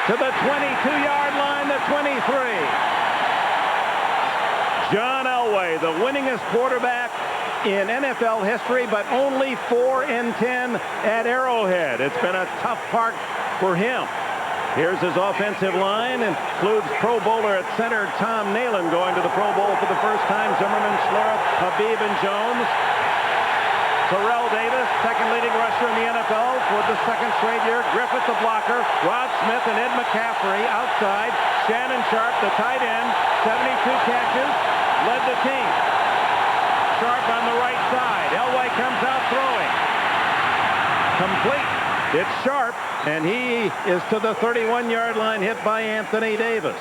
to the 22-yard line, the 23. John Elway, the winningest quarterback in NFL history, but only 4 in 10 at Arrowhead. It's been a tough park for him. Here's his offensive line, includes Pro Bowler at center Tom Nalen going to the Pro Bowl for the first time. Zimmerman, Schlereth, Habib, and Jones. Terrell Davis, second leading rusher in the NFL for the second straight year. Griffith, the blocker. Rod Smith and Ed McCaffrey outside. Shannon Sharp, the tight end, 72 catches, led the team. Sharp on the right side. Elway comes out throwing. Complete. It's Sharp, and he is to the 31-yard line, hit by Anthony Davis.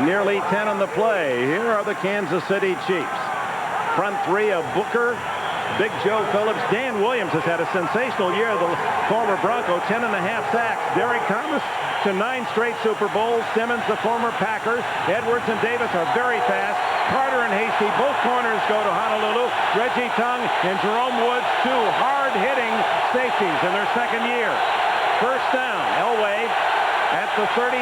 Nearly 10 on the play. Here are the Kansas City Chiefs. Front three of Booker, Big Joe Phillips. Dan Williams has had a sensational year, the former Bronco, 10.5 sacks. Derek Thomas to 9 straight Super Bowls. Simmons, the former Packers. Edwards and Davis are very fast. Carter and Hasty, both corners go to Honolulu. Reggie Tung and Jerome Woods, 2 hard-hitting safeties in their second year. First down, Elway at the 34.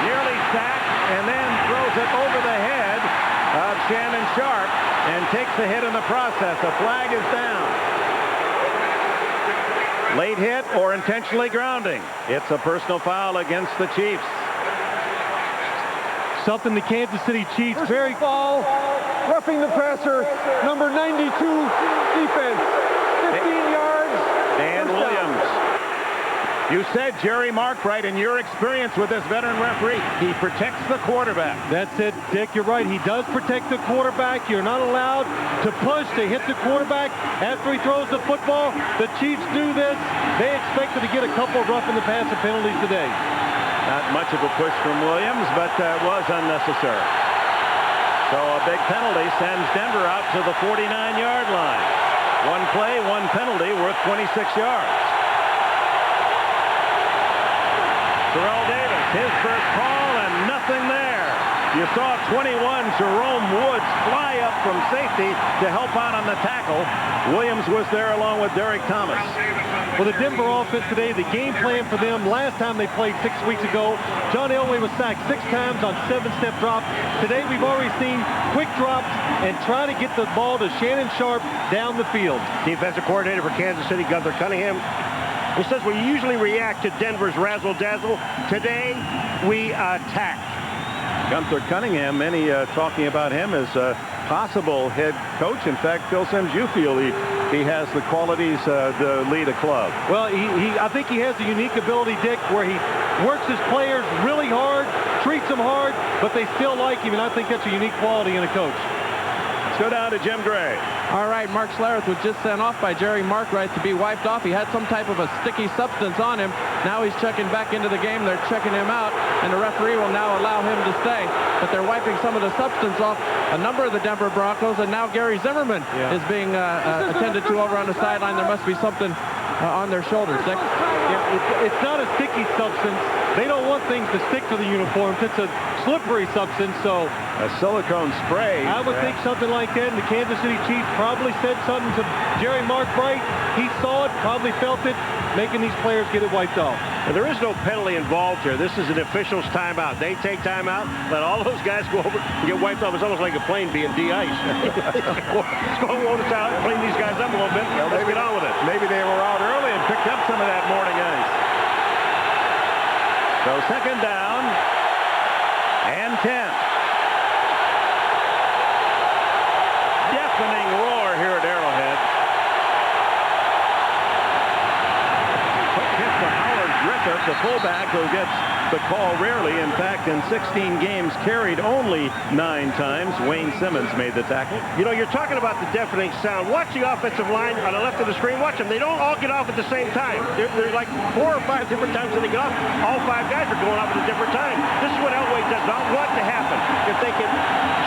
Nearly sacked, and then throws it over the head of Shannon Sharp and takes the hit in the process. A flag is down. Late hit or intentionally grounding. It's a personal foul against the Chiefs. Something the Kansas City Chiefs very foul, roughing the passer, number 92 defense, 15 yards. Dan Williams. You said Jerry Markwright, in your experience with this veteran referee, he protects the quarterback. That's it, Dick. You're right. He does protect the quarterback. You're not allowed to push to hit the quarterback after he throws the football. The Chiefs do this. They expected to get a couple of roughing the passer penalties today. Not much of a push from Williams, but was unnecessary. So a big penalty sends Denver out to the 49-yard line. One play, one penalty, worth 26 yards. Terrell Davis, his first call, and nothing there. You saw 21, Jerome Woods, fly up from safety to help out on the tackle. Williams was there along with Derek Thomas. For the Denver offense today, the game plan for them last time they played 6 weeks ago, John Elway was sacked 6 times on 7-step drops. Today we've already seen quick drops and try to get the ball to Shannon Sharp down the field. Defensive coordinator for Kansas City, Gunther Cunningham. He says we usually react to Denver's razzle-dazzle. Today, we attack. Gunther Cunningham, many talking about him as a possible head coach. In fact, Phil Simms, you feel he has the qualities to lead a club. Well, I think he has a unique ability, Dick, where he works his players really hard, treats them hard, but they still like him, and I think that's a unique quality in a coach. Let's go down to Jim Gray. All right, Mark Schlereth was just sent off by Jerry Markwright to be wiped off. He had some type of a sticky substance on him. Now he's checking back into the game. They're checking him out, and the referee will now allow him to stay. But they're wiping some of the substance off a number of the Denver Broncos, and now Gary Zimmerman is being attended to over on the sideline. There must be something on their shoulders. Yeah, it's not a sticky substance. They don't want things to stick to the uniforms. It's a slippery substance, so... A silicone spray. I would think something like that, and the Kansas City Chiefs probably said something to Jerry Markwright. He saw it, probably felt it, making these players get it wiped off. And there is no penalty involved here. This is an official's timeout. They take timeout, let all those guys go over and get wiped off. It's almost like a plane being de-iced. Let's go over to town, clean these guys up a little bit. Let's get on with it. Maybe they were out early and picked up some of that morning ice. So second down and 10. Deafening roar here at Arrowhead. Quick hit to Howard Griffith, the fullback, who gets the call rarely. In fact, in 16 games carried only 9 times. Wayne Simmons made the tackle. You know, you're talking about the deafening sound. Watch the offensive line on the left of the screen. Watch them. They don't all get off at the same time. They're like 4 or 5 different times that they get off. All 5 guys are going off at a different time. This is what Elway does not want to happen. If they can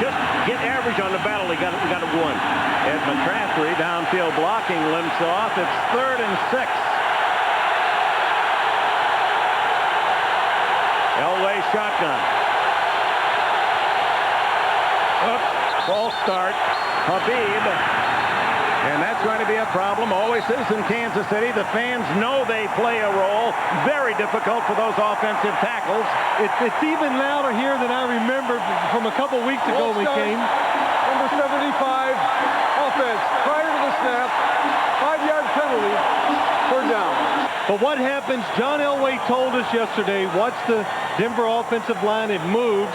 just get average on the battle, they got it won. Ed McCaffrey, downfield blocking, limps off. It's 3rd and 6. Elway shotgun. Oops, false start. Habib And that's going to be a problem. Always is in Kansas City. The fans know they play a role. Very difficult for those offensive tackles. It's even louder here than I remember from a couple weeks ago when we came. Number 75, offense. Prior to the snap, 5-yard penalty, third down. But what happens, John Elway told us yesterday, watch the Denver offensive line. It moves.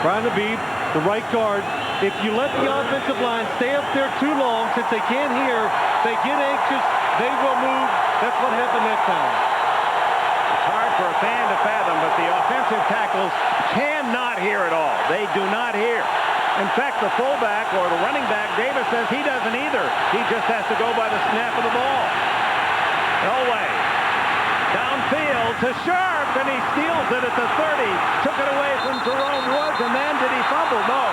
Brian Habib, the right guard. If you let the offensive line stay up there too long, since they can't hear, they get anxious, they will move. That's what happened that time. It's hard for a fan to fathom, but the offensive tackles cannot hear at all. They do not hear. In fact, the fullback or the running back, Davis, says he doesn't either. He just has to go by the snap of the ball. Elway downfield to Sharp, and he steals it at the 30. Took it away from Jerome Woods, and then did he fumble? No.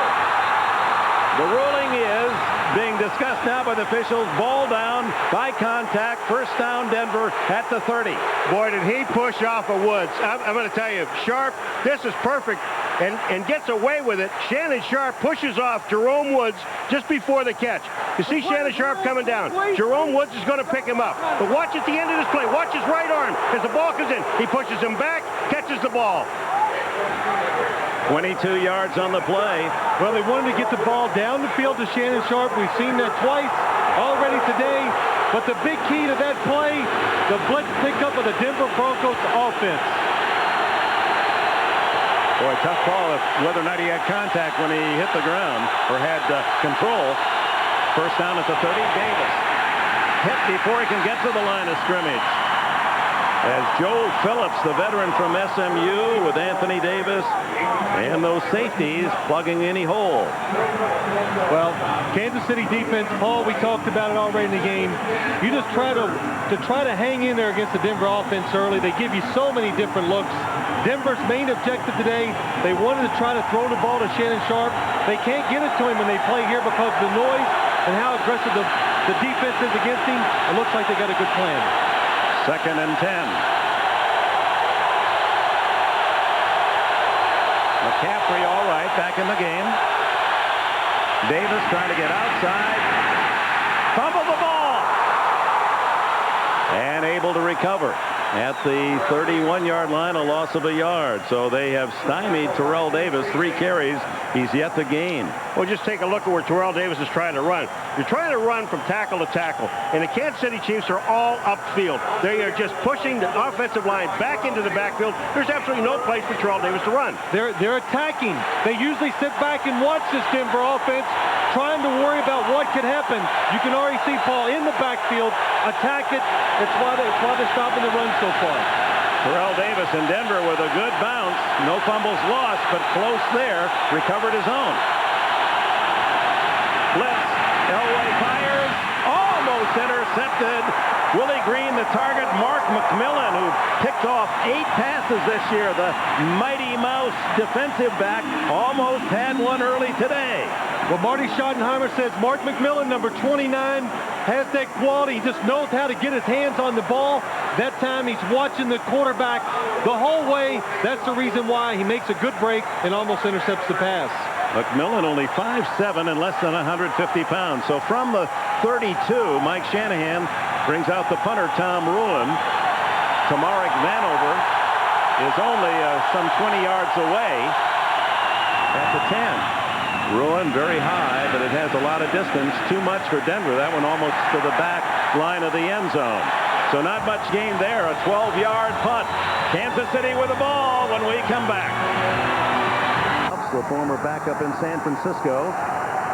The ruling is being discussed now by the officials. Ball down by contact. First down, Denver at the 30. Boy, did he push off of Woods. I'm going to tell you, Sharp, this is perfect, and gets away with it. Shannon Sharp pushes off Jerome Woods just before the catch. You see Shannon Sharp coming down. Jerome Woods is going to pick him up. But watch at the end of this play. Watch his right arm as the ball comes in. He pushes him back, catches the ball. 22 yards on the play. Well, they wanted to get the ball down the field to Shannon Sharp. We've seen that twice already today. But the big key to that play, the blitz pickup of the Denver Broncos offense. Boy, tough call whether or not he had contact when he hit the ground or had control. First down at the 30, Davis. Hit before he can get to the line of scrimmage. As Joe Phillips, the veteran from SMU, with Anthony Davis and those safeties plugging any hole. Well, Kansas City defense, Paul, we talked about it already in the game. You just try to hang in there against the Denver offense early. They give you so many different looks. Denver's main objective today, they wanted to try to throw the ball to Shannon Sharp. They can't get it to him when they play here because of the noise and how aggressive the defense is against him. It looks like they got a good plan. Second and 10. McCaffrey all right, back in the game. Davis trying to get outside. Fumble the ball. And able to recover at the 31-yard line, a loss of a yard. So they have stymied Terrell Davis. 3 carries. He's yet to gain. Well, just take a look at where Terrell Davis is trying to run. You're trying to run from tackle to tackle. And the Kansas City Chiefs are all upfield. They are just pushing the offensive line back into the backfield. There's absolutely no place for Terrell Davis to run. They're attacking. They usually sit back and watch this Denver offense, trying to worry about what could happen. You can already see Paul in the backfield, attack it. That's why they're stopping the run so far. Terrell Davis in Denver with a good bounce. No fumbles lost, but close there. Recovered his own. Blitz. Elway fires. Almost intercepted. Willie Green, the target. Mark McMillan, who picked off 8 passes this year. The Mighty Mouse defensive back almost had one early today. Well, Marty Schottenheimer says Mark McMillan, number 29, has that quality. He just knows how to get his hands on the ball. That time he's watching the quarterback the whole way. That's the reason why he makes a good break and almost intercepts the pass. McMillan only 5'7" and less than 150 pounds. So from the 32, Mike Shanahan brings out the punter, Tom Ruin. Tamarick Vanover is only some 20 yards away at the 10. Ruin very high, but it has a lot of distance. Too much for Denver. That one almost to the back line of the end zone. So not much gain there. A 12-yard punt. Kansas City with the ball when we come back. The former backup in San Francisco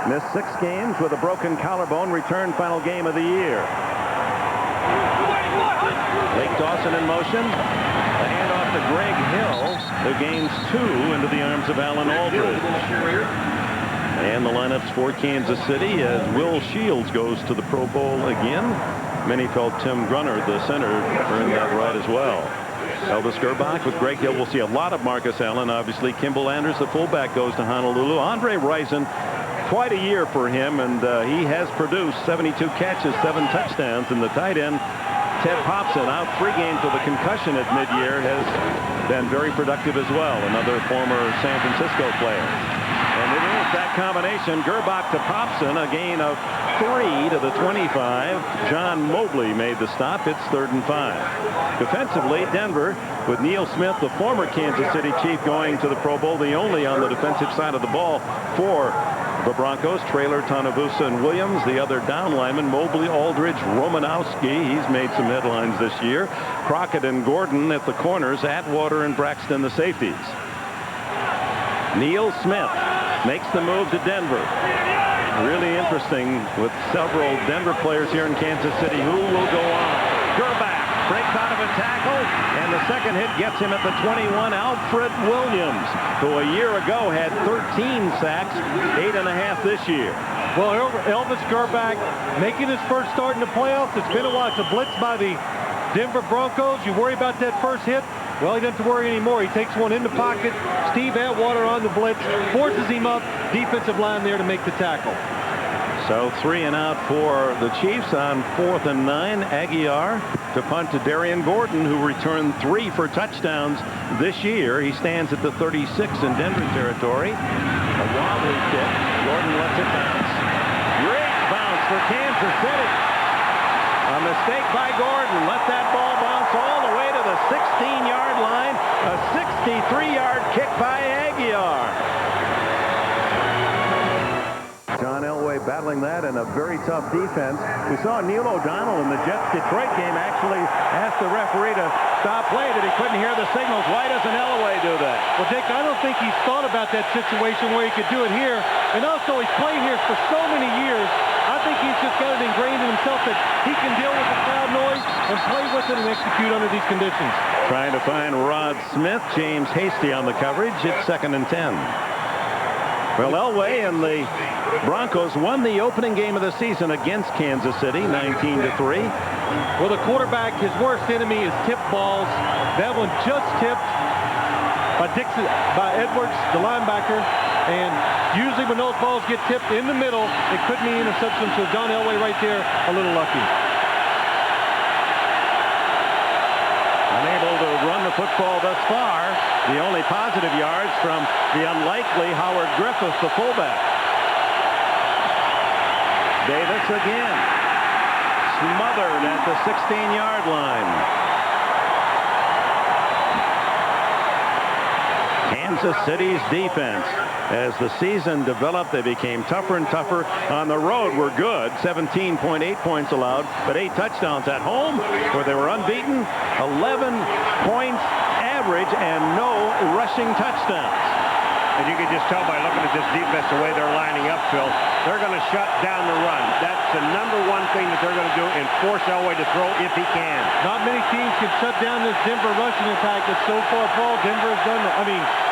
missed 6 games with a broken collarbone. Returned final game of the year. Lake Dawson in motion. The handoff to Greg Hill, who gains 2 into the arms of Alan Aldridge. And the lineups for Kansas City as Will Shields goes to the Pro Bowl again. Many felt Tim Grunner, the center, earned that right as well. Elvis Gerbach with Greg Hill. We'll see a lot of Marcus Allen. Obviously, Kimball Anders, the fullback, goes to Honolulu. Andre Rison, quite a year for him, and he has produced 72 catches, 7 touchdowns. And the tight end, Ted Hobson, out 3 games with a concussion at mid-year, has been very productive as well. Another former San Francisco player. And it is that combination. Gerbach to Popson, a gain of 3 to the 25. John Mobley made the stop. It's 3rd and 5. Defensively, Denver, with Neil Smith, the former Kansas City Chief, going to the Pro Bowl, the only on the defensive side of the ball for the Broncos. Traylor, Tonavusa, and Williams. The other down linemen, Mobley, Aldridge, Romanowski. He's made some headlines this year. Crockett and Gordon at the corners. Atwater and Braxton, the safeties. Neil Smith makes the move to Denver. Really interesting with several Denver players here in Kansas City. Who will go on? Gerbach breaks out of a tackle, and the second hit gets him at the 21. Alfred Williams, who a year ago had 13 sacks, 8.5 this year. Well, Elvis Gerbach making his first start in the playoffs. It's been a while. It's a blitz by the Denver Broncos. You worry about that first hit. Well, he doesn't worry anymore. He takes one in the pocket. Steve Atwater on the blitz, forces him up. Defensive line there to make the tackle. So 3 and out for the Chiefs on 4th and 9. Aguiar to punt to Darian Gordon, who returned 3 for touchdowns this year. He stands at the 36 in Denver territory. A wobbly kick. Gordon lets it bounce. Great bounce for Kansas City. A mistake by Gordon. Let that ball bounce all the way to the 16-yard line. A 63-yard kick by Aguiar. John Elway battling that in a very tough defense. We saw Neil O'Donnell in the Jets-Detroit game actually ask the referee to stop play, that he couldn't hear the signals. Why doesn't Elway do that? Well, Dick, I don't think he's thought about that situation where he could do it here. And also, he's played here for so many years. I think he's just got it ingrained in himself that he can deal with the crowd noise and play with it and execute under these conditions. Trying to find Rod Smith. James Hasty on the coverage. It's 2nd and 10. Well, Elway and the Broncos won the opening game of the season against Kansas City, 19-3. Well, the quarterback, his worst enemy is tip balls. That one just tipped by Edwards, the linebacker. And usually when those balls get tipped in the middle, it could mean interception. So John Elway right there, a little lucky. Unable to run the football thus far. The only positive yards from the unlikely Howard Griffith, the fullback. Davis again. Smothered at the 16-yard line. Kansas City's defense, as the season developed, they became tougher and tougher. On the road were good, 17.8 points allowed, but 8 touchdowns. At home, where they were unbeaten, 11 points average and no rushing touchdowns. And you can just tell by looking at this defense the way they're lining up, Phil. They're going to shut down the run. That's the #1 thing that they're going to do, and force Elway to throw if he can. Not many teams can shut down this Denver rushing attack, but so far, Paul, Denver has done that.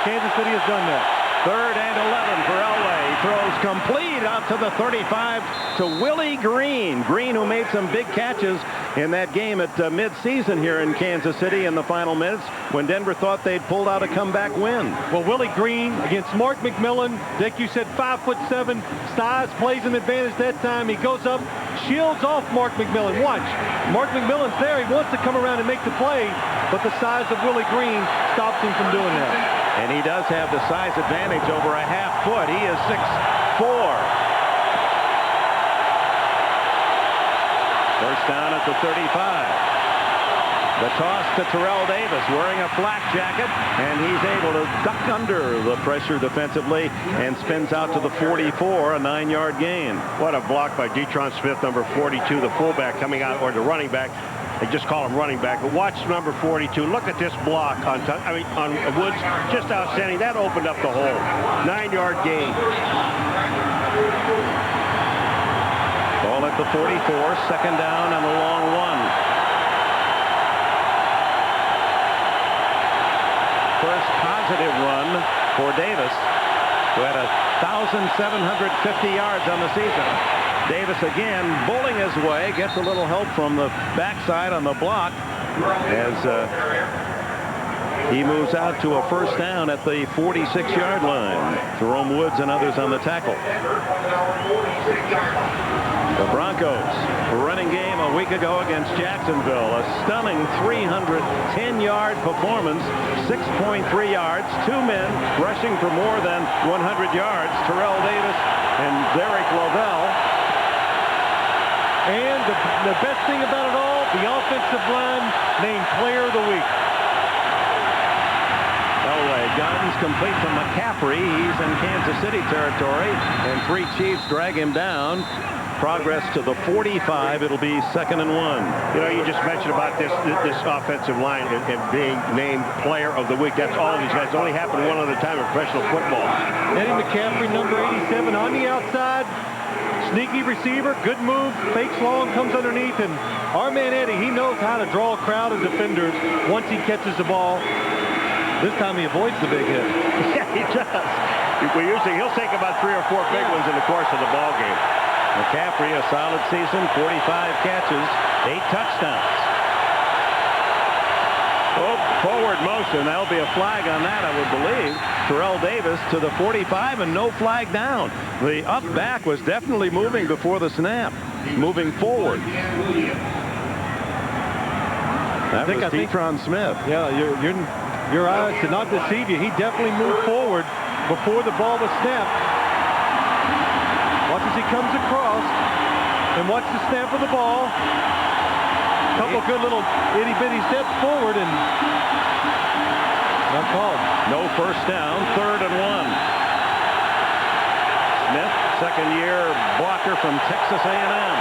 Kansas City has done that. 3rd and 11 for Elway. Throws complete out to the 35 to Willie Green. Green, who made some big catches in that game at mid-season here in Kansas City in the final minutes when Denver thought they'd pulled out a comeback win. Well, Willie Green against Mark McMillan. Dick, you said 5'7", size plays an advantage that time. He goes up, shields off Mark McMillan. Watch. Mark McMillan's there. He wants to come around and make the play, but the size of Willie Green stops him from doing that. And he does have the size advantage over a half foot. He is 6'4". First down at the 35. The toss to Terrell Davis, wearing a flak jacket, and he's able to duck under the pressure defensively and spins out to the 44, a 9-yard gain. What a block by Detron Smith, number 42, the fullback coming out, or the running back. They just call him running back, but watch number 42. Look at this block on Woods. Just outstanding. That opened up the hole. 9-yard gain. Ball at the 44, 2nd down and a long one. First positive run for Davis, who had 1,750 yards on the season. Davis again bowling his way, gets a little help from the backside on the block as he moves out to a first down at the 46-yard line. Jerome Woods and others on the tackle. The Broncos running game a week ago against Jacksonville. A stunning 310-yard performance, 6.3 yards, 2 men rushing for more than 100 yards, Terrell Davis and Derek Lovell. And the best thing about it all, the offensive line named Player of the Week. Elway, guns complete from McCaffrey. He's in Kansas City territory, and 3 Chiefs drag him down. Progress to the 45. It'll be 2nd and 1. You know, you just mentioned about this offensive line and being named Player of the Week. That's all these guys. It's only happened one other time in professional football. Eddie McCaffrey, number 87, on the outside. Sneaky receiver, good move, fakes long, comes underneath, and our man Eddie, he knows how to draw a crowd of defenders once he catches the ball. This time he avoids the big hit. Yeah, he does. He'll take about 3 or 4 big ones in the course of the ball game. McCaffrey, a solid season, 45 catches, 8 touchdowns. Oh, forward motion. That'll be a flag on that, I would believe. Terrell Davis to the 45 and no flag down. The up back was definitely moving before the snap, moving forward. That was Detron Smith. Yeah, your eyes did not deceive you. He definitely moved forward before the ball was snapped. Watch as he comes across, and watch the snap of the ball. Couple good little itty-bitty steps forward, and not called. No first down, 3rd and 1. Smith, second-year blocker from Texas A&M.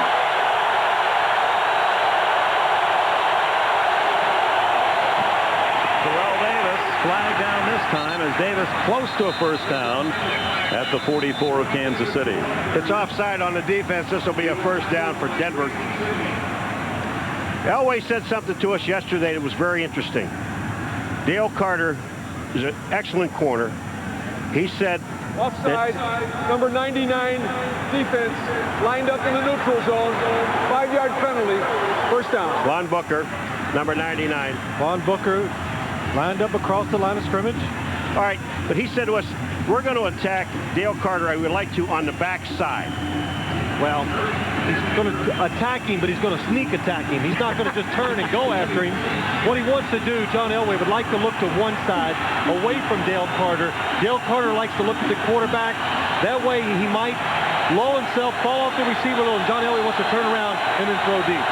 Terrell Davis flagged down this time as Davis close to a first down at the 44 of Kansas City. It's offside on the defense. This will be a first down for Denver. Elway said something to us yesterday that was very interesting. Dale Carter is an excellent corner. He said offside, number 99 defense lined up in the neutral zone, 5-yard penalty, first down. Von Booker, number 99. Von Booker lined up across the line of scrimmage. All right, but he said to us, we're going to attack Dale Carter. I would like to on the backside. Well, he's going to attack him, but he's going to sneak attack him. He's not going to just turn and go after him. What he wants to do, John Elway would like to look to one side, away from Dale Carter. Dale Carter likes to look at the quarterback. That way he might lull himself, fall off the receiver a little, and John Elway wants to turn around and then throw deep.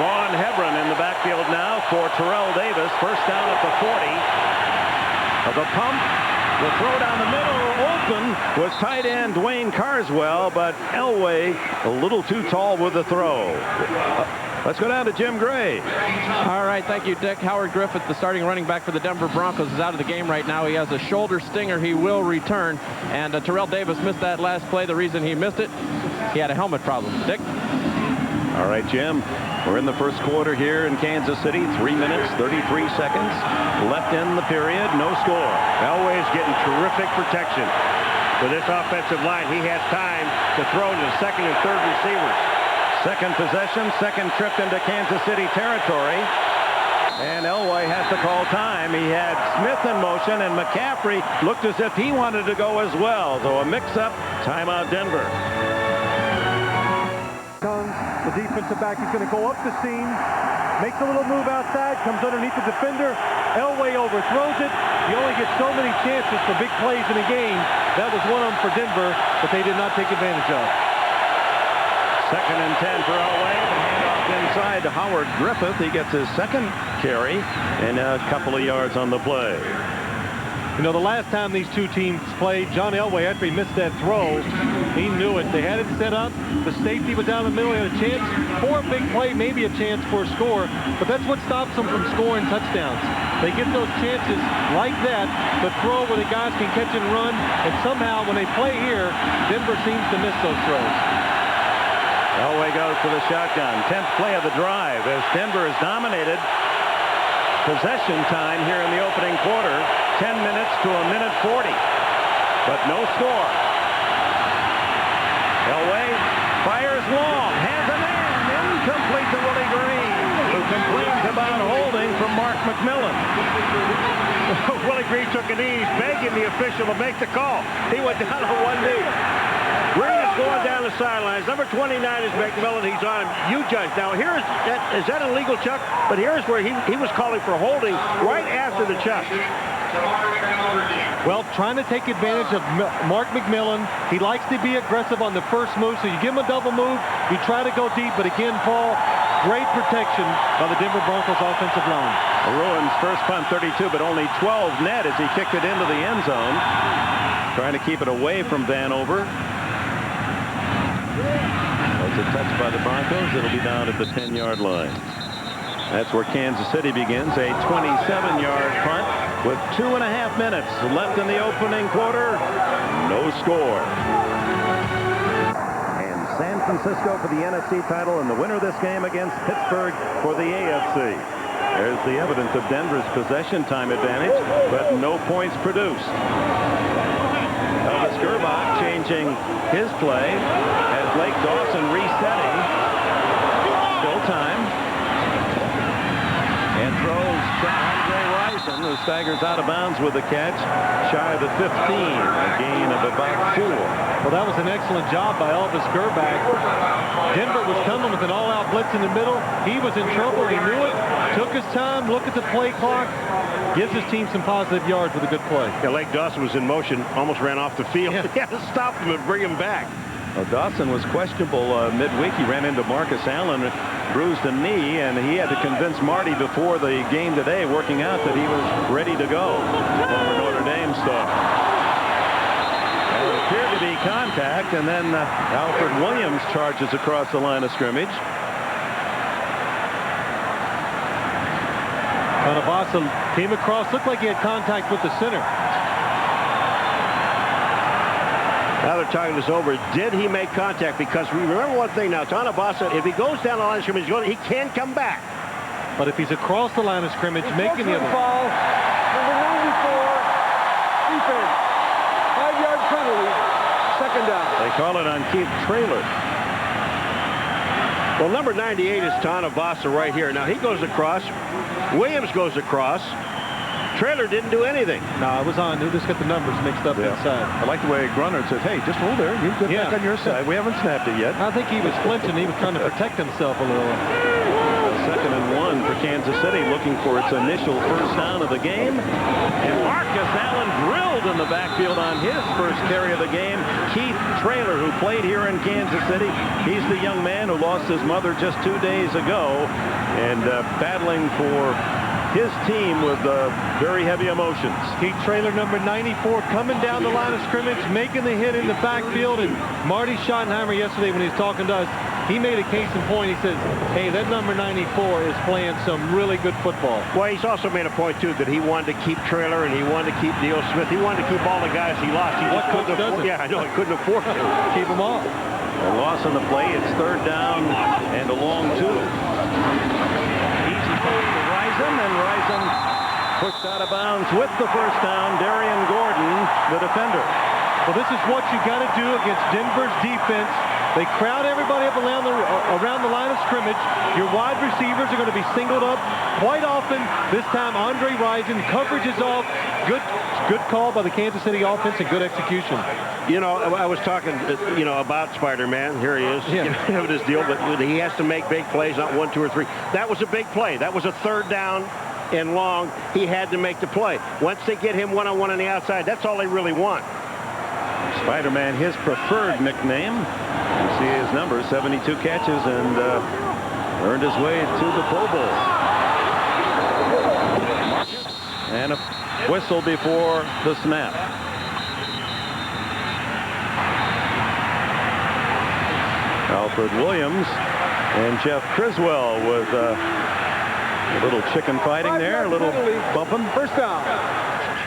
Ron Hebron in the backfield now for Terrell Davis. First down at the 40. The pump, the throw down the middle, open was tight end Dwayne Carswell, but Elway a little too tall with the throw. Let's go down to Jim Gray. All right, thank you, Dick. Howard Griffith, the starting running back for the Denver Broncos, is out of the game right now. He has a shoulder stinger. He will return. And Terrell Davis missed that last play. The reason he missed it, he had a helmet problem. Dick? All right, Jim. We're in the first quarter here in Kansas City. 3 minutes, 33 seconds left in the period. No score. Elway is getting terrific protection. With this offensive line, he has time to throw to the second and third receivers. Second possession, second trip into Kansas City territory. And Elway has to call time. He had Smith in motion, and McCaffrey looked as if he wanted to go as well. So a mix-up, timeout Denver. The defensive back is going to go up the seam, makes a little move outside, comes underneath the defender. Elway overthrows it. You only get so many chances for big plays in a game. That was one of them for Denver, but they did not take advantage of. 2nd and 10 for Elway. The handoff inside to Howard Griffith. He gets his second carry and a couple of yards on the play. You know, the last time these two teams played, John Elway, after he missed that throw, he knew it. They had it set up. The safety was down the middle. He had a chance for a big play, maybe a chance for a score. But that's what stops them from scoring touchdowns. They get those chances like that, the throw where the guys can catch and run. And somehow, when they play here, Denver seems to miss those throws. Elway goes for the shotgun. 10th play of the drive as Denver is dominated. Possession time here in the opening quarter. 10 minutes to a minute 40. But no score. Elway fires long. Has a man. Incomplete to Willie Green, who complains about holding from Mark McMillan. Willie Green took a knee. He's begging the official to make the call. He went down on one knee. Green is going down the sidelines. Number 29 is McMillan. He's on him. You judge. Now, is that illegal, Chuck? But here's where he was calling for holding right after the Chuck. Well, trying to take advantage of Mark McMillan. He likes to be aggressive on the first move, so you give him a double move, you try to go deep, but again, Paul, great protection by the Denver Broncos offensive line. Ruin's first punt 32, but only 12 net as he kicked it into the end zone. Trying to keep it away from Vanover. That's a touch by the Broncos. It'll be down at the 10-yard line. That's where Kansas City begins. A 27-yard punt with 2.5 minutes left in the opening quarter. No score. And San Francisco for the NFC title, and the winner of this game against Pittsburgh for the AFC. There's the evidence of Denver's possession time advantage, but no points produced. Elvis Gerbach changing his play as Lake Dawson resetting. Still time. And throws to Andre Rison, who staggers out of bounds with the catch, shy of the 15, a gain of about 4. Well, that was an excellent job by Elvis Gerbach. Denver was coming with an all-out blitz in the middle. He was in trouble. He knew it. Took his time, looked at the play clock, gives his team some positive yards with a good play. Yeah, Lake Dawson was in motion, almost ran off the field. Yeah. He had to stop him and bring him back. Well, Dawson was questionable midweek. He ran into Marcus Allen, bruised a knee, and he had to convince Marty before the game today, working out, that he was ready to go. Former Notre Dame star. It appeared to be contact, and then Alfred Williams charges across the line of scrimmage. Kanabasa came across, looked like he had contact with the center. Now they're talking this over. Did he make contact? Because we remember one thing now. Tanabasa, if he goes down the line of scrimmage, he can come back. But if he's across the line of scrimmage, making the foul, number 94, defense, 5-yard penalty, second down. They call it on Keith Traylor. Well, number 98 is Tanabasa right here. Now he goes across. Williams goes across. Traylor didn't do anything. No, it was on. He just got the numbers mixed up inside. I like the way Grunner says, hey, just hold there. You get back on your side. We haven't snapped it yet. I think he was flinching. He was trying to protect himself a little. 2nd and 1 for Kansas City, looking for its initial first down of the game. And Marcus Allen drilled in the backfield on his first carry of the game. Keith Traylor, who played here in Kansas City. He's the young man who lost his mother just 2 days ago and battling for his team with very heavy emotions. Keith Traylor, number 94, coming down the line of scrimmage, making the hit in the backfield. And Marty Schottenheimer yesterday, when he was talking to us, he made a case in point. He says, hey, that number 94 is playing some really good football. Well, he's also made a point, too, that he wanted to keep Traylor and he wanted to keep Neil Smith. He wanted to keep all the guys he lost. He just couldn't afford. Yeah, I know. He couldn't afford to keep them all. A loss on the play. It's 3rd down and a long 2. Easy pass to Rison, and Rison pushed out of bounds with the first down. Darian Gordon, the defender. Well, this is what you got to do against Denver's defense. They crowd everybody up around the line of scrimmage. Your wide receivers are going to be singled up quite often. This time, Andre Rison, coverage is off. Good call by the Kansas City offense and good execution. You know, I was talking, about Spider-Man. Here he is. Yeah. Of this deal, but he has to make big plays, not 1, 2, or 3. That was a big play. That was a 3rd down and long. He had to make the play. Once they get him one-on-one on the outside, that's all they really want. Spider-Man, his preferred nickname. You see his number, 72 catches, and earned his way to the Pro Bowl. And a whistle before the snap. Alfred Williams and Jeff Criswell with a little chicken fighting there, a little bumping. First down.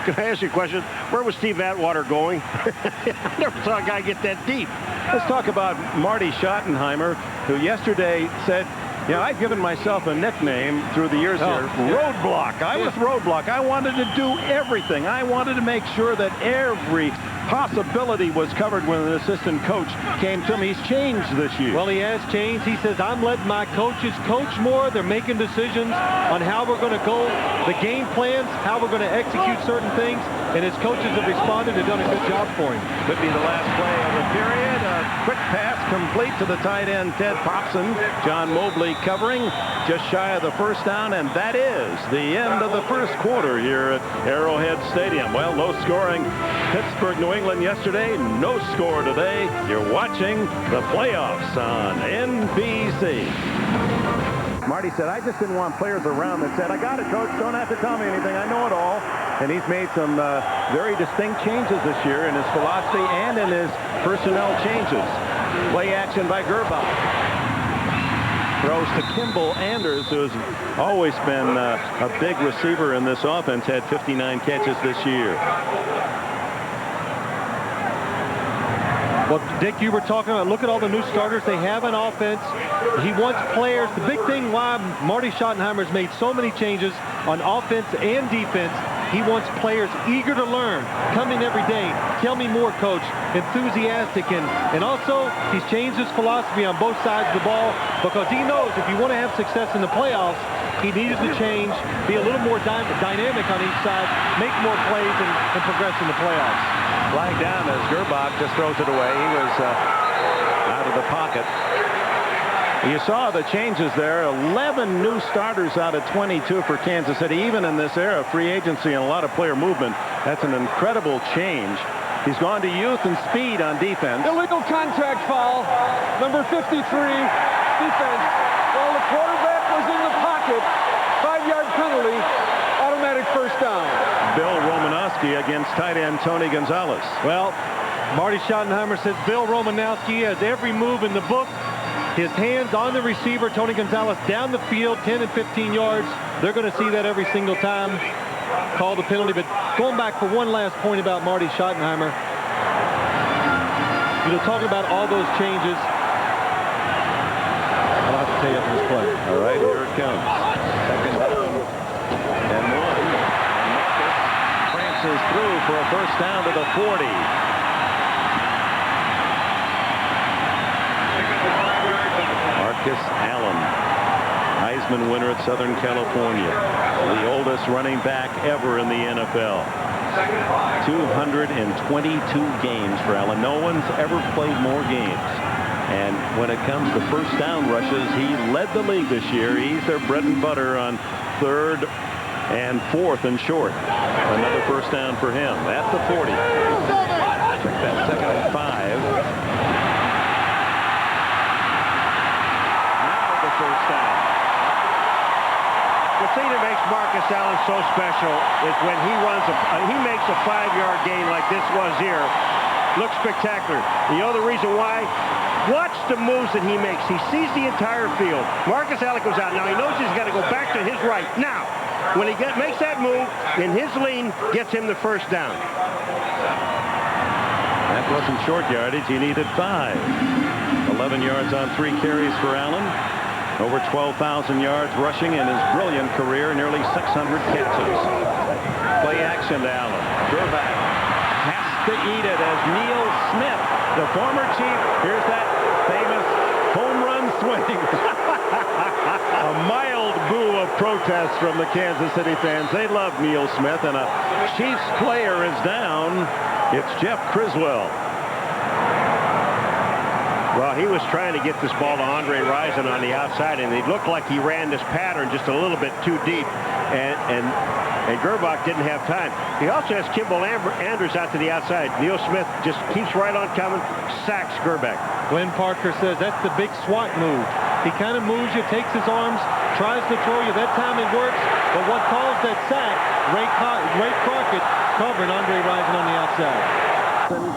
Can I ask you a question? Where was Steve Atwater going? I never saw a guy get that deep. Let's talk about Marty Schottenheimer, who yesterday said, I've given myself a nickname through the years here, Roadblock. I was Roadblock. I wanted to do everything. I wanted to make sure that every possibility was covered when an assistant coach came to me. He's changed this year. Well, he has changed. He says, I'm letting my coaches coach more. They're making decisions on how we're going to go, the game plans, how we're going to execute certain things, and his coaches have responded and done a good job for him. Could be the last play of the period. Quick pass complete to the tight end, Ted Popson. John Mobley covering just shy of the first down, and that is the end of the first quarter here at Arrowhead Stadium. Well, low scoring Pittsburgh, New England yesterday. No score today. You're watching the playoffs on NBC. Marty said, I just didn't want players around that said, I got it, Coach. Don't have to tell me anything. I know it all. And he's made some very distinct changes this year in his philosophy and in his personnel changes. Play action by Gerbach. Throws to Kimball Anders, who's always been a big receiver in this offense, had 59 catches this year. Well, Dick, you were talking about, look at all the new starters they have on offense. He wants players. The big thing why Marty Schottenheimer's made so many changes on offense and defense, he wants players eager to learn, come in every day, tell me more, Coach, enthusiastic. And also, he's changed his philosophy on both sides of the ball because he knows if you want to have success in the playoffs, he needed to change, be a little more dynamic on each side, make more plays, and progress in the playoffs. Flag down as Gerbach just throws it away. He was out of the pocket. You saw the changes there. 11 new starters out of 22 for Kansas City. Even in this era of free agency and a lot of player movement, that's an incredible change. He's gone to youth and speed on defense. Illegal contact foul, number 53, defense. While the quarterback was in the pocket, 5-yard penalty, automatic first down. Bill Romanowski against tight end Tony Gonzalez. Well, Marty Schottenheimer says Bill Romanowski has every move in the book. His hands on the receiver, Tony Gonzalez, down the field, 10 and 15 yards. They're going to see that every single time. Call the penalty. But going back for one last point about Marty Schottenheimer, talking about all those changes. I'll have to tell you after this play. All right, here it comes. Second down and one. And Marcus prances through for a first down to the 40. Marcus Allen, Heisman winner at Southern California, the oldest running back ever in the NFL. 222 games for Allen. No one's ever played more games. And when it comes to first down rushes, he led the league this year. He's their bread and butter on third and fourth and short. Another first down for him at the 40. Check that, second and 5. First down. The thing that makes Marcus Allen so special is when he runs he makes a 5-yard gain like this was here. Looks spectacular. You know the reason why? Watch the moves that he makes. He sees the entire field. Marcus Allen goes out. Now he knows he's got to go back to his right. Now, when he makes that move, then his lean gets him the first down. That wasn't short yardage. He needed 5. 11 yards on 3 carries for Allen. Over 12,000 yards rushing in his brilliant career, nearly 600 catches. Play action to Allen. Gerbach has to eat it as Neil Smith, the former Chief, here's that famous home run swing. A mild boo of protest from the Kansas City fans. They love Neil Smith, and a Chiefs player is down. It's Jeff Criswell. Well, he was trying to get this ball to Andre Rison on the outside, and it looked like he ran this pattern just a little bit too deep, and Gerbach didn't have time. He also has Kimball Anders out to the outside. Neil Smith just keeps right on coming, sacks Gerbach. Glenn Parker says that's the big SWAT move. He kind of moves you, takes his arms, tries to throw you. That time it works, but what caused that sack, Ray Crockett covering Andre Rison on the outside.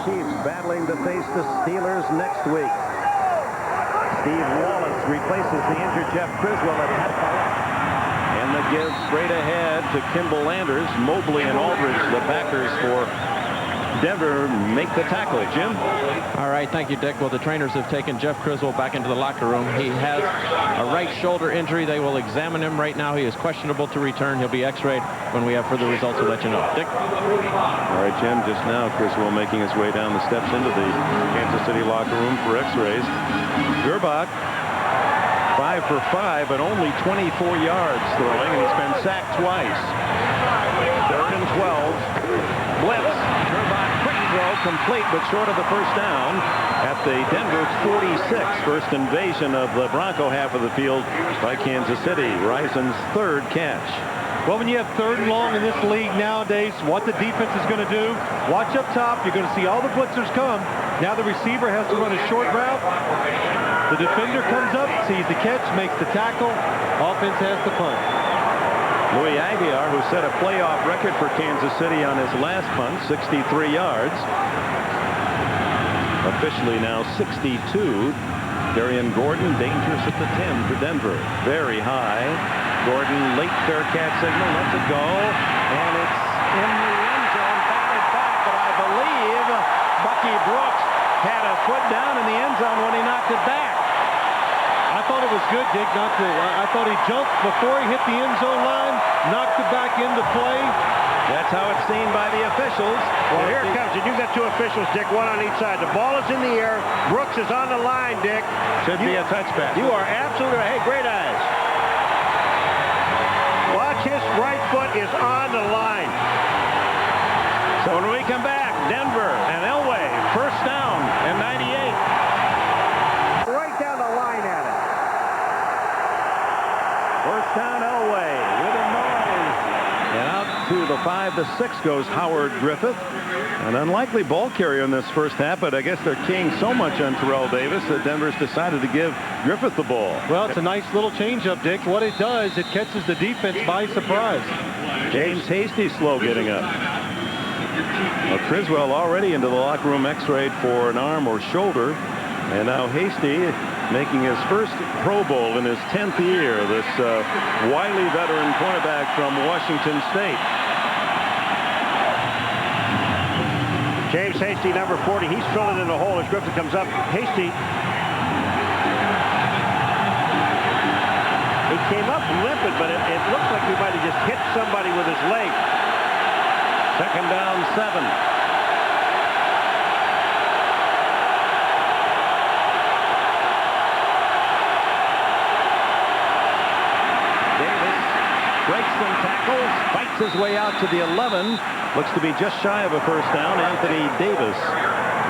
Chiefs battling to face the Steelers next week. Steve Wallace replaces the injured Jeff Criswell at halfback. And the give straight ahead to Kimball Anders. Mobley and Aldridge, the backers for Denver, make the tackle. Jim? All right, thank you, Dick. Well, the trainers have taken Jeff Criswell back into the locker room. He has a right shoulder injury. They will examine him right now. He is questionable to return. He'll be x-rayed. When we have further results, we'll let you know. Dick? All right, Jim, just now Criswell making his way down the steps into the Kansas City locker room for x-rays. Gerbach, 5 for 5, but only 24 yards throwing, and he's been sacked twice. 3rd and 12. Blitz. Gerbach, quick throw complete, but short of the first down at the Denver 46. First invasion of the Bronco half of the field by Kansas City. Rison's third catch. Well, when you have third and long in this league nowadays, what the defense is going to do, watch up top. You're going to see all the blitzers come. Now the receiver has to run a short route. The defender comes up, sees the catch, makes the tackle. Offense has to punt. Louis Aguiar, who set a playoff record for Kansas City on his last punt, 63 yards. Officially now 62. Darian Gordon, dangerous at the 10 for Denver. Very high. Gordon, late fair catch signal, lets it go, and it's in the end zone, batted back, but I believe Bucky Brooks had a foot down in the end zone when he knocked it back. I thought it was good, Dick, not to. I thought he jumped before he hit the end zone line, knocked it back into play. That's how it's seen by the officials. Well, here it comes, and you've got two officials, Dick, one on each side. The ball is in the air. Brooks is on the line, Dick. Should be a touchback. You are absolutely right. Hey, great eyes. Watch, his right foot is on the line. So when we come back, Denver and Elway, first down and 98. Right down the line at it. First down, Elway with a noise. And out to the 5 to 6 goes Howard Griffith. An unlikely ball carrier in this first half, but I guess they're keying so much on Terrell Davis that Denver's decided to give Griffith the ball. Well, it's a nice little changeup, Dick. What it does, it catches the defense by surprise. James Hasty slow getting up. Well, Criswell already into the locker room x-rayed for an arm or shoulder. And now Hasty making his first Pro Bowl in his 10th year. This wily veteran cornerback from Washington State. James Hasty, number 40. He's filling in the hole as Griffith comes up. Hasty. He came up limping, but it looks like he might have just hit somebody with his leg. Second down, 7. Davis breaks some tackles, fights his way out to the 11. Looks to be just shy of a first down. Anthony Davis,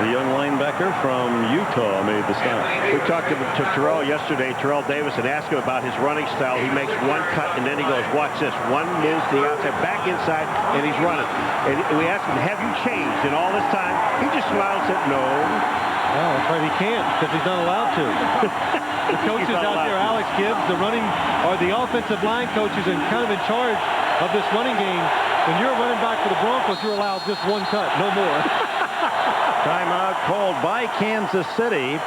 the young linebacker from Utah, made the stop. We talked to Terrell yesterday, Terrell Davis, and asked him about his running style. He makes one cut, and then he goes, watch this. One move to the outside, back inside, and he's running. And we asked him, have you changed in all this time? He just smiled and said, no. Well, that's right, he can't, because he's not allowed to. The coaches out there, Alex Gibbs, the running, or the offensive line coaches, and kind of in charge of this running game. When you're running back for the Broncos, you're allowed just one cut, no more. Timeout called by Kansas City.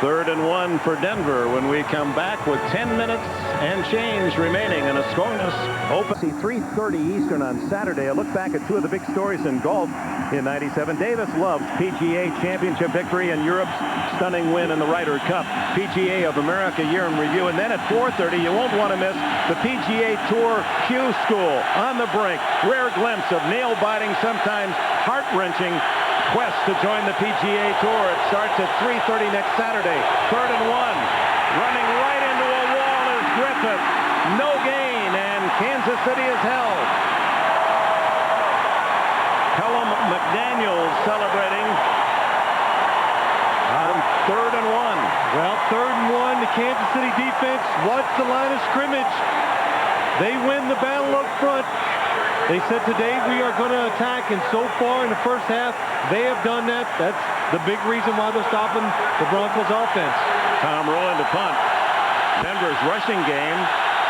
3rd and 1 for Denver when we come back with 10 minutes and change remaining in a scoreless open. 3:30 Eastern on Saturday. A look back at two of the big stories in golf in '97. Davis Love's PGA Championship victory and Europe's stunning win in the Ryder Cup. PGA of America year in review. And then at 4:30, you won't want to miss the PGA Tour Q School on the brink. Rare glimpse of nail-biting, sometimes heart-wrenching quest to join the PGA Tour. It starts at 3:30 next Saturday. 3rd and 1. Running right into a wall is Griffith. No gain, and Kansas City is held. Pelham McDaniels celebrating on 3rd and 1. Well, 3rd and 1, the Kansas City defense wants the line of scrimmage. They win the battle up front. They said today we are going to attack, and so far in the first half, they have done that. That's the big reason why they're stopping the Broncos offense. Tom Rowland to punt. Denver's rushing game,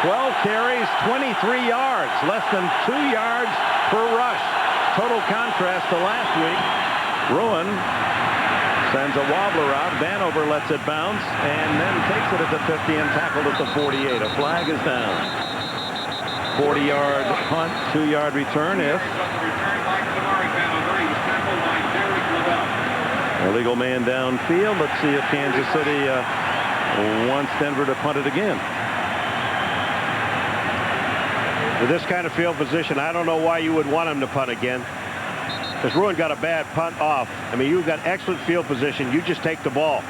12 carries, 23 yards, less than 2 yards per rush. Total contrast to last week. Rowan sends a wobbler out. Vanover lets it bounce and then takes it at the 50 and tackled at the 48. A flag is down. 40-yard punt, 2-yard return if illegal man downfield. Let's see if Kansas City wants Denver to punt it again. With this kind of field position, I don't know why you would want him to punt again. Because Ruin got a bad punt off. I mean, you've got excellent field position. You just take the ball.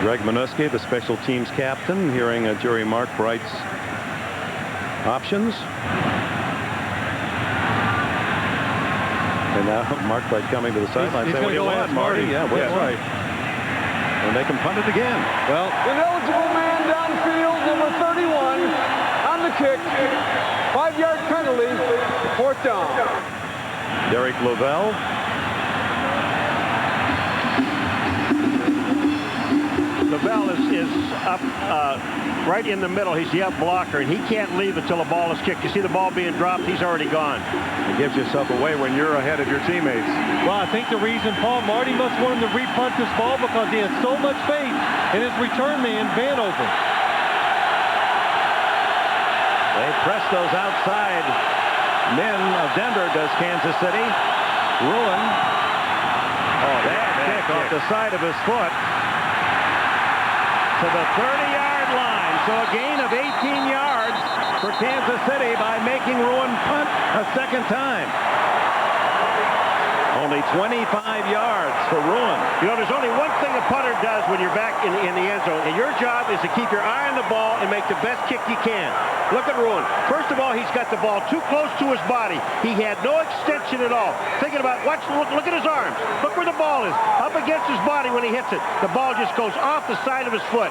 Greg Minuski, the special teams captain, hearing Jerry Mark Bright's options. And now Mark Wright coming to the sideline saying, "What do you want, Marty?" Yeah, that's right. And they can punt it again. Well, an eligible man downfield, number 31, on the kick. 5-yard penalty, 4th down. Derek Lavelle. Lavelle is up right in the middle. He's the up blocker, and he can't leave until the ball is kicked. You see the ball being dropped, he's already gone. It gives yourself away when you're ahead of your teammates. Well, I think the reason, Paul, Marty must want him to repunt this ball because he has so much faith in his return man, Vanover. They press those outside men of Denver, does Kansas City. Ruin. Oh, bad kick off the side of his foot to the 30-yard line. So a gain of 18 yards for Kansas City by making Ruin punt a second time. Only 25 yards for Ruin. You know, there's only one thing a punter does when you're back in the end zone, and your job is to keep your eye on the ball and make the best kick you can. Look at Ruin. First of all, he's got the ball too close to his body. He had no extension at all. Thinking about, look at his arms. Look where the ball is. Up against his body when he hits it. The ball just goes off the side of his foot.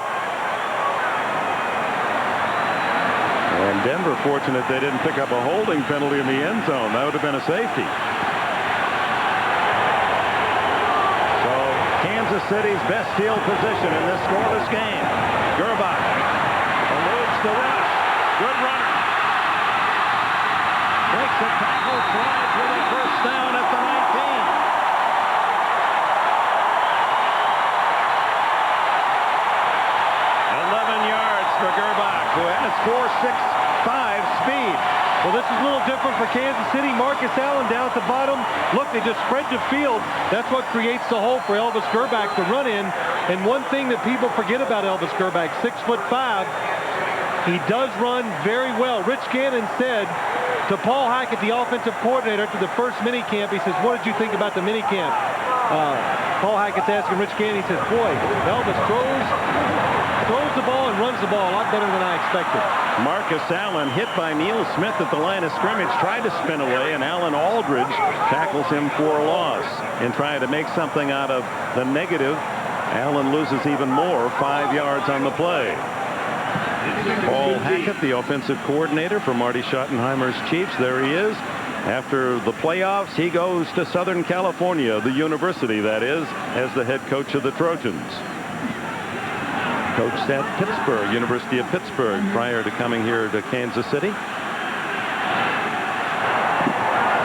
And Denver fortunate they didn't pick up a holding penalty in the end zone. That would have been a safety. So Kansas City's best field position in this scoreless game. Gerbach eludes the rush. Good runner. Breaks the tackle, slides with a first down at the 19. For Gerbach, who has 4.65 speed. Well, this is a little different for Kansas City. Marcus Allen down at the bottom. Look, they just spread the field. That's what creates the hole for Elvis Gerbach to run in. And one thing that people forget about Elvis Gerbach, 6'5", he does run very well. Rich Gannon said to Paul Hackett, the offensive coordinator, after the first minicamp, he says, "What did you think about the minicamp?" Paul Hackett's asking Rich Gannon, he says, "Boy, Elvis throws the ball and runs the ball a lot better than I expected." Marcus Allen hit by Neil Smith at the line of scrimmage, tried to spin away, and Alan Aldridge tackles him for a loss. In trying to make something out of the negative, Allen loses even more, 5 yards on the play. Paul Hackett, the offensive coordinator for Marty Schottenheimer's Chiefs, there he is. After the playoffs, he goes to Southern California, the university that is, as the head coach of the Trojans. Coached at Pittsburgh, University of Pittsburgh, prior to coming here to Kansas City.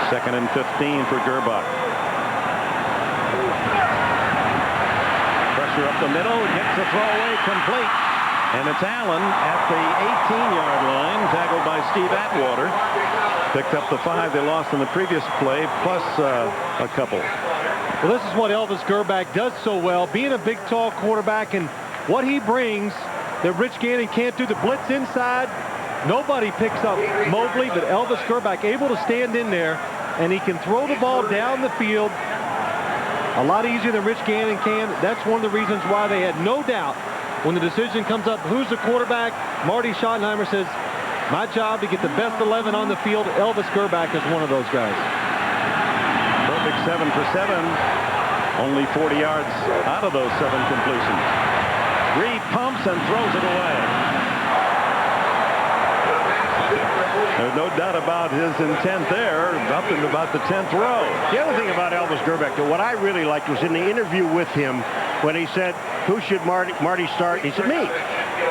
2nd and 15 for Gerbach. Pressure up the middle, gets the throw away complete. And it's Allen at the 18-yard line, tackled by Steve Atwater. Picked up the 5 they lost in the previous play, plus a couple. Well, this is what Elvis Gerbach does so well, being a big, tall quarterback, and what he brings that Rich Gannon can't do. The blitz inside, nobody picks up Mobley, but Elvis Gerbach able to stand in there, and he can throw the ball down the field a lot easier than Rich Gannon can. That's one of the reasons why they had no doubt when the decision comes up, who's the quarterback? Marty Schottenheimer says, my job to get the best 11 on the field. Elvis Gerbach is one of those guys. Perfect 7 for 7. Only 40 yards out of those 7 completions. Reed pumps and throws it away. There's no doubt about his intent there. Nothing about the 10th row. The other thing about Elvis Gerbach, what I really liked was in the interview with him when he said, who should Marty start? He said, me.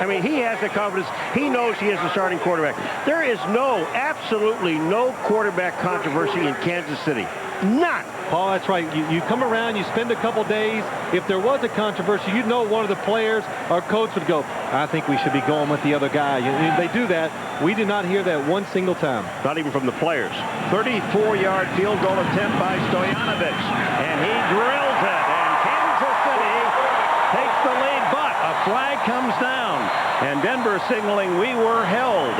I mean, he has the confidence. He knows he is the starting quarterback. There is absolutely no quarterback controversy in Kansas City. None. Paul, that's right. You come around, you spend a couple days. If there was a controversy, you'd know one of the players or coach would go, I think we should be going with the other guy. They do that. We did not hear that one single time. Not even from the players. 34-yard field goal attempt by Stoyanovich. And he drills it. And Kansas City takes the lead, but a flag comes down. And Denver signaling we were held.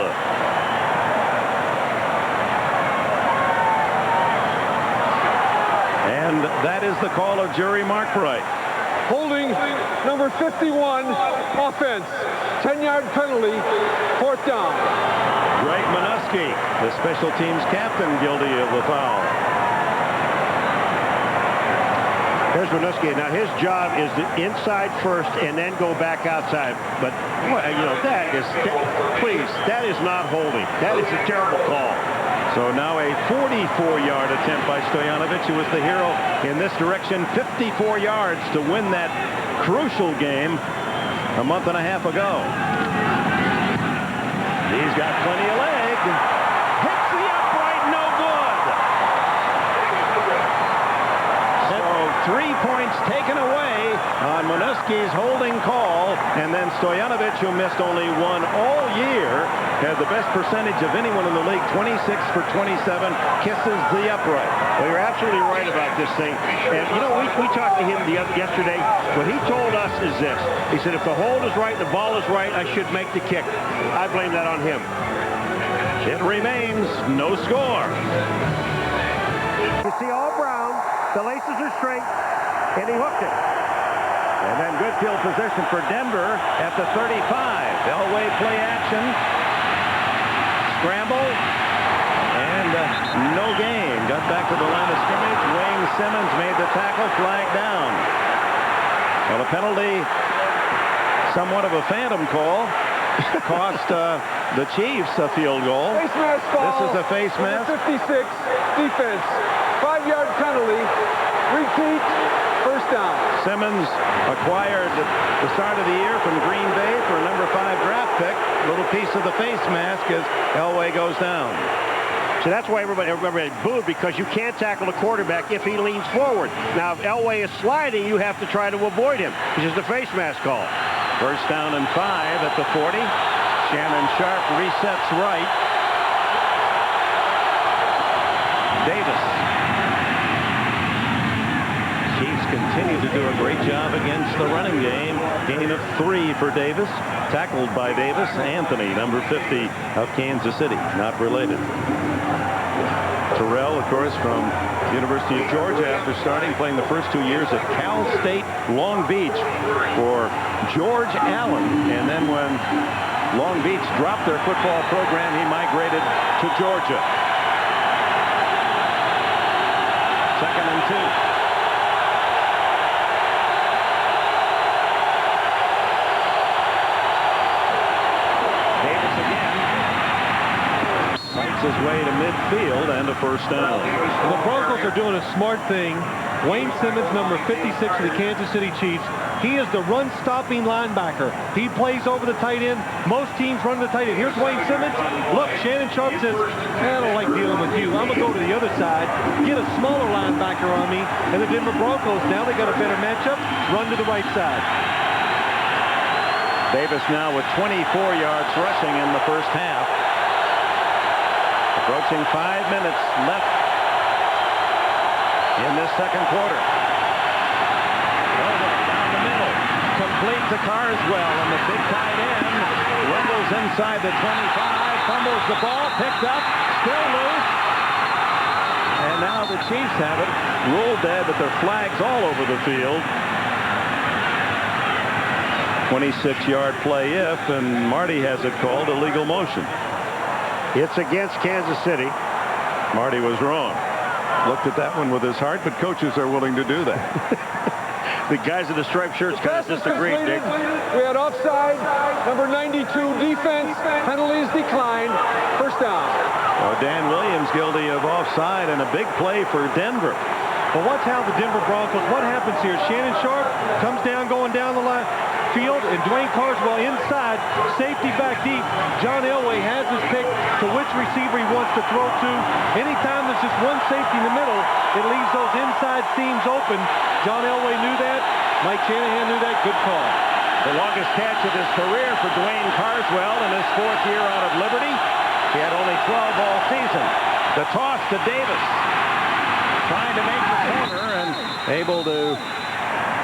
And that is the call of Jerry Markwright. Holding number 51, offense. 10-yard penalty, 4th down. Greg Minuski, the special teams captain, guilty of the foul. Here's Winooski. Now his job is to inside first and then go back outside. But you know, please, that is not holding. That is a terrible call. So now a 44-yard attempt by Stojanovic, who was the hero in this direction. 54 yards to win that crucial game a month and a half ago. He's got plenty of leg. Hits the upright, no good. So 3 points taken away on Winooski's holding call. And then Stojanovic, who missed only one all year, had the best percentage of anyone in the league, 26 for 27, kisses the upright. Well, you're absolutely right about this thing. And, you know, we talked to him yesterday. What he told us is this. He said, if the hold is right, the ball is right, I should make the kick. I blame that on him. It remains no score. You see all brown. The laces are straight. And he hooked it. And then good field position for Denver at the 35. Elway play action. Scramble. And no gain. Got back to the line of scrimmage. Wayne Simmons made the tackle. Flag down. Well, a penalty, somewhat of a phantom call, cost the Chiefs a field goal. Face mask foul. This is a face mask. 56, defense. 5-yard penalty. Repeat. First down. Simmons acquired the start of the year from Green Bay for a number 5 draft pick. Little piece of the face mask as Elway goes down. So that's why everybody booed, because you can't tackle the quarterback if he leans forward. Now, if Elway is sliding, you have to try to avoid him. This is the face mask call. First down and 5 at the 40. Shannon Sharp resets right. Davis. Chiefs continue to do a great job against the running game. Gain of 3 for Davis. Tackled by Davis. Anthony, number 50 of Kansas City. Not related. Terrell, of course, from the University of Georgia, after playing the first 2 years at Cal State Long Beach for George Allen. And then when Long Beach dropped their football program, he migrated to Georgia. Second and 2. His way to midfield and a first down. The Broncos are doing a smart thing. Wayne Simmons, number 56 of the Kansas City Chiefs, he is the run-stopping linebacker. He plays over the tight end. Most teams run the tight end. Here's Wayne Simmons. Look, Shannon Sharp says, I don't like dealing with you. I'm going to go to the other side, get a smaller linebacker on me, and the Denver Broncos, now they got a better matchup, run to the right side. Davis now with 24 yards rushing in the first half. Approaching 5 minutes left in this second quarter. Down the middle. Complete to Carswell, and the big tight end rumbles inside the 25, fumbles the ball, picked up, still loose. And now the Chiefs have it. Ruled dead, but there are flags all over the field. 26-yard play if, and Marty has it called illegal motion. It's against Kansas City. Marty was wrong. Looked at that one with his heart, but coaches are willing to do that. The guys in the striped shirts kind of disagreed, Dick. We had offside. Number 92, defense. Penalties declined. First down. Well, Dan Williams guilty of offside and a big play for Denver. Well, watch how the Denver Broncos, what happens here? Shannon Sharp comes down, going down the line field, and Dwayne Carswell inside, safety back deep. John Elway has his pick to which receiver he wants to throw to. Anytime there's just one safety in the middle, it leaves those inside seams open. John Elway knew that. Mike Shanahan knew that. Good call. The longest catch of his career for Dwayne Carswell in his 4th year out of Liberty. He had only 12 all season. The toss to Davis. Trying to make the corner and able to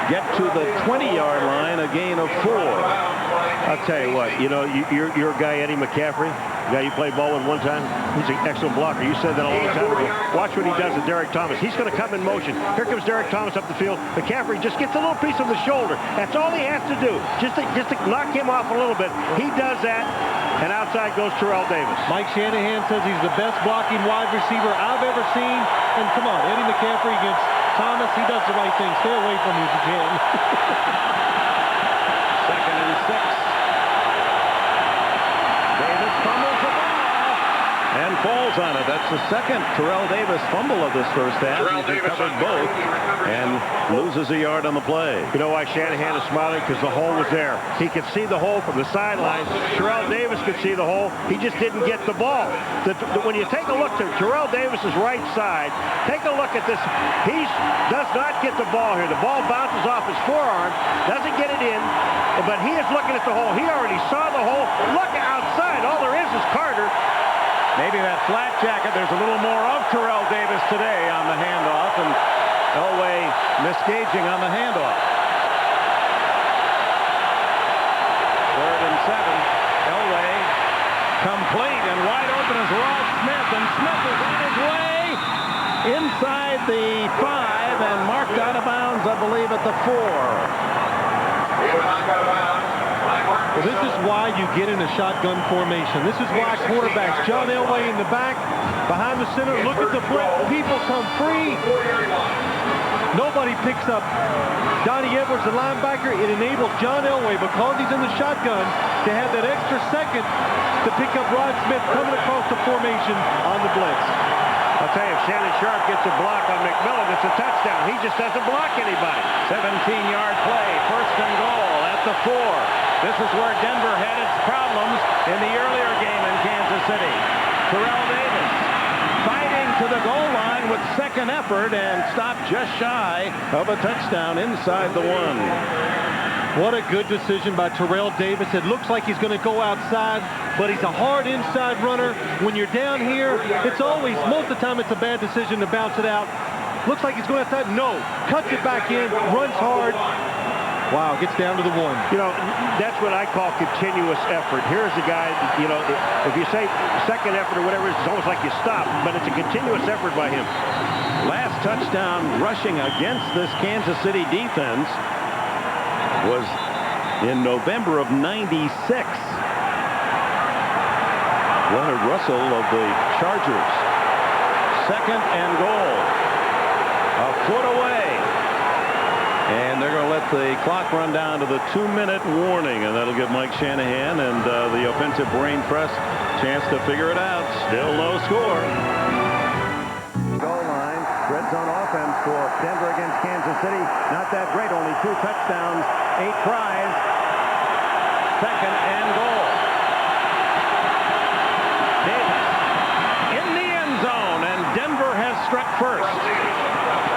get to the 20-yard line, a gain of 4. I'll tell you what, you know, your guy, Eddie McCaffrey, the guy you played ball with one time, he's an excellent blocker. You said that a long time ago. Watch what he does with Derek Thomas. He's going to come in motion. Here comes Derek Thomas up the field. McCaffrey just gets a little piece of the shoulder. That's all he has to do, just to knock him off a little bit. He does that, and outside goes Terrell Davis. Mike Shanahan says he's the best blocking wide receiver I've ever seen. And come on, Eddie McCaffrey against Thomas, he does the right thing. Stay away from him if you can. 2nd and 6. Davis fumbles the ball and falls on it. That's the second Terrell Davis fumble of this first half. He's recovered both and loses a yard on the play. You know why Shanahan is smiling? Because the hole was there. He could see the hole from the sidelines. Terrell Davis could see the hole. He just didn't get the ball. When you take a look to Terrell Davis's right side, take a look at this. He does not get the ball here. The ball bounces off his forearm, doesn't get it in, but he is looking at the hole. He already saw the hole. Look outside. All there is Carter. Maybe that flat jacket, there's a little more of Terrell Davis today on the handoff, and Elway misgauging on the handoff. 3rd and 7. Elway complete and wide open is Rod Smith, and Smith is on his way inside the 5 and marked out of bounds, I believe, at the 4. Well, this is why you get in a shotgun formation. This is why quarterbacks, John Elway in the back, behind the center, look at the blitz. People come free. Nobody picks up Donnie Edwards, the linebacker. It enables John Elway, because he's in the shotgun, to have that extra second to pick up Rod Smith coming across the formation on the blitz. I'll tell you, if Shannon Sharp gets a block on McMillan, it's a touchdown. He just doesn't block anybody. 17-yard play, 1st and goal at the 4. This is where Denver had its problems in the earlier game in Kansas City. Terrell Davis fighting to the goal line with second effort and stopped just shy of a touchdown inside the 1. What a good decision by Terrell Davis. It looks like he's going to go outside, but he's a hard inside runner. When you're down here, it's always, most of the time, it's a bad decision to bounce it out. Looks like he's going outside. No, cuts it back in, runs hard. Wow, gets down to the 1. You know, that's what I call continuous effort. Here's a guy, you know, if you say second effort or whatever, it's almost like you stop, but it's a continuous effort by him. Last touchdown rushing against this Kansas City defense was in November of '96. Leonard Russell of the Chargers. 2nd and goal. A foot away. And they're going to let the clock run down to the 2-minute warning, and that'll give Mike Shanahan and the offensive brain trust a chance to figure it out. Still no score. Goal line, red zone offense for Denver against Kansas City. Not that great, only 2 touchdowns, 8 tries. 2nd and goal. Davis in the end zone, and Denver has struck first.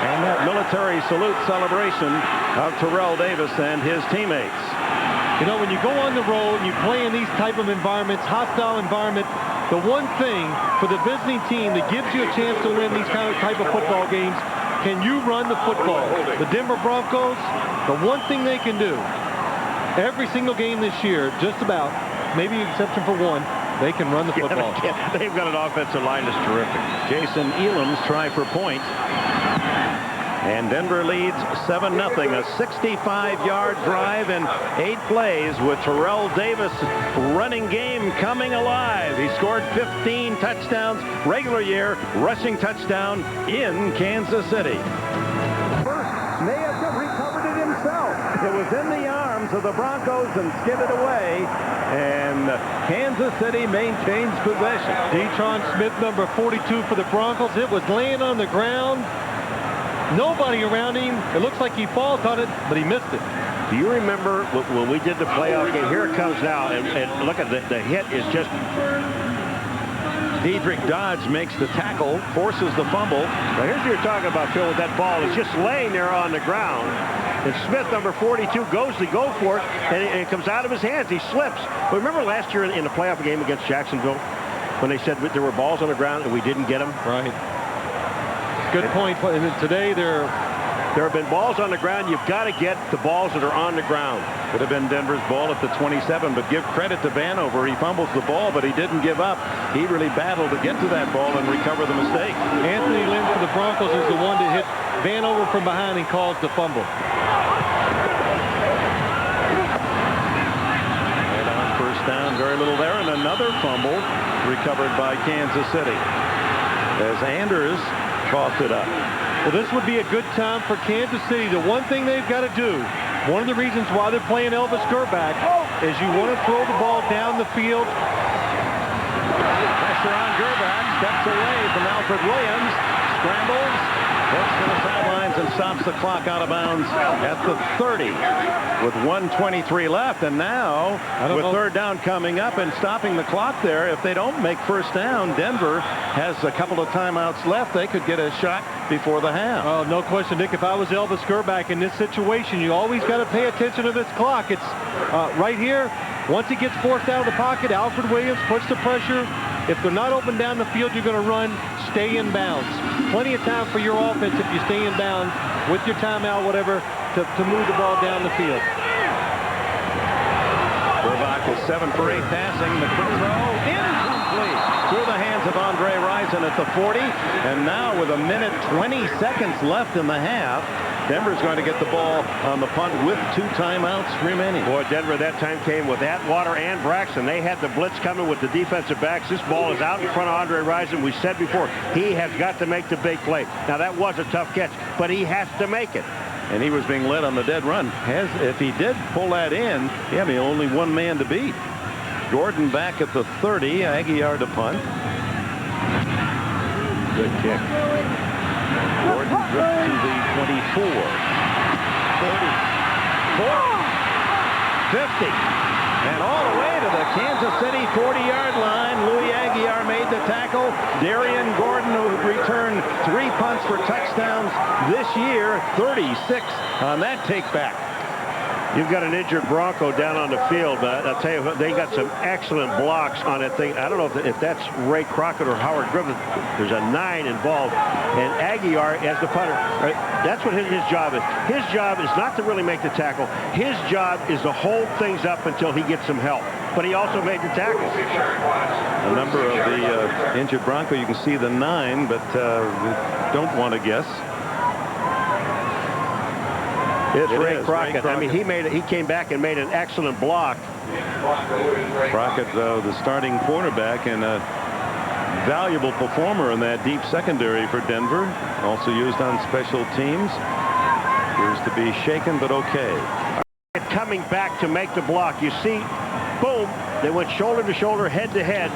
And that military salute celebration of Terrell Davis and his teammates. You know, when you go on the road and you play in these type of environments, hostile environment, the one thing for the visiting team that gives you a chance to win these type of football games, can you run the football? The Denver Broncos, the one thing they can do, every single game this year, just about, maybe exception for one, they can run the football. They've got an offensive line that's terrific. Jason Elam's try for point. And Denver leads 7-0. A 65-yard drive in 8 plays with Terrell Davis running game coming alive. He scored 15 touchdowns, regular year rushing touchdown in Kansas City. May have recovered it himself. It was in the arms of the Broncos and skidded away. And Kansas City maintains possession. Detron Smith, number 42 for the Broncos. It was laying on the ground. Nobody around him. It looks like he falls on it, but he missed it. Do you remember when we did the playoff game? Here it comes now, and look at the hit is just... Dedrick Dodge makes the tackle, forces the fumble. Now here's what you're talking about, Phil, with that ball. It's just laying there on the ground. And Smith, number 42, goes to go for it, and it comes out of his hands. He slips. But remember last year in the playoff game against Jacksonville when they said there were balls on the ground and we didn't get them? Right. Good point. And today there have been balls on the ground. You've got to get the balls that are on the ground. Could have been Denver's ball at the 27, but give credit to Vanover. He fumbles the ball, but he didn't give up. He really battled to get to that ball and recover the mistake. Anthony Lynn for the Broncos is the one to hit Vanover from behind and caused the fumble. And on first down, very little there, and another fumble recovered by Kansas City as Anders coughed it up. Well, this would be a good time for Kansas City. The one thing they've got to do, one of the reasons why they're playing Elvis Gerback, is you want to throw the ball down the field. Pressure on Gerback. Steps away from Alfred Williams. Scrambles. Hits to the sidelines and stops the clock out of bounds at the 30 with 1:23 left. And now, with third down coming up and stopping the clock there, if they don't make first down, Denver has a couple of timeouts left. They could get a shot before the half. Oh, no question, Nick. If I was Elvis Gerback in this situation, you always got to pay attention to this clock. It's right here. Once he gets forced out of the pocket, Alfred Williams puts the pressure. If they're not open down the field, you're going to run, stay in bounds. Plenty of time for your offense if you stay in bounds with your timeout, whatever, to move the ball down the field. Gerback is 7 for 8 passing. The quick throw incomplete through the hands of Andre Rison at the 40. And now with 1:20 left in the half, Denver's going to get the ball on the punt with 2 timeouts remaining. Boy, Denver that time came with Atwater and Braxton. They had the blitz coming with the defensive backs. This ball is out in front of Andre Rison. We said before, he has got to make the big play. Now, that was a tough catch, but he has to make it. And he was being led on the dead run. If he did pull that in, he had only one man to beat. Gordon back at the 30. Aguiar to punt. Good kick. Gordon drifts to the 24. 30. 40. 50. And all the way to the Kansas City 40-yard line. Louis Aguiar made the tackle. Darian Gordon, who returned 3 punts for touchdowns this year, 36 on that takeback. You've got an injured Bronco down on the field, but I'll tell you what, they got some excellent blocks on that thing. I don't know if that's Ray Crockett or Howard Griffith. There's a 9 involved. And Aguiar, as the punter, that's what his job is. His job is not to really make the tackle. His job is to hold things up until he gets some help. But he also made the tackle. A number of the injured Bronco, you can see the 9, but don't want to guess. It's Ray Crockett. I mean, he came back and made an excellent block. Crockett, the starting cornerback and a valuable performer in that deep secondary for Denver. Also used on special teams. Appears to be shaken, but okay. Coming back to make the block. You see, boom, they went shoulder to shoulder, head to head.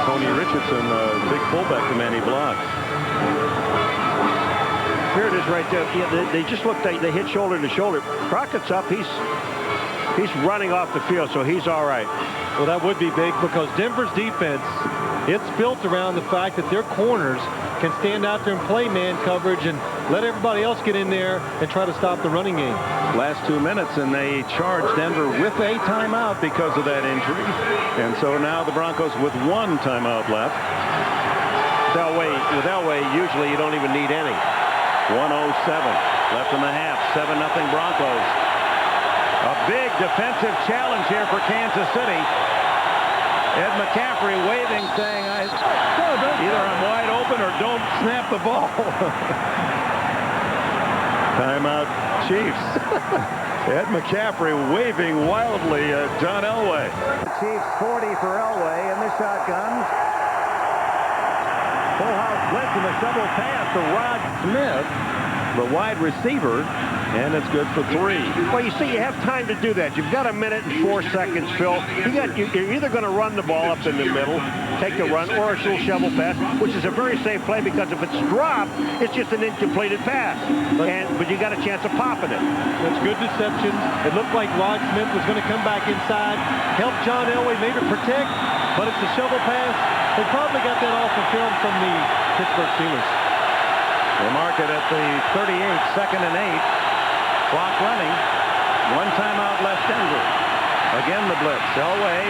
Tony Richardson, big fullback, the man he blocked. Here it is right there. Yeah, they just looked, they hit shoulder to shoulder. Crockett's up. He's running off the field, so he's all right. Well, that would be big because Denver's defense, it's built around the fact that their corners can stand out there and play man coverage and let everybody else get in there and try to stop the running game. Last 2 minutes, and they charged Denver with a timeout because of that injury. And so now the Broncos with 1 timeout left. With Elway, usually you don't even need any. 1:07 left in the half. 7-0 Broncos. A big defensive challenge here for Kansas City. Ed McCaffrey waving, saying, either I'm wide open or don't snap the ball. Timeout, Chiefs. Ed McCaffrey waving wildly at John Elway. Chiefs 40 for Elway in the shotgun. Full house blitz and a double pass to Rod Smith, the wide receiver, and it's good for 3. Well, you see, you have time to do that. You've got 1 minute and 4 seconds, Phil. You're either going to run the ball up in the middle, take the run, or a little shovel pass, which is a very safe play because if it's dropped, it's just an incompleted pass. But you got a chance of popping it. That's good deception. It looked like Rod Smith was going to come back inside, help John Elway, maybe protect, but it's a shovel pass. They probably got that off the film from the Pittsburgh Steelers. They mark it at the 38, 2nd and 8. Clock running. 1 timeout left Denver. Again the blitz. Elway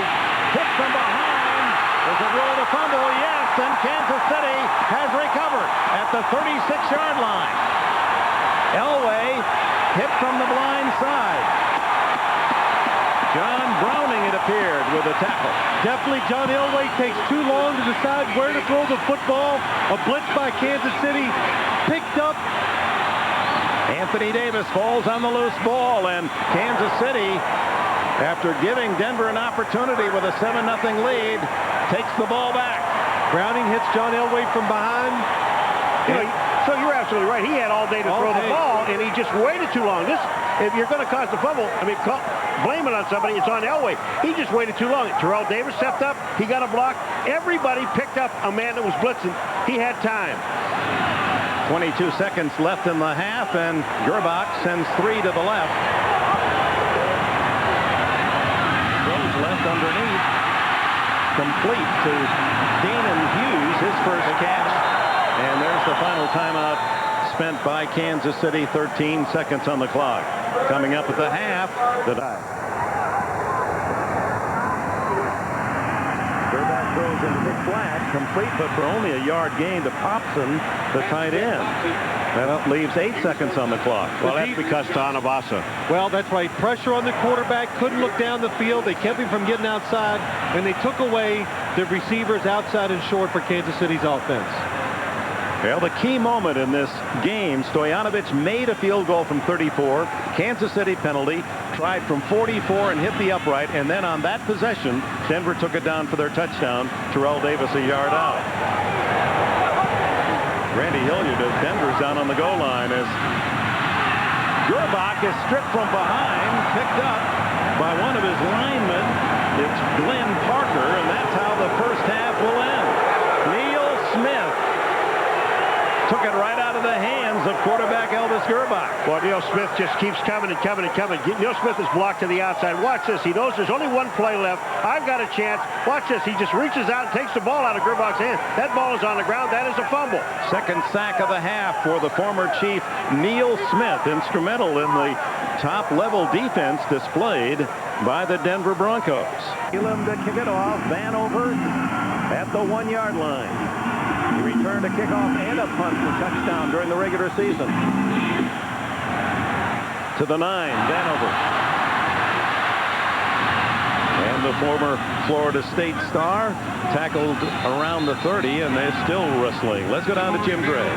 hit from behind. Is it really the fumble? Yes, and Kansas City has recovered at the 36-yard line. Elway hit from the blind side. John Browning, it appeared, with a tackle. Definitely John Elway takes too long to decide where to throw the football. A blitz by Kansas City picked up. Anthony Davis falls on the loose ball, and Kansas City, after giving Denver an opportunity with a 7-0 lead, takes the ball back. Browning hits John Elway from behind. So you're absolutely right. He had all day to throw the ball, and he just waited too long. If you're going to cause the fumble, blame it on somebody. It's on Elway. He just waited too long. Terrell Davis stepped up. He got a block. Everybody picked up a man that was blitzing. He had time. 22 seconds left in the half, and Gerbach sends 3 to the left. Goes left underneath. Complete to Danon Hughes, his first catch. And there's the final timeout spent by Kansas City. 13 seconds on the clock. Coming up at the half, the dive. Gerbach throws into the flat, complete, but for only a yard gain to Popson, the tight end. That leaves 8 seconds on the clock. Well, that's because Tanavasa. Well, that's right. Pressure on the quarterback. Couldn't look down the field. They kept him from getting outside, and they took away the receivers outside and short for Kansas City's offense. Well, the key moment in this game, Stoyanovich made a field goal from 34. Kansas City penalty, tried from 44 and hit the upright, and then on that possession, Denver took it down for their touchdown. Terrell Davis a yard out. Randy Hilliard of Denver's down on the goal line as Gerbach is stripped from behind, picked up by one of his linemen. It's Glenn Parker, and that's how the first half will end. Neil Smith took it right out of the hands of quarterback Elvis Gerbach. Well, Neil Smith just keeps coming and coming and coming. Neil Smith is blocked to the outside. Watch this. He knows there's only one play left. I've got a chance. Watch this. He just reaches out and takes the ball out of Gerbach's hand. That ball is on the ground. That is a fumble. Second sack of the half for the former Chief Neil Smith. Instrumental in the top-level defense displayed by the Denver Broncos. Elam to kick it off. Van over at the 1-yard line. He returned a kickoff and a punt for touchdown during the regular season. To the 9, Vanover. And the former Florida State star tackled around the 30, and they're still wrestling. Let's go down to Jim Gray.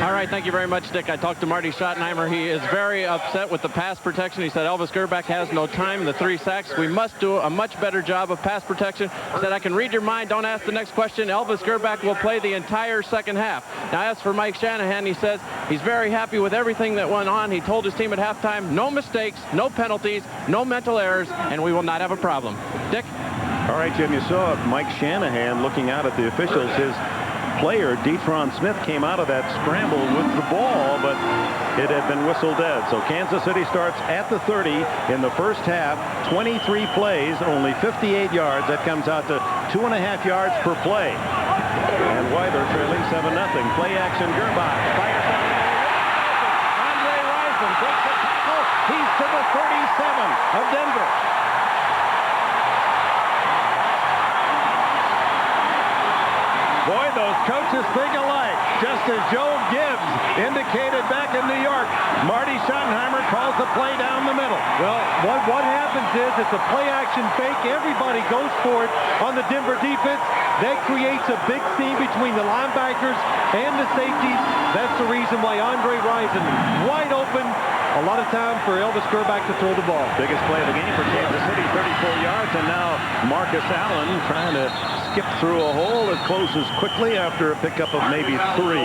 All right, thank you very much, Dick. I talked to Marty Schottenheimer. He is very upset with the pass protection. He said Elvis Gerbach has no time. The 3 sacks. We must do a much better job of pass protection. He said, I can read your mind. Don't ask the next question. Elvis Gerbach will play the entire second half. Now, as for Mike Shanahan, he says he's very happy with everything that went on. He told his team at halftime, no mistakes, no penalties, no mental errors, and we will not have a problem. Dick? All right, Jim, you saw Mike Shanahan looking out at the officials. His player, Detron Smith, came out of that scramble with the ball, but it had been whistled dead. So Kansas City starts at the 30 in the first half. 23 plays, only 58 yards. That comes out to 2.5 yards per play. And Weiler trailing 7-0. Play action, Gerbach fires down. Andre Rison breaks the tackle. He's to the 37 of Denver. Boy, those coaches think alike, just as Joe Gibbs indicated back in New York. Marty Schottenheimer calls the play down the middle. Well, what happens is it's a play-action fake. Everybody goes for it on the Denver defense. That creates a big seam between the linebackers and the safeties. That's the reason why Andre Rison wide open. A lot of time for Elvis Gerbach to throw the ball. Biggest play of the game for Kansas City, 34 yards, and now Marcus Allen trying to skip through a hole that closes quickly after a pickup of maybe 3.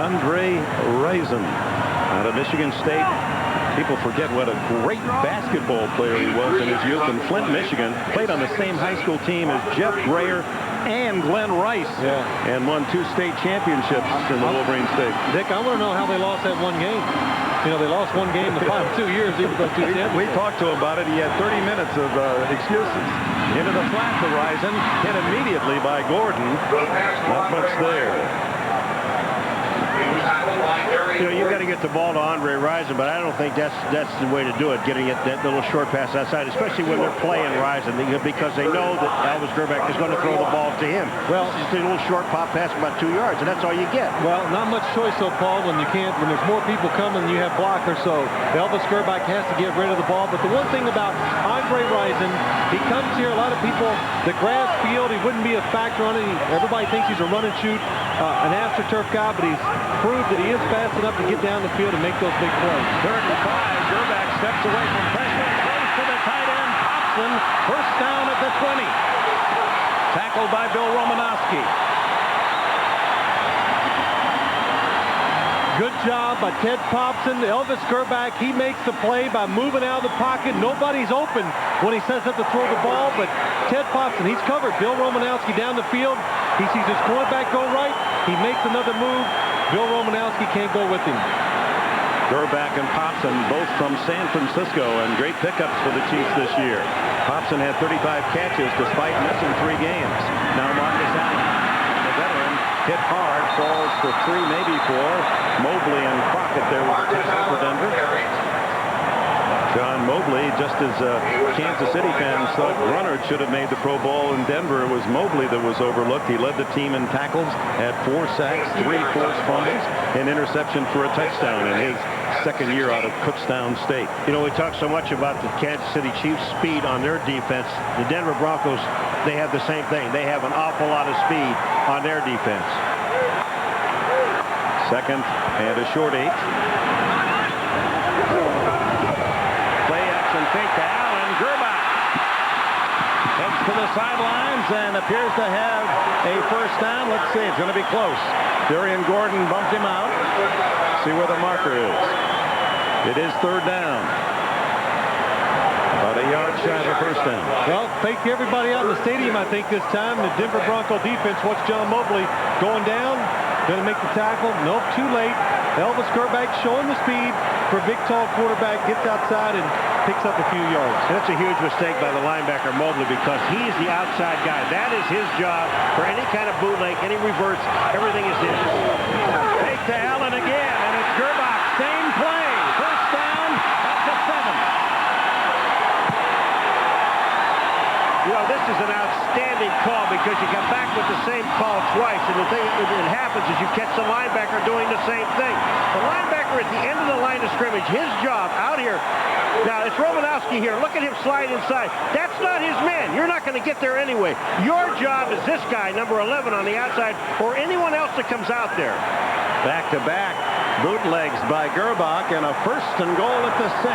Andre Rison out of Michigan State. People forget what a great basketball player he was in his youth in Flint, Michigan. Played on the same high school team as Jeff Grayer and Glenn Rice, and won 2 state championships in the Wolverine State. Dick, I want to know how they lost that one game. You know, they lost one game in the final 2 years. Even those 2 championships. We talked to him about it. He had 30 minutes of excuses. Into the flat to Rison, hit immediately by Gordon. Not much there. You know, you've got to get the ball to Andre Rison, but I don't think that's the way to do it, getting it that little short pass outside, especially when they're playing Rison, because they know that Elvis Gerbach is going to throw the ball to him. Well, it's just a little short pop pass about 2 yards, and that's all you get. Well, not much choice, though, Paul, when there's more people coming than you have blockers, so Elvis Gerbach has to get rid of the ball. But the one thing about Andre Rison, he comes here, a lot of people, the grass field, he wouldn't be a factor on it. Everybody thinks he's a run and shoot, an AstroTurf guy, but he's proved that he is fast enough to get down the field and make those big plays. 3rd and 5. Gerbach steps away from pressure, throws to the tight end, Popson. First down at the 20. tackled by Bill Romanowski. Good job by Ted Popson. Elvis Gerback, he makes the play by moving out of the pocket. Nobody's open when he sets up to throw the ball, but Ted Popson, he's covered. Bill Romanowski down the field. He sees his quarterback go right. He makes another move. Bill Romanowski can't go with him. Gerback and Popson, both from San Francisco, and great pickups for the Chiefs this year. Popson had 35 catches despite missing 3 games. Now Marcus Allen, the veteran, hit hard, falls for 3, maybe 4. Mobley and Crockett there with the tackle for Denver. John Mobley, just as Kansas City fans thought Grunnard should have made the Pro Bowl in Denver, it was Mobley that was overlooked. He led the team in tackles, had 4 sacks, 3 forced fumbles, an interception for a touchdown in his second year out of Kutztown State. You know, we talk so much about the Kansas City Chiefs' speed on their defense. The Denver Broncos, they have the same thing. They have an awful lot of speed on their defense. Second and a short 8. Fake to Allen. Gerback heads to the sidelines and appears to have a first down. Let's see. It's going to be close. Darian Gordon bumped him out. See where the marker is. It is 3rd down. About a yard shy of a first down. Well, fake everybody out in the stadium, I think, this time. The Denver Bronco defense, watch John Mobley going down. Going to make the tackle. Nope, too late. Elvis Gerback showing the speed for a big, tall quarterback. Gets outside and picks up a few yards. That's a huge mistake by the linebacker Mobley because he's the outside guy. That is his job for any kind of bootleg, any reverse. Everything is his. Fake to Allen again, and it's Gerback. Same play. First down at the 7. You know, this is an outstanding call because you come back with the same call twice, and the thing that happens is you catch the linebacker doing the same thing. The linebacker at the end of the line of scrimmage, his job out here. Now, it's Romanowski here. Look at him slide inside. That's not his man. You're not going to get there anyway. Your job is this guy, number 11 on the outside, or anyone else that comes out there. Back-to-back bootlegs by Gerback and a first and goal at the 6.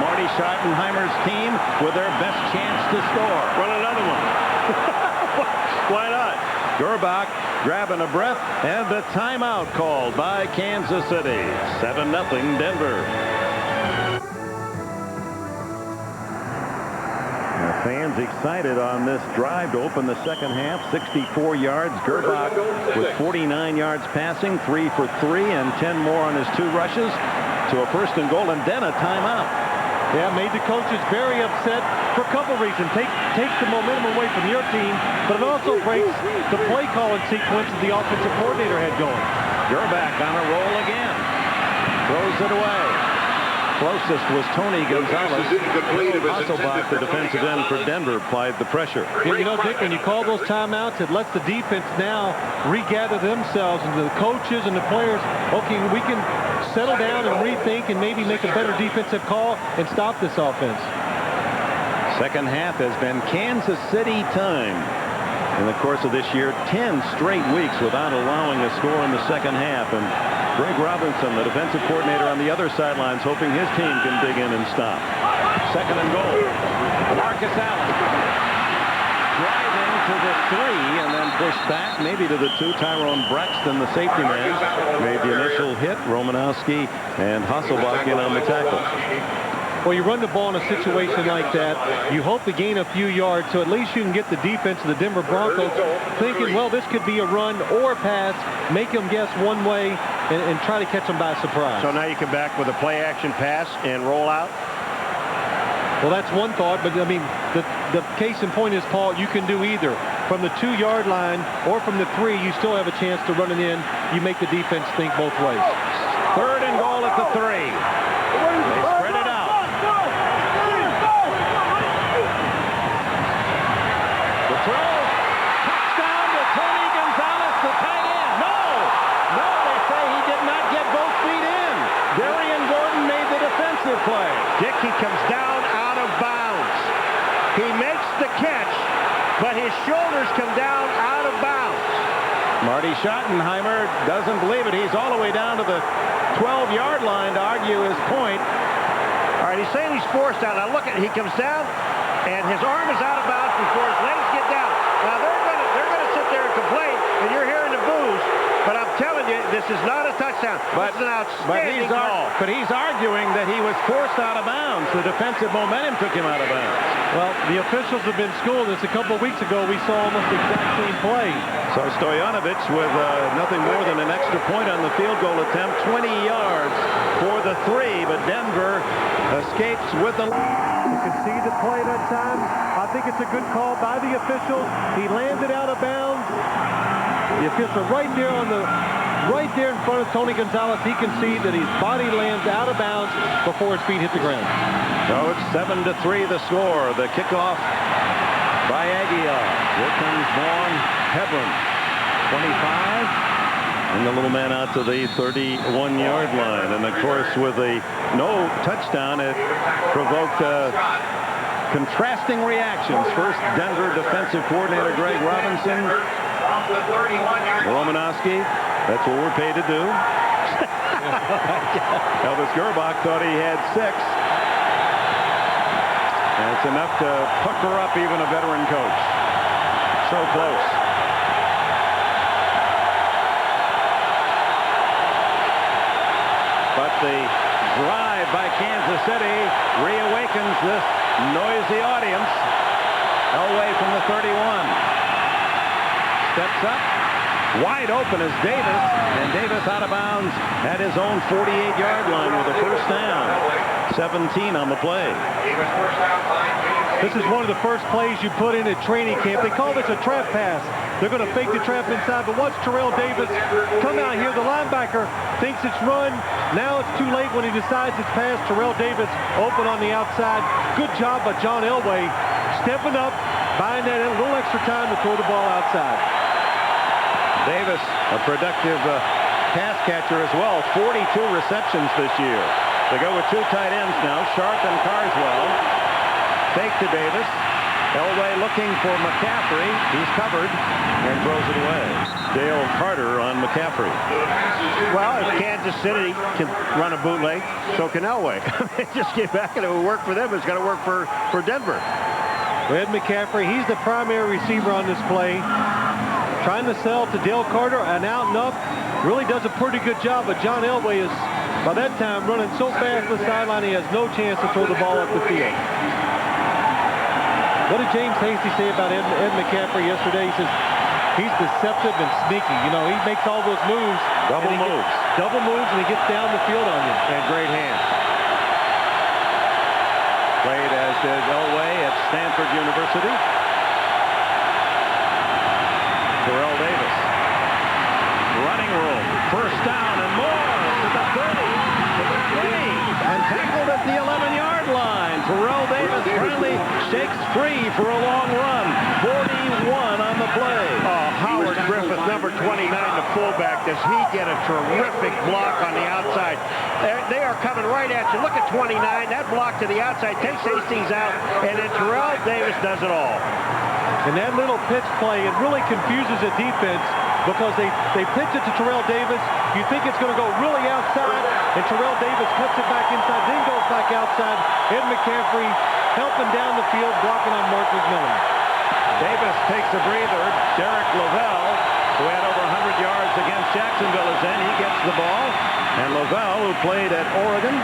Marty Schottenheimer's team with their best chance to score. Run another one. Why not? Gerback grabbing a breath, and the timeout called by Kansas City. 7-0 Denver. Fans excited on this drive to open the second half. 64 yards. Gerback with 49 yards passing, 3 for 3, and 10 more on his 2 rushes to a first and goal, and then a timeout. Yeah, made the coaches very upset for a couple reasons. Takes the momentum away from your team, but it also breaks the play calling sequence that the offensive coordinator had going. Gerback on a roll again. Throws it away. Closest was Tony Gonzalez. Hasselbach, the defensive end for Denver, applied the pressure. Yeah, you know, Dick, when you call those timeouts, it lets the defense now regather themselves, and the coaches and the players, okay, we can settle down and rethink and maybe make a better defensive call and stop this offense. Second half has been Kansas City time. In the course of this year, 10 straight weeks without allowing a score in the second half. And Greg Robinson, the defensive coordinator on the other sidelines, hoping his team can dig in and stop. Second and goal. Marcus Allen driving to the 3 and then pushed back, maybe to the 2. Tyrone Braxton, the safety man, made the initial hit. Romanowski and Hasselbach in on the tackle. Well, you run the ball in a situation like that, you hope to gain a few yards, so at least you can get the defense of the Denver Broncos thinking, well, this could be a run or a pass, make them guess one way, and try to catch them by surprise. So now you come back with a play-action pass and roll out? Well, that's one thought, but, I mean, the case in point is, Paul, you can do either. From the 2-yard line or from the 3, you still have a chance to run it in. You make the defense think both ways. Third and goal at the 3. They spread it out. The throw. Touchdown to Tony Gonzalez, the tight end. No, they say he did not get both feet in. Darian Gordon made the defensive play. Dickey comes down out of bounds. He makes the catch, but his shoulders come down out of bounds. Marty Schottenheimer doesn't believe it. He's all the way down to the 12-yard line to argue his point. All right, he's saying he's forced out. Now look at it. He comes down, and his arm is out of bounds before his legs get down. Now they're sit there and complain, and you're hearing the boos. But I'm telling you, this is not a touchdown. This is an outstanding call. But he's arguing that he was forced out of bounds. The defensive momentum took him out of bounds. Well, the officials have been schooled. This a couple of weeks ago. We saw almost the exact same play. So Stoyanovich with nothing more than an extra point on the field goal attempt. 20 yards for the 3, but Denver escapes with a... You can see the play that time. I think it's a good call by the officials. He landed out of bounds. The official right there in front of Tony Gonzalez, he can see that his body lands out of bounds before his feet hit the ground. So it's 7-3 the score. The kickoff by Aguilar. Here comes Vaughn Hebron. 25. And the little man out to the 31-yard line. And of course, with a no touchdown, it provoked contrasting reactions. First, Denver defensive coordinator Greg Robinson. Romanowski, that's what we're paid to do. Elvis Gerbach thought he had 6. And it's enough to pucker up even a veteran coach. So close. But the drive by Kansas City reawakens this noisy audience. Elway from the 31. Steps up. Wide open is Davis. And Davis out of bounds at his own 48-yard line with a first down. 17 on the play. This is one of the first plays you put in at training camp. They call this a trap pass. They're going to fake the trap inside, but watch Terrell Davis come out here. The linebacker thinks it's run. Now it's too late when he decides it's pass. Terrell Davis open on the outside. Good job by John Elway stepping up, buying that a little extra time to throw the ball outside. Davis, a productive pass catcher as well. 42 receptions this year. They go with 2 tight ends now, Sharp and Carswell. Fake to Davis. Elway looking for McCaffrey. He's covered and throws it away. Dale Carter on McCaffrey. Well, if Kansas City can run a bootleg, so can Elway. Just get back and it will work for them. It's going to work for Denver. Ed McCaffrey, he's the primary receiver on this play. Trying to sell to Dale Carter, and out and up. Really does a pretty good job, but John Elway is, by that time, running so fast to the sideline, he has no chance to throw the ball up the field. What did James Hasty say about Ed McCaffrey yesterday? He says he's deceptive and sneaky. You know, he makes all those moves. Double moves, and he gets down the field on you. And great hands. Played as did Elway at Stanford University. Terrell Davis. Running room. First down and more. To the 30. To the 20. And tackled at the 11-yard line. Terrell Davis finally shakes free for a long run. 41 on the play. Oh, Howard Griffith, number 29, the fullback. Does he get a terrific block on the outside? They are coming right at you. Look at 29. That block to the outside takes Hastings out. And then Terrell Davis does it all. And that little pitch play, it really confuses the defense because they pitch it to Terrell Davis. You think it's going to go really outside, and Terrell Davis cuts it back inside, then goes back outside. Ed McCaffrey helping down the field, blocking on Mark McMillan. Davis takes a breather. Derek Lavelle, who had over 100 yards against Jacksonville, is in. He gets the ball. And Lavelle, who played at Oregon,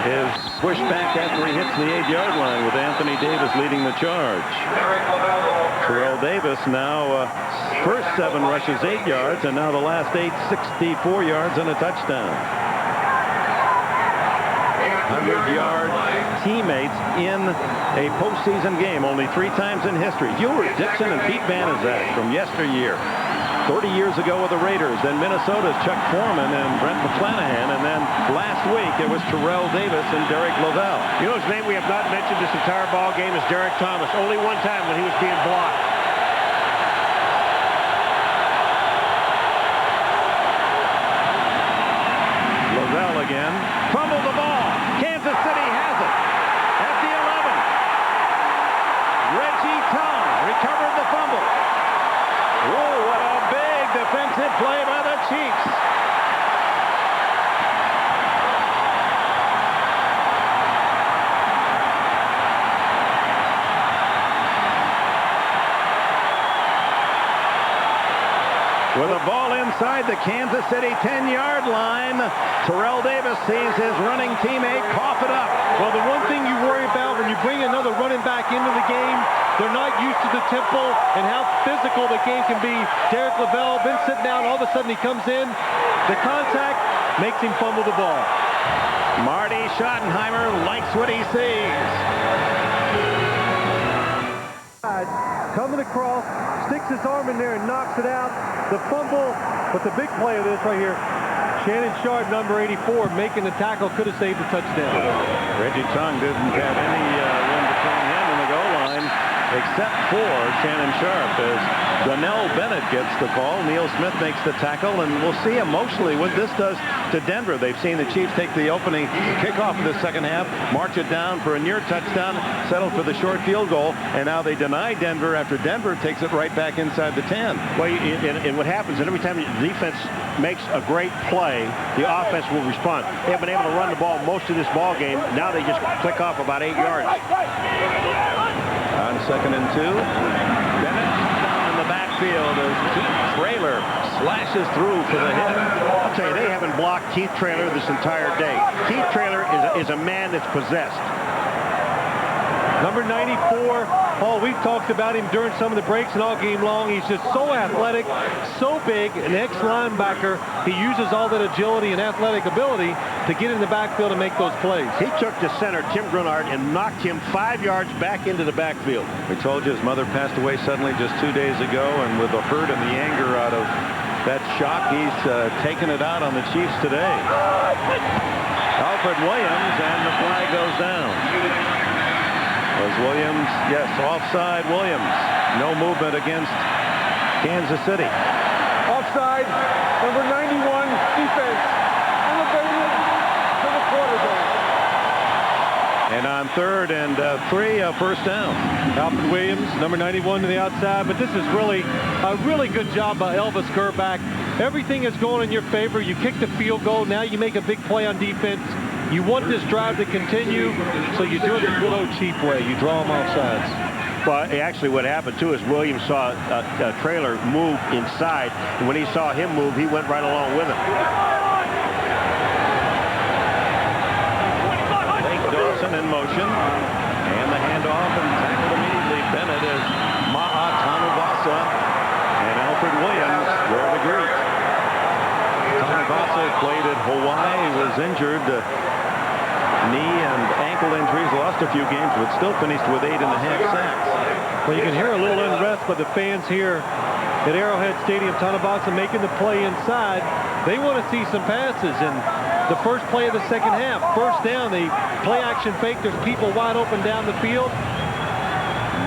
is pushed back after he hits the 8-yard line with Anthony Davis leading the charge. Terrell Davis now first 7 rushes 8 yards, and now the last 8 64 yards and a touchdown. 100-yard teammates in a postseason game only 3 times in history. Ewart Dixon and Pete Banaszak from yesteryear. 30 years ago with the Raiders, then Minnesota's Chuck Foreman and Brent McClanahan, and then last week it was Terrell Davis and Derek Lavelle. You know his name we have not mentioned this entire ball game is Derek Thomas. Only one time when he was being blocked. Lavelle again. Fumbled the ball. Kansas City has it. At the 11. Reggie Tong recovered the fumble. Whoa, what a big defensive play by the Chiefs. inside the Kansas City 10-yard line. Terrell Davis sees his running teammate cough it up. Well, the one thing you worry about when you bring another running back into the game, they're not used to the tempo and how physical the game can be. Derek Lavelle been sitting down, all of a sudden he comes in. The contact makes him fumble the ball. Marty Schottenheimer likes what he sees. Coming across, sticks his arm in there and knocks it out. The fumble, but the big play of this right here, Shannon Sharp, number 84, making the tackle, could have saved the touchdown. Reggie Tung didn't have any room between him and the goal line, except for Shannon Sharp, as Donnell Bennett gets the call. Neil Smith makes the tackle, and we'll see emotionally what this does to Denver. They've seen the Chiefs take the opening kickoff of the second half, march it down for a near touchdown, settle for the short field goal, and now they deny Denver after Denver takes it right back inside the 10. Well, and what happens, and every time the defense makes a great play, the offense will respond. They have been able to run the ball most of this ball game. Now they just click off about 8 yards. On 2nd and 2, Bennett down in the backfield as Keith Traylor slashes through for the hit. I'll tell you, they haven't blocked Keith Traylor this entire day. Keith Traylor is a man that's possessed. Number 94, Paul, we've talked about him during some of the breaks and all game long. He's just so athletic, so big, an ex-linebacker. He uses all that agility and athletic ability to get in the backfield and make those plays. He took the center, Tim Grunard, and knocked him 5 yards back into the backfield. We told you his mother passed away suddenly just 2 days ago, and with the hurt and the anger out of that shock, he's taking it out on the Chiefs today. Alfred Williams, and the flag goes down. Was Williams, yes, offside Williams. No movement against Kansas City. Offside, number 91, defense. Elevated to the quarterback. And on 3rd and 3, first down. Alfred Williams, number 91 to the outside, but this is really a really good job by Elvis Gerback. Everything is going in your favor. You kick the field goal. Now you make a big play on defense. You want this drive to continue, so you do it the good old cheap way. You draw them off sides. Well, actually what happened, too, is Williams saw a Traylor move inside, and when he saw him move, he went right along with him. Nate Dawson in motion, and the handoff, and tackled immediately. Bennett is Ma'a Tanuvasa, and Alfred Williams there to greet. Tanuvasa played at Hawaii, was injured. Knee and ankle injuries, lost a few games, but still finished with 8.5 sacks. Well, you can hear a little unrest by the fans here at Arrowhead Stadium. Tanuvasa making the play inside. They want to see some passes, and the first play of the second half, first down, the play action fake. There's people wide open down the field.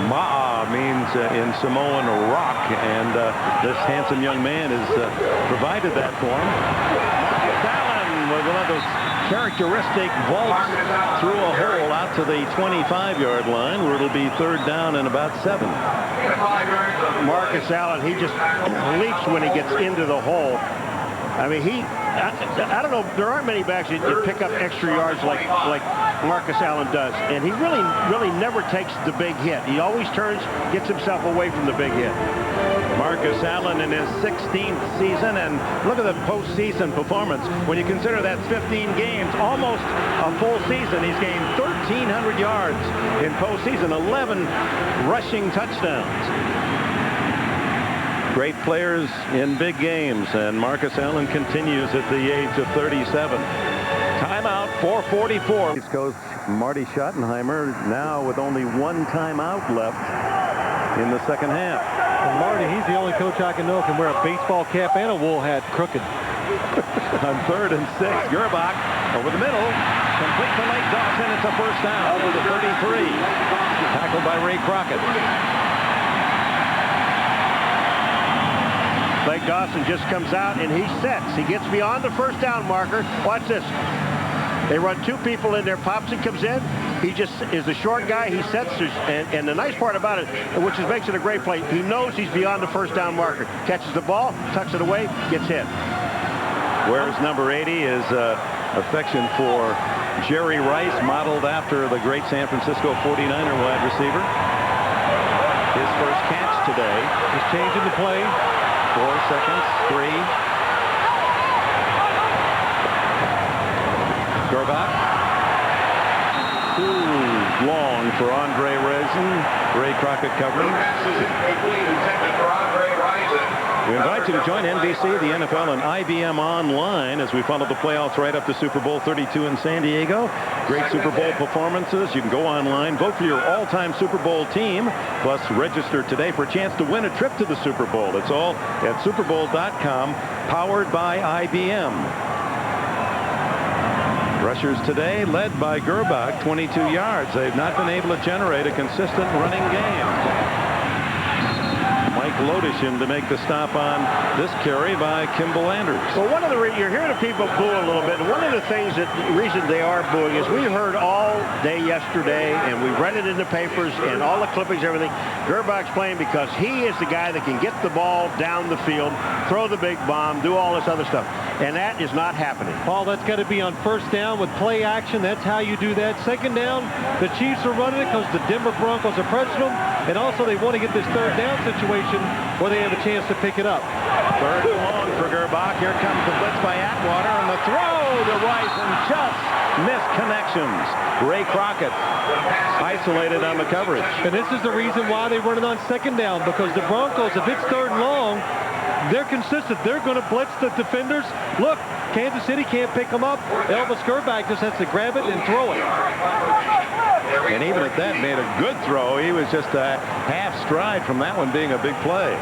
Ma'a means in Samoan rock, and this handsome young man has provided that for him. Allen with one of those characteristic vaults through a hole out to the 25-yard line, where it'll be 3rd down and about 7. Marcus Allen, he just leaps when he gets into the hole. I mean, I don't know, there aren't many backs that pick up extra yards like Marcus Allen does, and he really never takes the big hit. He always turns, gets himself away from the big hit. Marcus Allen in his 16th season, and look at the postseason performance. When you consider that's 15 games, almost a full season, he's gained 1,300 yards in postseason, 11 rushing touchdowns. Great players in big games, and Marcus Allen continues at the age of 37. Timeout, 4:44. He's coach Marty Schottenheimer now with only one timeout left in the second half. And Marty, he's the only coach I can know can wear a baseball cap and a wool hat crooked. On 3rd and 6, Gerbach over the middle, complete to Lake Dawson. It's a first down to the 33. Tackled by Ray Crockett. Lake Dawson just comes out and he sets. He gets beyond the first down marker. Watch this. They run 2 people in there. Popson comes in. He just is a short guy. He sets. And the nice part about it, which makes it a great play, he knows he's beyond the first down marker. Catches the ball, tucks it away, gets hit. Where's number 80 is affection for Jerry Rice, modeled after the great San Francisco 49er wide receiver. His first catch today. He's changing the play. 4 seconds, 3, Gerbach. Too long for Andre Rison. Ray Crockett covering. We invite you to join NBC, the NFL, and IBM Online as we follow the playoffs right up to Super Bowl 32 in San Diego. Great Super Bowl performances. You can go online, vote for your all-time Super Bowl team, plus register today for a chance to win a trip to the Super Bowl. It's all at superbowl.com, powered by IBM. Rushers today led by Gerbach, 22 yards. They've not been able to generate a consistent running game. Mike Lodishin to make the stop on this carry by Kimball Anders. Well, one of the you're hearing the people boo a little bit. And one of the things that the reason they are booing is we heard all day yesterday, and we read it in the papers and all the clippings, everything. Gerbach's playing because he is the guy that can get the ball down the field, throw the big bomb, do all this other stuff. And that is not happening. Paul, that's got to be on first down with play action. That's how you do that. Second down, the Chiefs are running it because the Denver Broncos are pressing them. And also they want to get this third down situation where they have a chance to pick it up. Third and long for Gerbach. Here comes the blitz by Atwater, and the throw to Rice, and just missed connections. Ray Crockett isolated on the coverage. And this is the reason why they run it on second down, because the Broncos, if it's third and long, they're consistent. They're going to blitz the defenders. Look, Kansas City can't pick them up. Elvis Gerbach just has to grab it and throw it. And even at that, made a good throw. He was just a half stride from that one being a big play.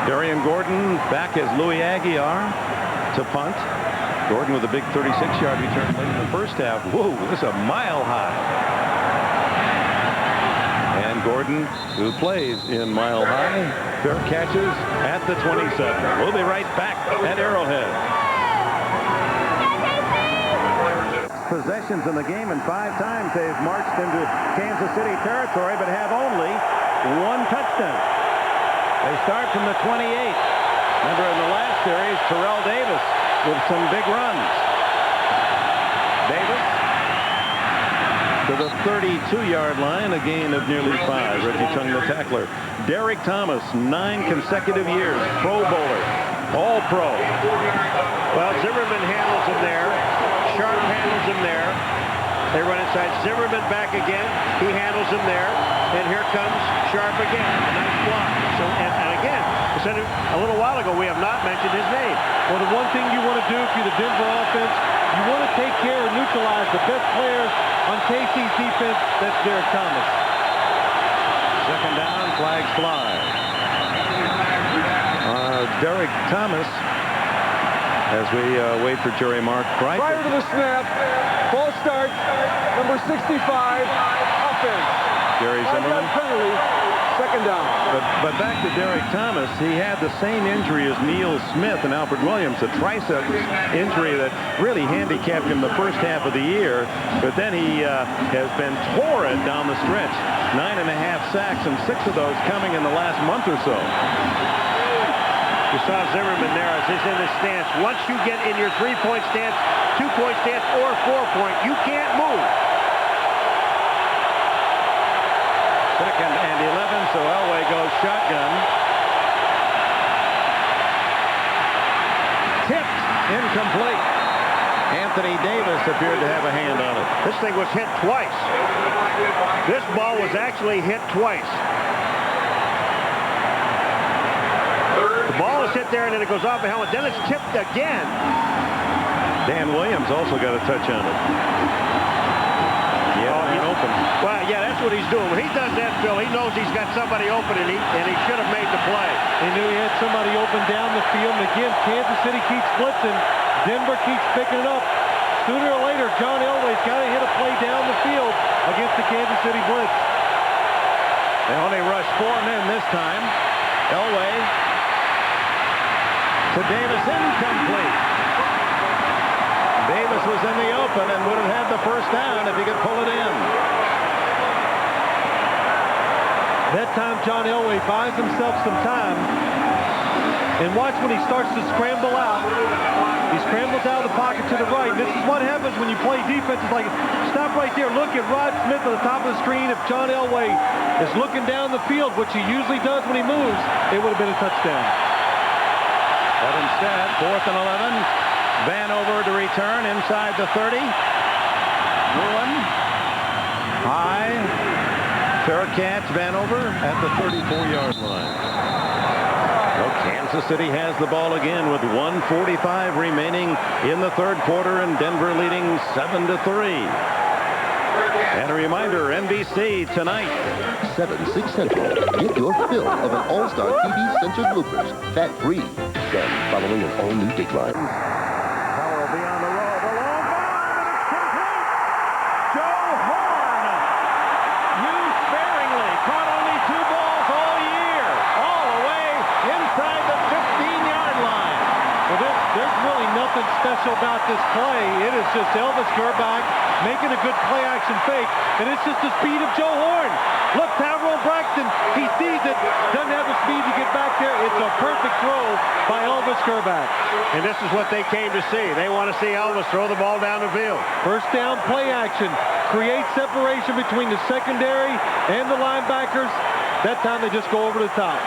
Darian Gordon back as Louis Aguiar to punt. Gordon with a big 36-yard return late in the first half. Whoa, this is a mile high. And Gordon, who plays in Mile High, fair catches at the 27. We'll be right back at Arrowhead. Possessions in the game, and 5 times they've marched into Kansas City territory, but have only 1 touchdown. They start from the 28. Remember in the last series, Terrell Davis with some big runs. Davis To the 32-yard line, a gain of nearly 5. Reggie Chung, the tackler. Derek Thomas, 9 consecutive years, Pro Bowler, All-Pro. Well, Zimmerman handles him there. Sharp handles him there. They run inside. Zimmerman back again. He handles him there. And here comes Sharp again. A nice block. So, and again, I said it a little while ago, we have not mentioned his name. Well, the one thing you want to do if you're the Denver offense, you want to take care and neutralize the best player on KC's defense. That's Derek Thomas. Second down, flags fly. Derek Thomas, as we wait for Jerry Mark. Prior to the snap, false start, number 65, offense. Jerry Zimmerman. 5-yard penalty, second down. But back to Derek Thomas, he had the same injury as Neil Smith and Alfred Williams, a tricep injury that really handicapped him the first half of the year. But then he has been torrid down the stretch. 9.5 sacks, and 6 of those coming in the last month or so. You saw Zimmerman there as he's in his stance. Once you get in your 3-point stance, 2-point stance, or 4-point, you can't move. Second and 11, so Elway goes shotgun. Tipped, incomplete. Anthony Davis appeared to have a hand on it. This thing was hit twice. This ball was actually hit twice. The ball is hit there, and then it goes off the helmet. Then it's tipped again. Dan Williams also got a touch on it. Yeah, he's open. Well, yeah, that's what he's doing. When he does that, Phil, he knows he's got somebody open, and he should have made the play. He knew he had somebody open down the field. And again, Kansas City keeps blitzing. Denver keeps picking it up. Sooner or later, John Elway's got to hit a play down the field against the Kansas City blitz. They only rushed 4 men this time. Elway to Davis, incomplete. Davis was in the open and would have had the first down if he could pull it in. That time, John Elway buys himself some time. And watch when he starts to scramble out. He scrambles out of the pocket to the right. This is what happens when you play defense. It's like, stop right there. Look at Rod Smith at the top of the screen. If John Elway is looking down the field, which he usually does when he moves, it would have been a touchdown. But instead, 4th and 11. Vanover to return inside the 30. Bruin. High. Fair catch. Vanover at the 34-yard line. Well, Kansas City has the ball again with 1:45 remaining in the third quarter, and Denver leading 7-3. And a reminder, NBC tonight. 7/6 Central. Get your fill of an All-Star TV Censored bloopers, fat-free. Then, following an all-new Dateline. Power will be on the road. The long bomb, and it's complete. Joe Horn used sparingly. Caught only 2 balls all year. All the way inside the 15-yard line. Well, there's really nothing special about this play. It is just Elvis Gerbach making a good play-action fake, and it's just the speed of Joe Horn. Look, Tyrone Braxton, he sees it, doesn't have the speed to get back there. It's a perfect throw by Elvis Gerbach. And this is what they came to see. They want to see Elvis throw the ball down the field. First down play action, create separation between the secondary and the linebackers. That time they just go over the top.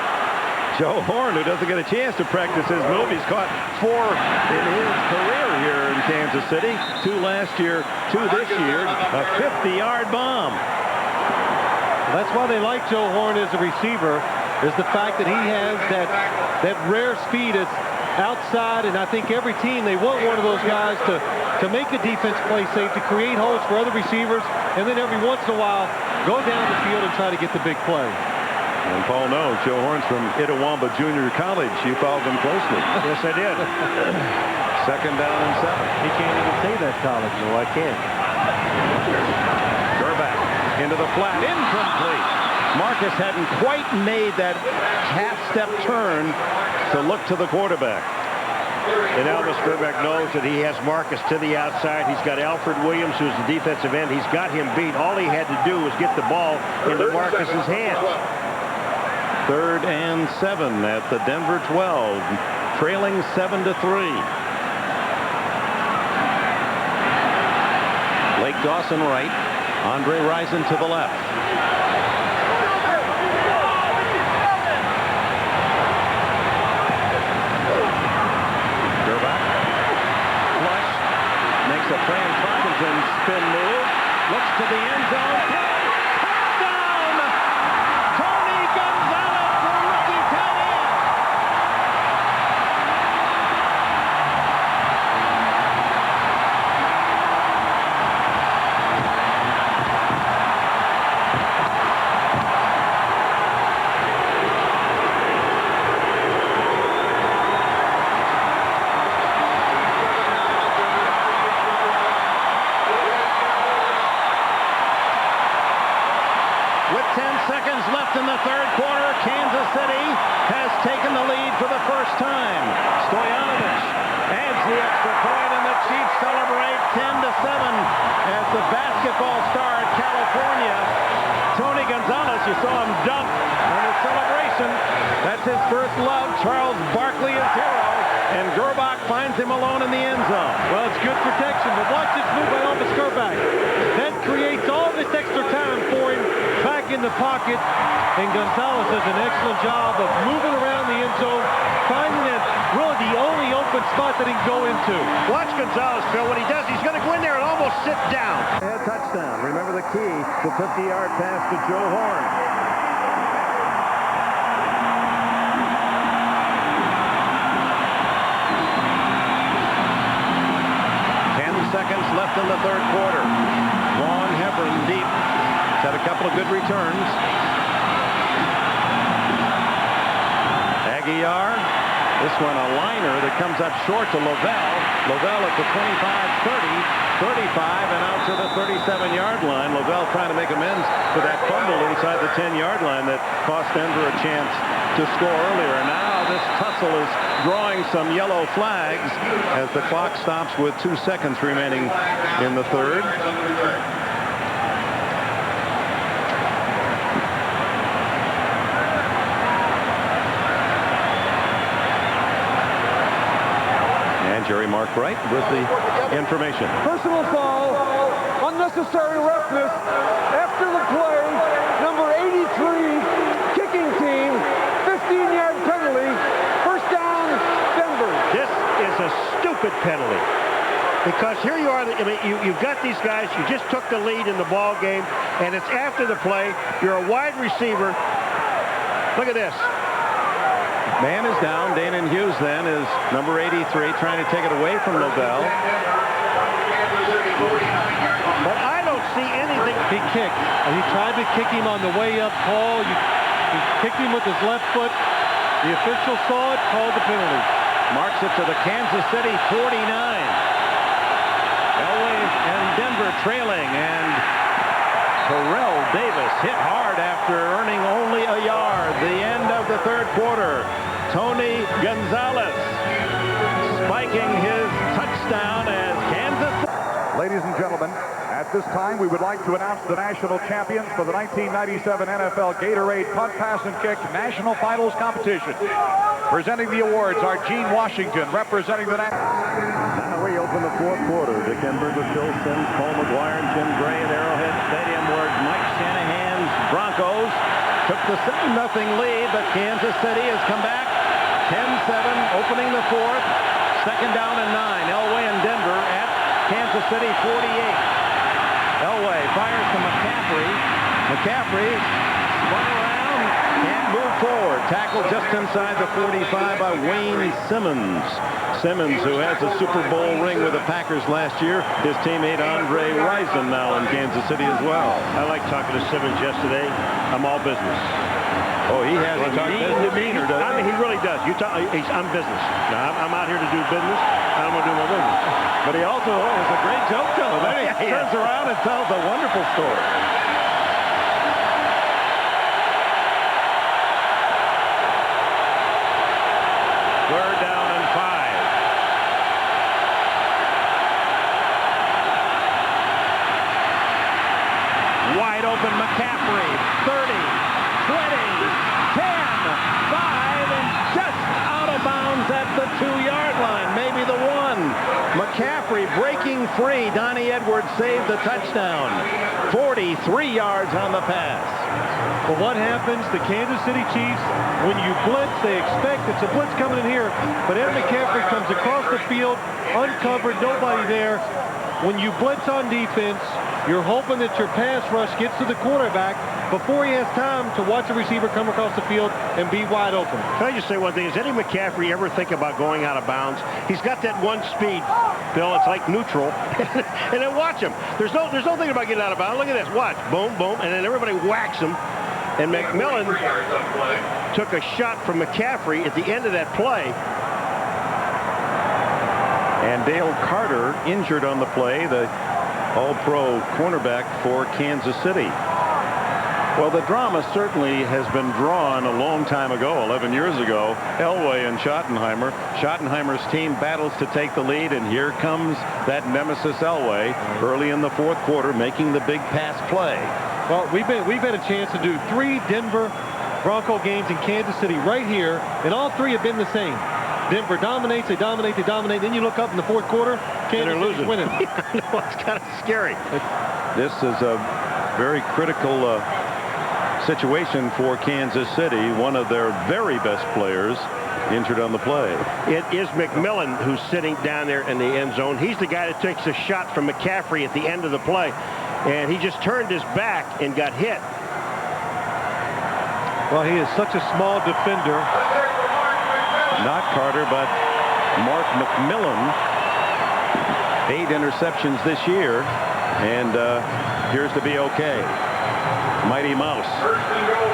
Joe Horn, who doesn't get a chance to practice his move. He's caught 4 in his career here in Kansas City. 2 last year, 2 this year. A 50-yard bomb. That's why they like Joe Horn as a receiver, is the fact that he has that rare speed. It's outside, and I think every team, they want one of those guys to make a defense play safe, to create holes for other receivers, and then every once in a while, go down the field and try to get the big play. And Paul knows Joe Horn's from Itawamba Junior College. You followed him closely. Yes, I did. Second down and 7. He can't even say that college. No, I can't. Gerbach into the flat. Incomplete. Marcus hadn't quite made that half-step turn to look to the quarterback. And Elvis Gerbach knows that he has Marcus to the outside. He's got Alfred Williams, who's the defensive end. He's got him beat. All he had to do was get the ball into Marcus's hands. 3rd and 7 at the Denver 12, trailing 7-3. Blake Dawson right, Andre Rison to the left. Gerbach, flush, makes a Fran Tarkenton spin move, looks to the end zone. In the third quarter, Kansas City has taken the lead for the first time. Stoyanovich adds the extra point, and the Chiefs celebrate 10-7 as the basketball star at California, Tony Gonzalez, you saw him dunk on his celebration. That's his first love. Charles Barkley is hero, and Gerbach finds him alone in the end zone. Well, it's good protection, but watch this move by Elvis Gerbach. That creates all this extra time for him back in the pocket. And Gonzalez does an excellent job of moving around the end zone, finding that really the only open spot that he can go into. Watch Gonzalez, Phil. When he does, he's going to go in there and almost sit down. A touchdown. Remember the key, the 50-yard pass to Joe Horn. Seconds left in the third quarter. Vaughn Hebron deep. He's had a couple of good returns. Aguiar. This one a liner that comes up short to Lovell. Lovell at the 25, 30, 35, and out to the 37-yard line. Lovell trying to make amends for that fumble inside the 10-yard line that cost Denver a chance to score earlier. Now this tussle is drawing some yellow flags as the clock stops with 2 seconds remaining in the third. And Jerry Mark Wright with the information. Personal foul, unnecessary roughness. After the play, number 83, kicking team, 15-yard penalty. First down, Denver. This is a stupid penalty. Because here you are, I mean, you've got these guys, you just took the lead in the ball game, and it's after the play. You're a wide receiver. Look at this. Man is down. Danon Hughes then is number 83, trying to take it away from Lobel. But I don't see anything. He kicked. He tried to kick him on the way up, Paul. He kicked him with his left foot. The official saw it, called the penalty. Marks it to the Kansas City 49. Elway and Denver trailing, and Terrell Davis hit hard after earning only a yard. The end of the third quarter. Tony Gonzalez spiking his touchdown as Kansas. Ladies and gentlemen, at this time we would like to announce the national champions for the 1997 NFL Gatorade Punt, Pass, and Kick National Finals Competition. Presenting the awards are Gene Washington, representing the Now we open the fourth quarter. Dick Enberg with Phil Simms, Paul McGuire, and Jim Gray at Arrowhead Stadium, where Mike Shanahan's Broncos took the 7-0 lead, but Kansas City has come back 10-7, opening the fourth. Second down and 9. Elway and Denver at Kansas City 48. Elway fires to McCaffrey. McCaffrey spun around, can't move forward. Tackled just inside the 45 by Wayne Simmons. Simmons, who has a Super Bowl ring with the Packers last year. His teammate Andre Rison now in Kansas City as well. I like talking to Simmons yesterday. I'm all business. Oh, he has a mean demeanor, doesn't he? I mean, he really does. I'm business. Now, I'm out here to do business. I'm going to do my business. But he also is a great joke teller. Then he turns around and tells a wonderful story. Third down and 5. Wide open McCaffrey. 30, 20, 10, 5, and just out of bounds at the 2-yard line. Maybe the 1. McCaffrey breaking free. Donnie Edwards saved the touchdown. 43 yards on the pass. But what happens? The Kansas City Chiefs, when you blitz, they expect it's a blitz coming in here. But Ed McCaffrey comes across the field, uncovered, nobody there. When you blitz on defense, you're hoping that your pass rush gets to the quarterback before he has time to watch the receiver come across the field and be wide open. Can I just say one thing? Does Eddie McCaffrey ever think about going out of bounds? He's got that one speed, Bill. It's like neutral. And then watch him. There's no thing about getting out of bounds. Look at this. Watch. Boom, boom. And then everybody whacks him. And McMillan took a shot from McCaffrey at the end of that play. And Dale Carter injured on the play, the all-pro cornerback for Kansas City. Well, the drama certainly has been drawn a long time ago, 11 years ago. Elway and Schottenheimer. Schottenheimer's team battles to take the lead, and here comes that nemesis Elway early in the fourth quarter, making the big pass play. Well, we've had a chance to do 3 Denver Bronco games in Kansas City right here, and all 3 have been the same. Denver dominates, they dominate, then you look up in the fourth quarter, Kansas City's winning. No, it's kind of scary. This is a very critical situation for Kansas City. One of their very best players injured on the play. It is McMillan who's sitting down there in the end zone. He's the guy that takes a shot from McCaffrey at the end of the play. And he just turned his back and got hit. Well, he is such a small defender. Not Carter, but Mark McMillan. 8 interceptions this year, and appears to be okay. Mighty Mouse.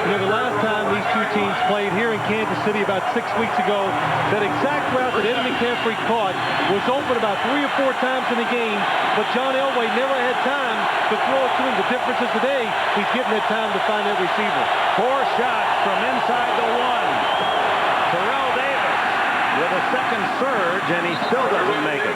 You know, the last time these 2 teams played here in Kansas City about 6 weeks ago, that exact route that Eddie McCaffrey caught was open about 3 or 4 times in the game, but John Elway never had time to throw it to him. The difference is today, he's getting that time to find that receiver. 4 shots from inside the 1. Terrell Davis with a second surge, and he still doesn't make it.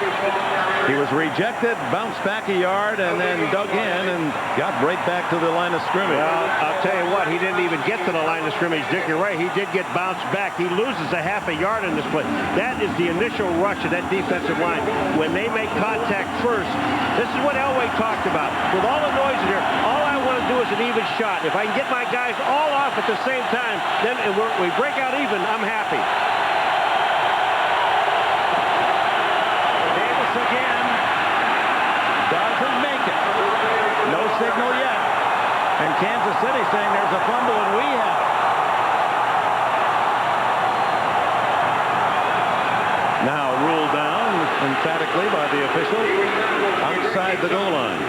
He was rejected, bounced back a yard, and then dug in and got right back to the line of scrimmage. Well, I'll tell you what, he didn't even get to the line of scrimmage. Dick, you're right. He did get bounced back. He loses a half a yard in this play. That is the initial rush of that defensive line. When they make contact first, this is what Elway talked about. With all the noise in here, all I want to do is an even shot. If I can get my guys all off at the same time, then we break out even, I'm happy. Davis again. signal yet. And Kansas City saying there's a fumble and we have it. Now ruled down emphatically by the official outside the goal line.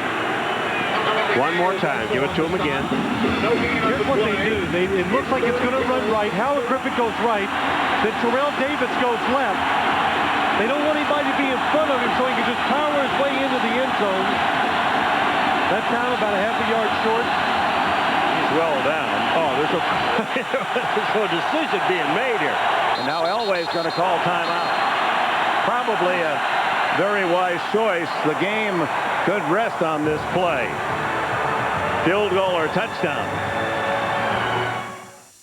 One more time. Give it to him again. Here's what they do. It looks like it's going to run right. Howard Griffith goes right. Then Terrell Davis goes left. They don't want anybody to be in front of him so he can just power his way into the end zone. That time about a half a yard short. He's well down. Oh, there's a decision being made here. And now Elway's going to call timeout. Probably a very wise choice. The game could rest on this play. Field goal or touchdown.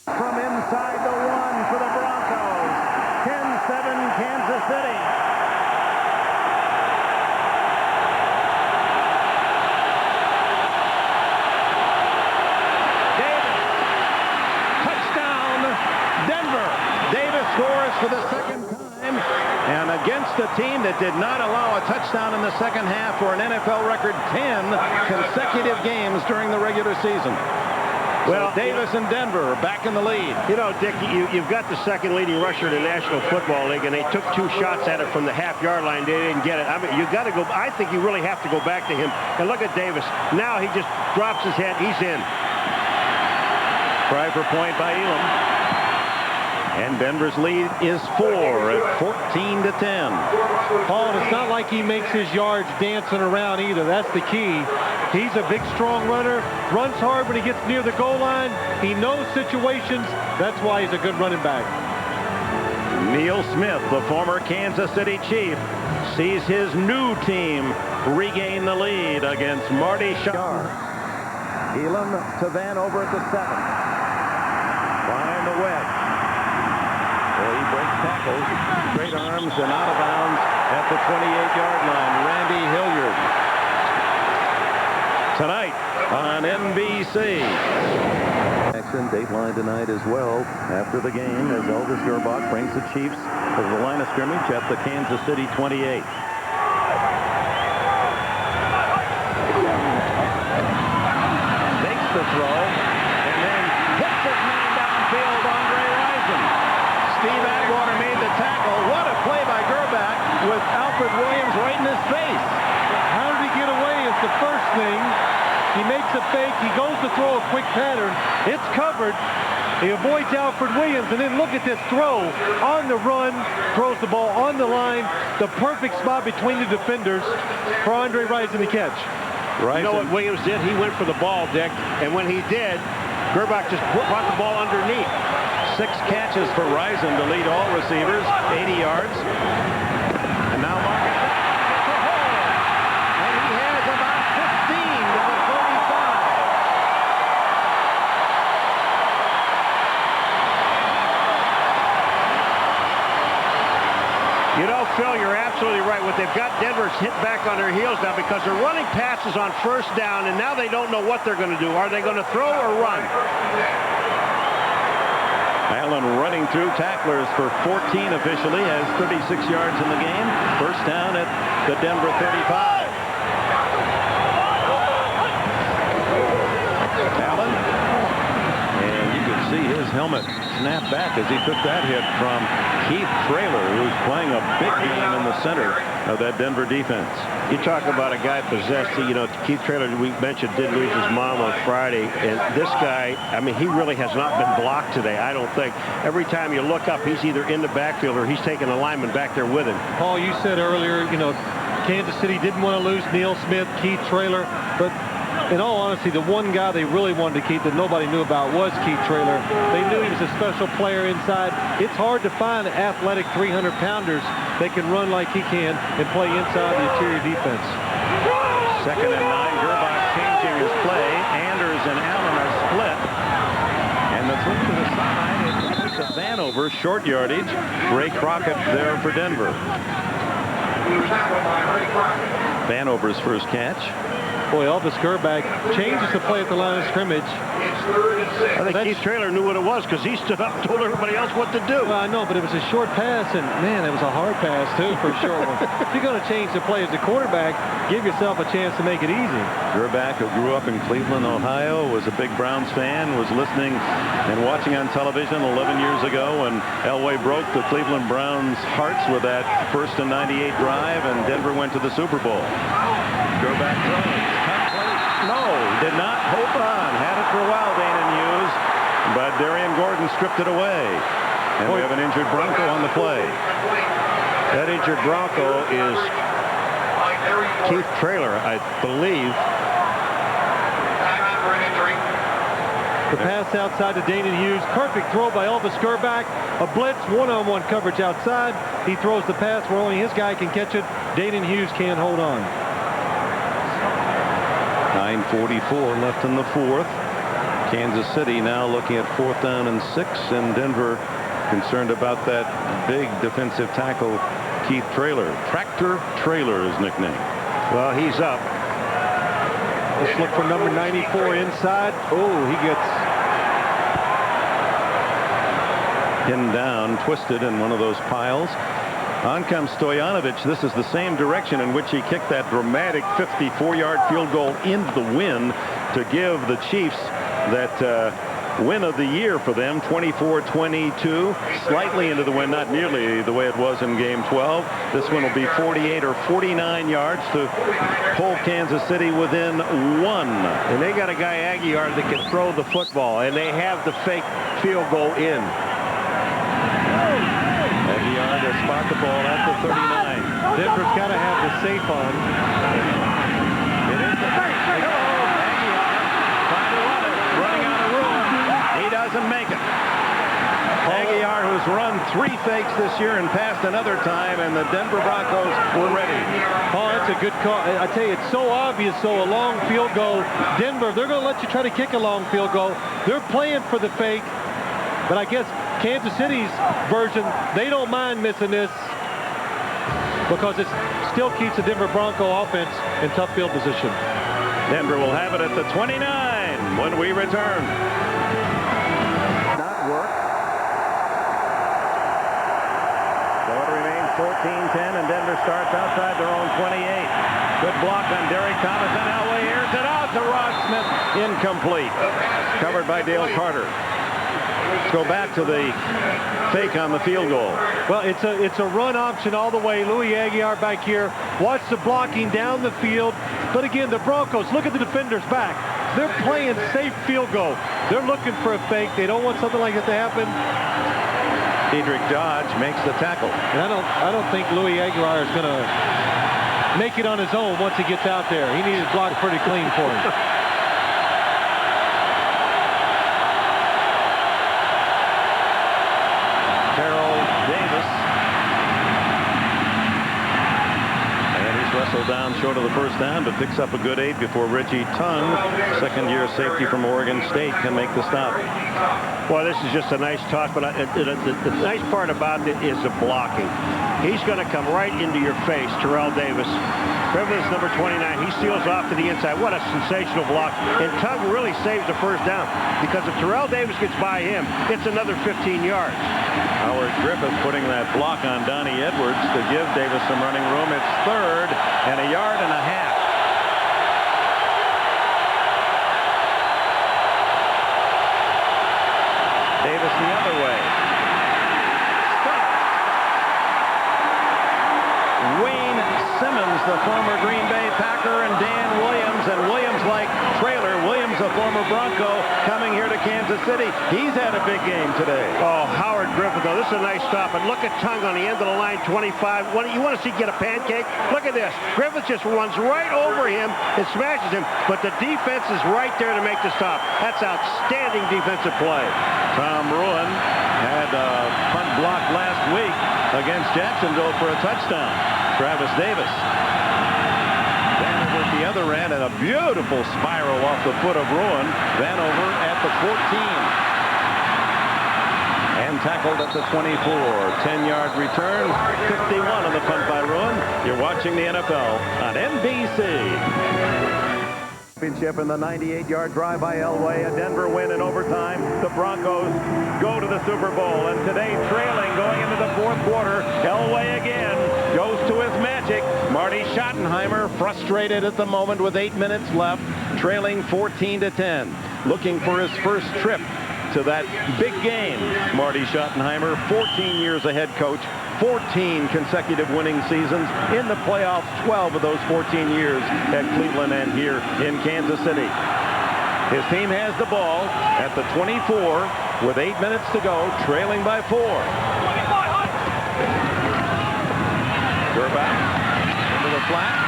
From inside the 1 for the Broncos. 10-7 Kansas City. Davis. Touchdown, Denver. Davis scores for the second time. And against a team that did not allow a touchdown in the second half for an NFL record 10 consecutive games during the regular season. Well, so Davis and Denver are back in the lead. You know, Dick, you've got the second leading rusher in the National Football League, and they took 2 shots at it from the half-yard line. They didn't get it. I mean, you got to go. I think you really have to go back to him. And look at Davis. Now he just drops his head. He's in. Try for point by Elam. And Denver's lead is 4 at 14-10. Paul, and it's not like he makes his yards dancing around either. That's the key. He's a big, strong runner, runs hard when he gets near the goal line. He knows situations. That's why he's a good running back. Neil Smith, the former Kansas City Chief, sees his new team regain the lead against Marty Shar. Elam to Vanover at the 7. Behind the wedge. Well, he breaks tackles, straight arms, and out of bounds at the 28-yard line. Randy Hilliard. Tonight on NBC. Action Dateline tonight as well after the game as Elvis Gerbach brings the Chiefs to the line of scrimmage at the Kansas City 28. Takes the throw and then hits his man downfield, Andre Rison. Steve Atwater made the tackle. What a play by Gerbach with Alfred Williams right in his face. How did he get away is the first thing. He makes a fake. He goes to throw a quick pattern. It's covered. He avoids Alfred Williams, and then look at this throw. On the run, throws the ball on the line. The perfect spot between the defenders for Andre Rison to catch. You know what Williams did? He went for the ball, Dick, and when he did, Gerbach just brought the ball underneath. 6 catches for Rison to lead all receivers, 80 yards. And now Marcus gets a hole. And he has about 15 to the 35. You know, Phil, you're absolutely right. What they've got Denver's hit back on their heels now because they're running passes on first down, and now they don't know what they're going to do. Are they going to throw or run? Allen running through tacklers for 14 officially, has 36 yards in the game. First down at the Denver 35. Allen, and you could see his helmet snap back as he took that hit from Keith Traylor, who's playing a big game in the center of that Denver defense. You talk about a guy possessed. You know, Keith Traylor, we mentioned, did lose his mom on Friday. And this guy, I mean, he really has not been blocked today, I don't think. Every time you look up, he's either in the backfield or he's taking a lineman back there with him. Paul, you said earlier, you know, Kansas City didn't want to lose Neil Smith, Keith Traylor, but in all honesty, the one guy they really wanted to keep that nobody knew about was Keith Traylor. They knew he was a special player inside. It's hard to find athletic 300-pounders that can run like he can and play inside the interior defense. 2nd and 9. Gerbach changing his play. Anders and Allen are split. And the throw to the side is to Vanover, short yardage. Ray Crockett there for Denver. Vanover's first catch. Boy, Elvis Gerback changes the play at the line of scrimmage. I think Keith Traylor knew what it was because he stood up and told everybody else what to do. Well, I know, but it was a short pass, and man, it was a hard pass too for a short one. If you're going to change the play as a quarterback, give yourself a chance to make it easy. Gerback, who grew up in Cleveland, Ohio, was a big Browns fan, was listening and watching on television 11 years ago when Elway broke the Cleveland Browns' hearts with that 1st and 98 drive, and Denver went to the Super Bowl. Gerback throws. No, did not. Hold on. Had it for a while, Dana Hughes, but Darian Gordon stripped it away. And we have an injured Bronco on the play. That injured Bronco is Keith Traylor, I believe. The pass outside to Dana Hughes. Perfect throw by Elvis Gerback. A blitz, one-on-one coverage outside. He throws the pass where only his guy can catch it. Dana Hughes can't hold on. 9:44 left in the 4th. Kansas City now looking at 4th down and 6, and Denver concerned about that big defensive tackle, Keith Traylor. Tractor Traylor is nicknamed. Well, he's up. Let's look for number 94 inside. Oh, he gets pinned down, twisted in one of those piles. On comes Stojanovic. This is the same direction in which he kicked that dramatic 54-yard field goal into the wind to give the Chiefs that win of the year for them, 24-22, slightly into the wind, not nearly the way it was in game 12. This one will be 48 or 49 yards to pull Kansas City within 1. And they got a guy, Aguiar, that can throw the football, and they have the fake field goal in. Aguiar to spot the ball at the 39. Denver's got to have the safe on. It is the fake. Aguiar trying to run it, running out of room. He doesn't make it. Aguiar, who's run 3 fakes this year and passed another time, and the Denver Broncos were ready. Oh, that's a good call. I tell you, it's so obvious. So a long field goal. Denver, they're going to let you try to kick a long field goal. They're playing for the fake, but I guess Kansas City's version, they don't mind missing this because it still keeps the Denver Bronco offense in tough field position. Denver will have it at the 29 when we return. Not work. So it remains 14-10, and Denver starts outside their own 28. Good block on Derek Thomas, and Elway airs it out to Rod Smith. Incomplete. Covered by Dale Carter. Let's go back to the fake on the field goal. Well, it's a run option all the way. Louis Aguiar back here. Watch the blocking down the field. But again, the Broncos, look at the defenders back. They're playing safe field goal. They're looking for a fake. They don't want something like that to happen. Cedric Dodge makes the tackle. And I don't think Louis Aguiar is going to make it on his own once he gets out there. He needs to block pretty clean for him. Terrell Davis. And he's wrestled down short of the first down, but picks up a good 8 before Reggie Tung, second-year safety from Oregon State, can make the stop. Well, this is just a nice toss, but the nice part about it is the blocking. He's going to come right into your face, Terrell Davis. Griffith's number 29. He seals off to the inside. What a sensational block. And Tung really saves the first down because if Terrell Davis gets by him, it's another 15 yards. Howard Griffith putting that block on Donnie Edwards to give Davis some running room. It's 3rd and a yard and a half. Davis the other way. Wayne Simmons, the former Green Bay Packer, and Dan Williams. And Williams, like Traylor, Williams, a former Bronco, coming here to Kansas City. He's had a big game today. Oh, Howard Griffith, though. This is a nice stop. And look at Tung on the end of the line, 25. You want to see get a pancake? Look at this. Griffith just runs right over him and smashes him. But the defense is right there to make the stop. That's outstanding defensive play. Tom Ruin had a punt block last week against Jacksonville for a touchdown. Travis Davis. Vanover at the other end, and a beautiful spiral off the foot of Ruin. Vanover at the 14. And tackled at the 24. 10-yard return. 51 on the punt by Ruin. You're watching the NFL on NBC. Championship in the 98-yard drive by Elway. A Denver win in overtime. The Broncos go to the Super Bowl. And today, trailing going into the fourth quarter, Elway again goes to his magic. Marty Schottenheimer frustrated at the moment with 8 minutes left, trailing 14-10. Looking for his first trip to that big game. Marty Schottenheimer, 14 years a head coach, 14 consecutive winning seasons in the playoffs, 12 of those 14 years at Cleveland and here in Kansas City. His team has the ball at the 24 with 8 minutes to go, trailing by 4. Gerbach into the flat.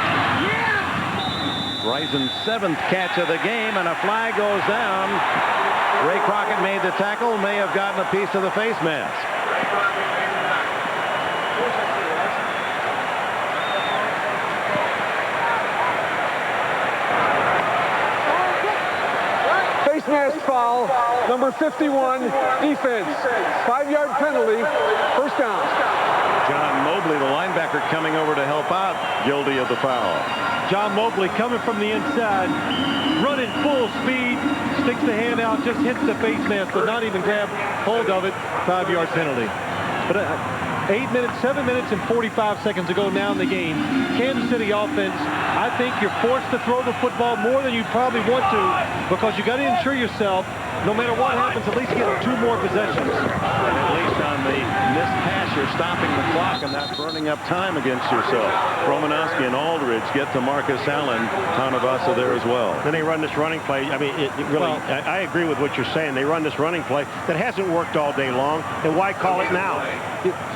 Rison's 7th catch of the game, and a flag goes down. Ray Crockett made the tackle, may have gotten a piece of the face mask. Face mask foul, number 51, defense. 5-yard penalty, first down. John Mobley, the linebacker, coming over to help out, guilty of the foul. John Mobley coming from the inside, running full speed, sticks the hand out, just hits the face mask, but not even grab hold of it. 5-yard penalty. But 7 minutes and 45 seconds to go now in the game. Kansas City offense, I think you're forced to throw the football more than you probably want to, because you got to ensure yourself, no matter what happens, at least get 2 more possessions. And at least on the missed pass, you're stopping the clock and not burning up time against yourself. Romanowski and Aldridge get to Marcus Allen. Tanavasa there as well. Then they run this running play. I mean, it really, I agree with what you're saying. They run this running play that hasn't worked all day long, and why call it now?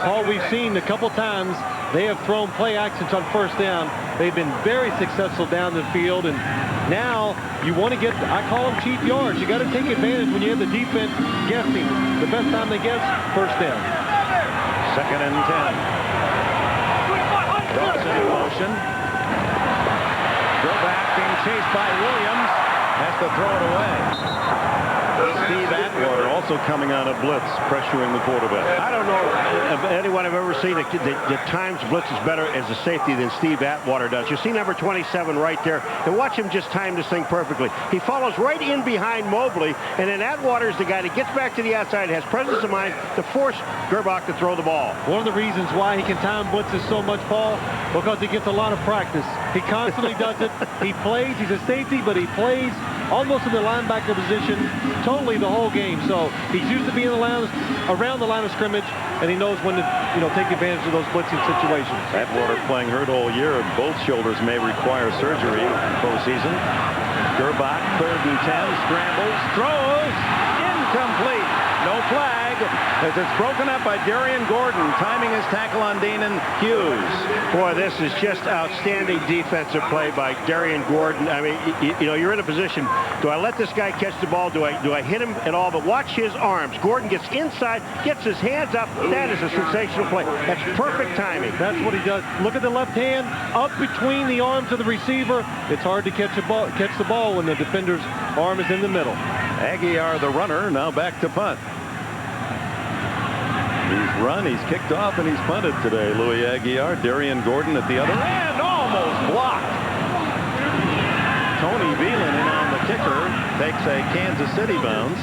Paul, we've seen a couple times they have thrown play actions on first down. They've been very successful down the field, and now you want to get, I call them cheap yards. You got to take advantage when you have the defense guessing. The best time they guess, first down. 2nd and 10. Dawson in motion. Gerbach being chased by Williams. Has to throw it away. Steve Atwater also coming on a blitz, pressuring the quarterback. I don't know of anyone I've ever seen that times blitzes better as a safety than Steve Atwater does. You see number 27 right there, and watch him just time this thing perfectly. He follows right in behind Mobley, and then Atwater is the guy that gets back to the outside, has presence of mind to force Gerbach to throw the ball. One of the reasons why he can time blitzes so much, Paul, because he gets a lot of practice. He constantly does it. He plays. He's a safety, but he plays almost in the linebacker position totally the whole game. So he's used to being around the line of scrimmage, and he knows when to take advantage of those blitzing situations. Atwater playing hurt all year. Both shoulders may require surgery postseason. Gerbach, 3rd and 10, scrambles, throws, incomplete. No flag as it's broken up by Darian Gordon, timing his tackle on Danon Hughes. Boy, this is just outstanding defensive play by Darian Gordon. I mean, you're in a position, do I let this guy catch the ball? Do I hit him at all? But watch his arms. Gordon gets inside, gets his hands up. That is a sensational play. That's perfect timing. That's what he does. Look at the left hand up between the arms of the receiver. It's hard to catch the ball when the defender's arm is in the middle. Aguiar, the runner, now back to punt. He's run, he's kicked off, and he's punted today. Louis Aguiar, Darian Gordon at the other end, almost blocked. Tony Veland in on the kicker, takes a Kansas City bounce,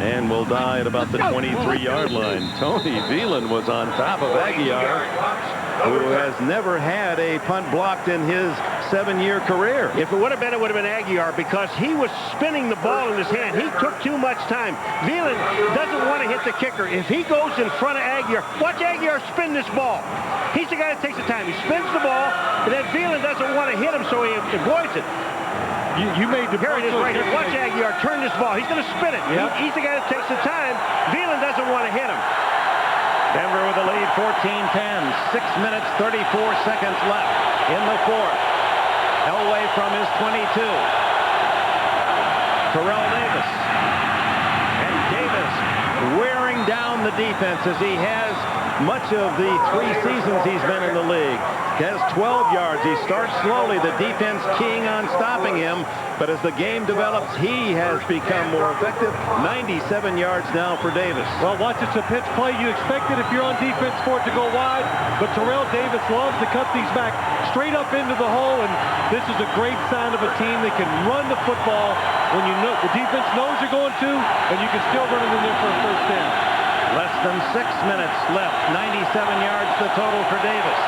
and will die at about the 23-yard line. Tony Veland was on top of Aguiar, who has never had a punt blocked in his 7-year career. If it would have been Aguiar, because he was spinning the ball in his hand. He took too much time. Veland doesn't want to hit the kicker. If he goes in front of Aguiar, watch Aguiar spin this ball. He's the guy that takes the time. He spins the ball, and then Veland doesn't want to hit him, so he avoids it. You made the Here it is right here. Watch Aguiar turn this ball. He's going to spin it. Yep. He's the guy that takes the time. Veland doesn't want to hit him. Denver with the lead, 14-10. 6 minutes, 34 seconds left in the fourth. Elway from his 22. Terrell Davis. And Davis wearing down the defense as he has much of the 3 seasons he's been in the league. He has 12 yards. He starts slowly, the defense keying on stopping him, but as the game develops, he has become more effective. 97 yards now for Davis. Well, watch, it's a pitch play. You expect it if you're on defense for it to go wide, but Terrell Davis loves to cut these back straight up into the hole, and this is a great sign of a team that can run the football when you know the defense knows you're going to, and you can still run it in there for a first down. Less than 6 minutes left. 97 yards the total for Davis.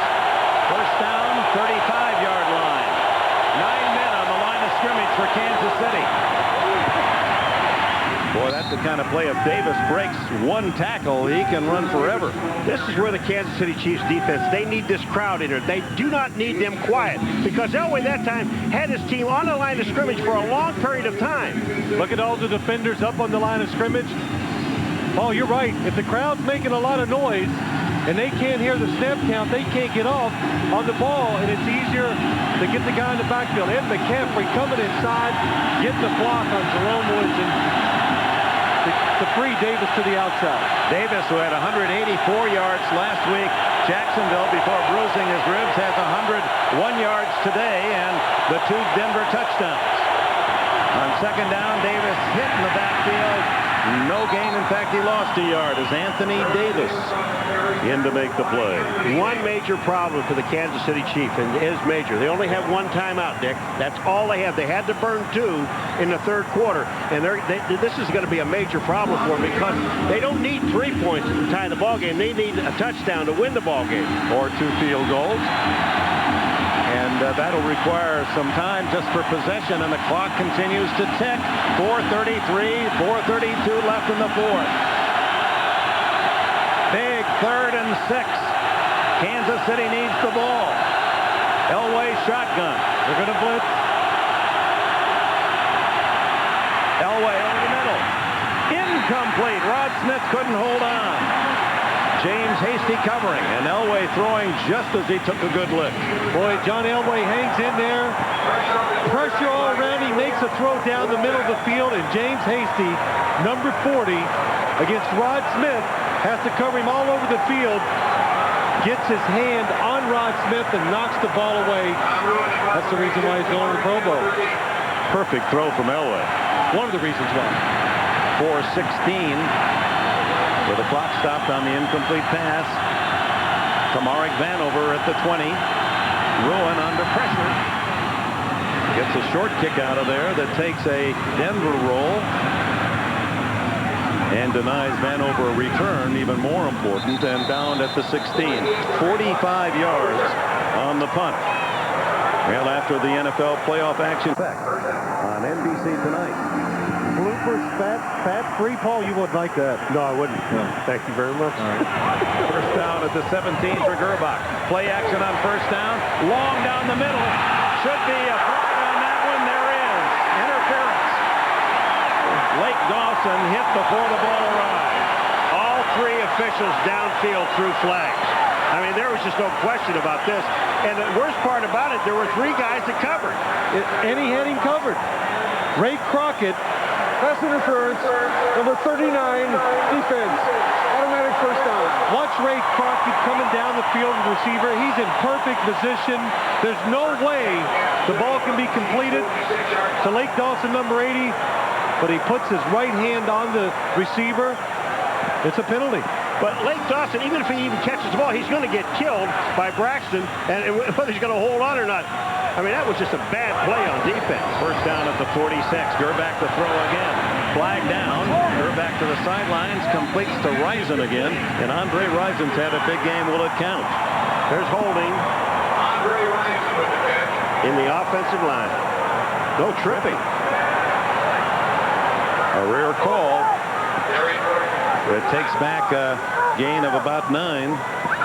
First down, 35-yard line. 9 men on the line of scrimmage for Kansas City. Boy, that's the kind of play. If Davis breaks one tackle, he can run forever. This is where the Kansas City Chiefs defense, they need this crowd in there. They do not need them quiet, because Elway that time had his team on the line of scrimmage for a long period of time. Look at all the defenders up on the line of scrimmage. Oh, you're right. If the crowd's making a lot of noise and they can't hear the snap count, they can't get off on the ball, and it's easier to get the guy in the backfield. Ed McCaffrey coming inside, getting the block on Jerome Woods, and to free Davis to the outside. Davis, who had 184 yards last week. Jacksonville, before bruising his ribs, has 101 yards today and the 2 Denver touchdowns. On second down, Davis hit in the backfield. No gain. In fact, he lost a yard as Anthony Davis in to make the play. One major problem for the Kansas City Chiefs, and it is major. They only have 1 timeout, Dick. That's all they have. They had to burn 2 in the third quarter, and this is going to be a major problem for them, because they don't need 3 points to tie the ball game. They need a touchdown to win the ball game. Or 2 field goals. And that'll require some time just for possession, and the clock continues to tick. 4:33, 4:32 left in the fourth. Big 3rd and 6. Kansas City needs the ball. Elway shotgun. They're going to blitz. Elway over the middle. Incomplete. Rod Smith couldn't hold on. James Hasty covering, and Elway throwing just as he took a good lick. Boy, John Elway hangs in there. Pressure all around. He makes a throw down the middle of the field, and James Hasty, number 40, against Rod Smith, has to cover him all over the field. Gets his hand on Rod Smith and knocks the ball away. That's the reason why he's going to the Pro Bowl. Perfect throw from Elway. One of the reasons why. 4:16. With the clock stopped on the incomplete pass. Kamaric Vanover at the 20. Ruin under pressure. Gets a short kick out of there that takes a Denver roll and denies Vanover a return, even more important, and down at the 16. 45 yards on the punt. Well, after the NFL playoff action on NBC tonight. Bloopers, fat-free, Paul, you wouldn't like that. No, I wouldn't. No. Thank you very much. All right. First down at the 17 for Gerbach. Play action on first down. Long down the middle. Should be a flag on that one. There is interference. Lake Dawson hit before the ball arrived. All 3 officials downfield threw flags. I mean, there was just no question about this. And the worst part about it, there were 3 guys that covered. And he had him covered. Ray Crockett. Pass interference, number 39, defense. Automatic first down. Watch Ray Crockett coming down the field with the receiver. He's in perfect position. There's no way the ball can be completed to Lake Dawson, number 80, but he puts his right hand on the receiver. It's a penalty. But Lake Dawson, even if he even catches the ball, he's going to get killed by Braxton, and whether he's going to hold on or not. I mean, that was just a bad play on defense. First down at the 46. Gerbach to throw again. Flag down. Gerbach to the sidelines. Completes to Rison again. And Andre Rison's had a big game. Will it count? There's holding in the offensive line. No tripping. A rare call. It takes back a gain of about 9.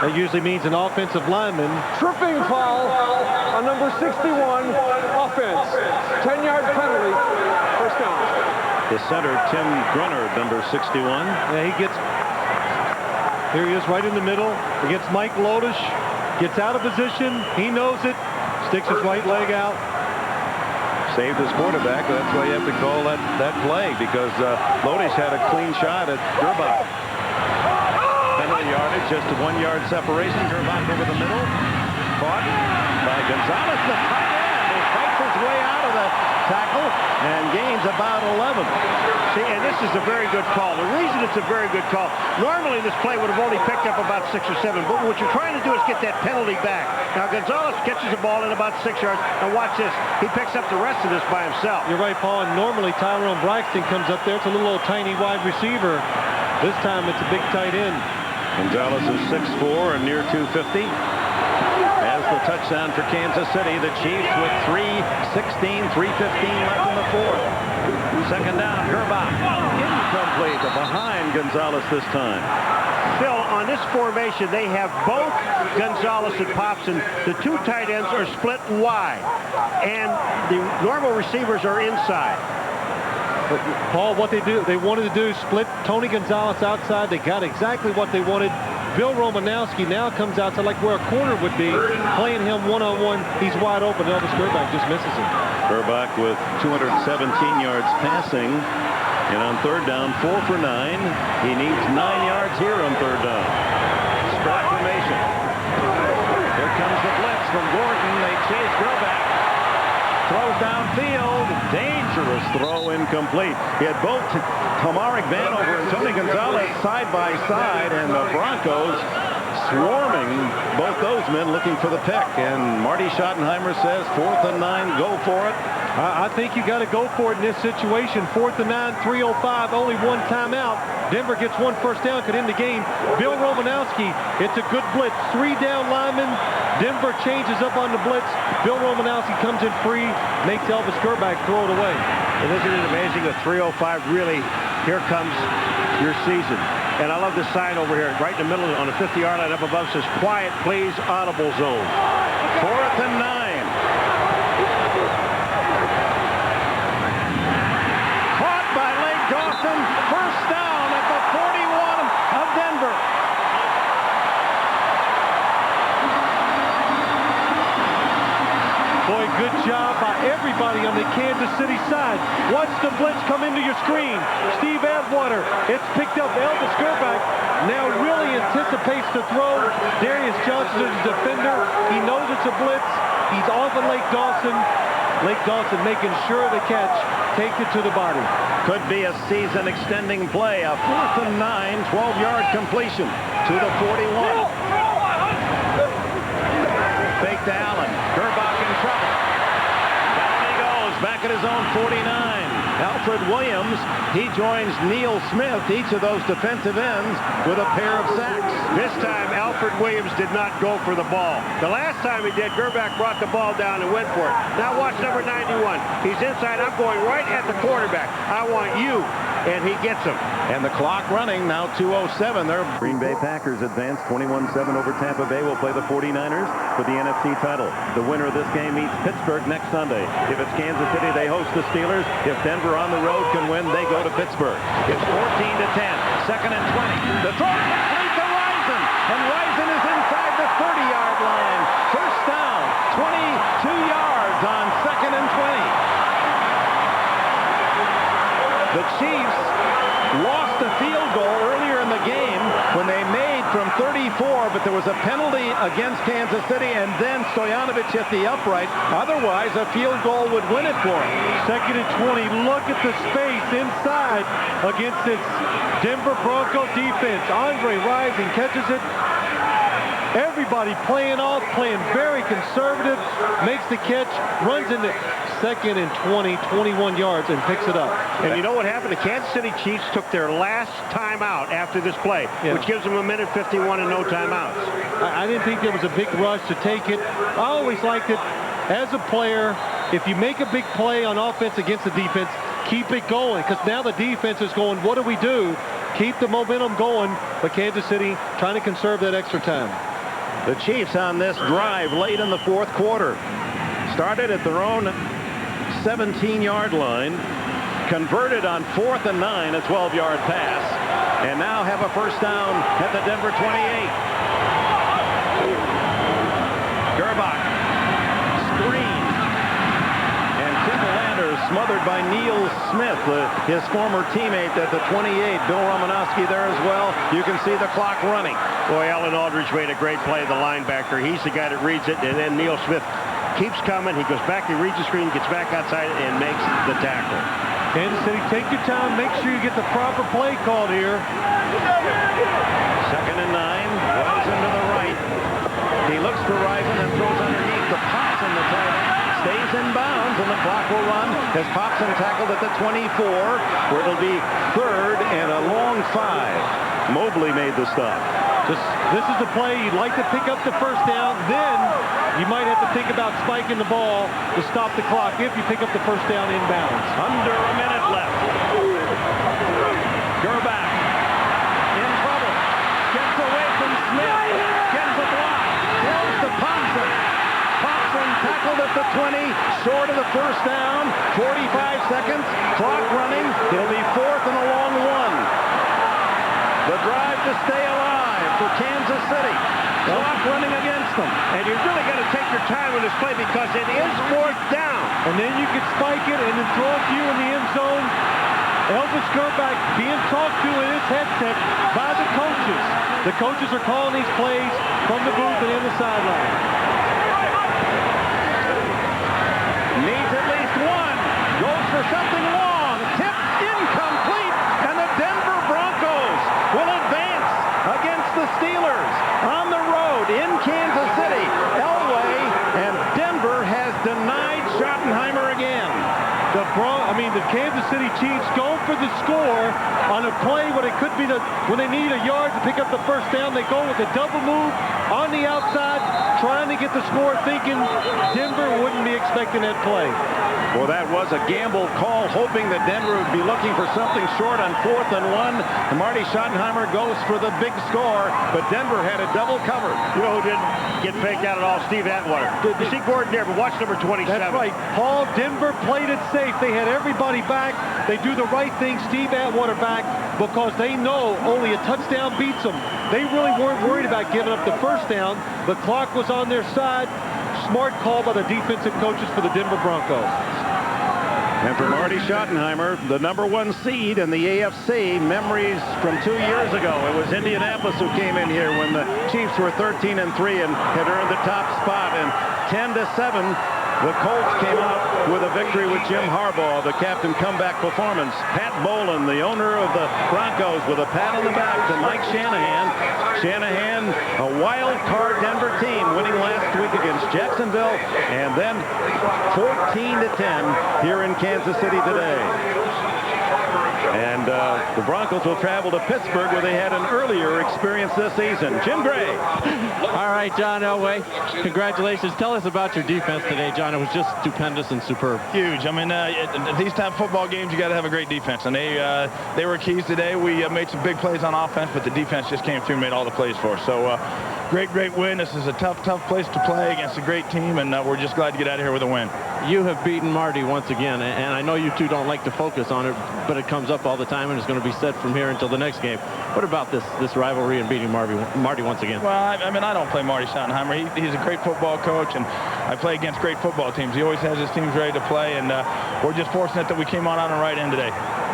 That usually means an offensive lineman. Tripping foul on number 61, offense. 10-yard penalty, first down. The center, Tim Grunner, number 61. Yeah, he gets, here he is right in the middle against Mike Lodish. Gets out of position. He knows it. Sticks his right leg out. Saved his quarterback. That's why you have to call that play, because Lodish had a clean shot at Gerbach. Penalty the yardage, just a 1-yard separation. Gerbach over the middle. Caught by Gonzalez, the tight end, who fights his way out of the tackle and gains about 11. See, and this is a very good call. The reason it's a very good call, normally this play would have only picked up about 6 or 7, but what you're trying to do is get that penalty back. Now, Gonzalez catches the ball in about 6 yards, and watch this. He picks up the rest of this by himself. You're right, Paul, and normally Tyrone Braxton comes up there. It's a little old tiny wide receiver. This time it's a big tight end. Gonzalez is 6'4" and near 250. As the touchdown for Kansas City, the Chiefs with 3:16, 3:15 left in the fourth. Second down, Gerbach. Incomplete, behind Gonzalez this time. Phil, on this formation, they have both Gonzalez and Popson. The two tight ends are split wide, and the normal receivers are inside. But Paul, what they wanted to do, split Tony Gonzalez outside. They got exactly what they wanted. Bill Romanowski now comes outside like where a corner would be, playing him one-on-one. He's wide open. Elvis Gerbach just misses him. Gerbach with 217 yards passing. And on third down, 4 for 9. He needs 9 yards here on third down. Spread formation. Here comes the blitz from Gordon. They chase Gerbach. Throws downfield. Dangerous throw, incomplete. He had both Tomaric Vanover and Tony Gonzalez side by side, and the Broncos swarming both those men looking for the pick. And Marty Schottenheimer says 4th and 9, go for it. I think you got to go for it in this situation. 4th and 9, 3:05, only one timeout. Denver gets one first down, could end the game. Bill Romanowski, it's a good blitz. 3 down linemen. Denver changes up on the blitz. Bill Romanowski comes in free, makes Elvis Gerbach throw it away. And isn't it amazing? A 3:05 really, here comes your season. And I love this sign over here, right in the middle on the 50-yard line up above, says, quiet, please, audible zone. 4th and 9. Caught by Lake Dawson. First down at the 41 of Denver. Boy, good job by everybody on the Kansas City side. Watch the blitz come into your screen. Steve Atwater, it's picked up. Elvis Gerbach now really anticipates the throw. Darius Johnson is the defender. He knows it's a blitz. He's off of Lake Dawson. Lake Dawson making sure the catch takes it to the body. Could be a season-extending play. A 4th and 9, 12-yard completion to the 41. Fake to Allen. Gerbach in trouble. Down he goes, back at his own 49. Alfred Williams, he joins Neil Smith, each of those defensive ends, with a pair of sacks. This time, Alfred Williams did not go for the ball. The last time he did, Gerbach brought the ball down and went for it. Now watch number 91. He's inside. I'm going right at the quarterback. I want you. And he gets him. And the clock running, now 2:07. Their Green Bay Packers advance 21-7 over Tampa Bay. Will play the 49ers for the NFC title. The winner of this game meets Pittsburgh next Sunday. If it's Kansas City, they host the Steelers. If Denver on the road can win, they go to Pittsburgh. It's 14-10. Second and 20. The throw complete to Risen. And Risen is inside the 30-yard line. First down, 22 yards on second and 20. The Chiefs lost a field goal earlier in the game when they made from 34, but there was a penalty against Kansas City, and then Stoyanovich hit the upright. Otherwise, a field goal would win it for him. Second and 20. Look at the space inside against this Denver Bronco defense. Andre Rison catches it. Everybody playing off, playing very conservative, makes the catch, runs into second and 20, 21 yards, and picks it up. And you know what happened? The Kansas City Chiefs took their last timeout after this play, which gives them 1:51 and no timeouts. I didn't think there was a big rush to take it. I always liked it as a player. If you make a big play on offense against the defense, keep it going, because now the defense is going, what do we do? Keep the momentum going, but Kansas City trying to conserve that extra time. The Chiefs on this drive late in the fourth quarter started at their own 17-yard line, converted on 4th and 9, a 12-yard pass, and now have a first down at the Denver 28. Gerbach screen, and Tim Landers smothered measured by Neil Smith, his former teammate at the 28. Bill Romanowski there as well. You can see the clock running. Boy, Alan Aldridge made a great play, the linebacker. He's the guy that reads it, and then Neil Smith keeps coming. He goes back, he reads the screen, gets back outside, and makes the tackle. Kansas City, take your time. Make sure you get the proper play called here. 2nd and 9. Risen to the right. He looks for Risen and throws underneath the Popson, the tight end. Stays in bounds, and the clock will run as Popson tackled at the 24, where it'll be 3rd and a long 5. Mobley made the stop. This is the play you'd like to pick up the first down. Then you might have to think about spiking the ball to stop the clock if you pick up the first down inbounds. Under a minute left. Gerback in trouble. Gets away from Smith. Gets a block. Throws to Popson. Popson tackled at the 20. Short of the first down. 45 seconds. Clock running. It'll be 4th and a long 1. The drive to stay alive for Kansas City. Clock running against them. And you've really got to take your time with this play because it is 4th down. And then you can spike it and then throw a few in the end zone. Elvis Gerback being talked to in his headset by the coaches. The coaches are calling these plays from the booth and in the sideline. Needs at least one. Goes for something long. Tip incomplete. And the Denver Broncos will advance against the Steelers on the road in Kansas City. Elway and Denver has denied Schottenheimer again. The Kansas City Chiefs go for the score on a play when it could be when they need a yard to pick up the first down. They go with a double move on the outside, trying to get the score, thinking Denver wouldn't be expecting that play. Well, that was a gamble call, hoping that Denver would be looking for something short on 4th and 1. And Marty Schottenheimer goes for the big score, but Denver had a double cover. You know who didn't get faked out at all? Steve Atwater. You see Gordon there, but watch number 27. That's right. Paul, Denver played it safe. They had everybody back. They do the right thing. Steve Atwater back because they know only a touchdown beats them. They really weren't worried about giving up the first down. The clock was on their side. Smart call by the defensive coaches for the Denver Broncos. And for Marty Schottenheimer, the #1 seed in the AFC, memories from 2 years ago. It was Indianapolis who came in here when the Chiefs were 13-3 and had earned the top spot. And 10-7, the Colts came out with a victory with Jim Harbaugh, the captain comeback performance. Pat Bowlen, the owner of the Broncos, with a pat on the back to Mike Shanahan. Shanahan, a wild card Denver team, winning last week against Jacksonville, and then 14-10 here in Kansas City today. And the Broncos will travel to Pittsburgh, where they had an earlier experience this season. Jim Gray. All right, John Elway, congratulations. Tell us about your defense today, John. It was just stupendous and superb. Huge. I mean, these type of football games, you got to have a great defense, and they were keys today. We made some big plays on offense, but the defense just came through and made all the plays for us. So great win. This is a tough place to play against a great team, and we're just glad to get out of here with a win. You have beaten Marty once again, and I know you two don't like to focus on it, but it comes up all the time, and it's going to be said from here until the next game. What about this rivalry and beating Marty once again? Well, I mean, I don't play Marty Schottenheimer. He's a great football coach, and I play against great football teams. He always has his teams ready to play, and we're just fortunate that we came on the right end today.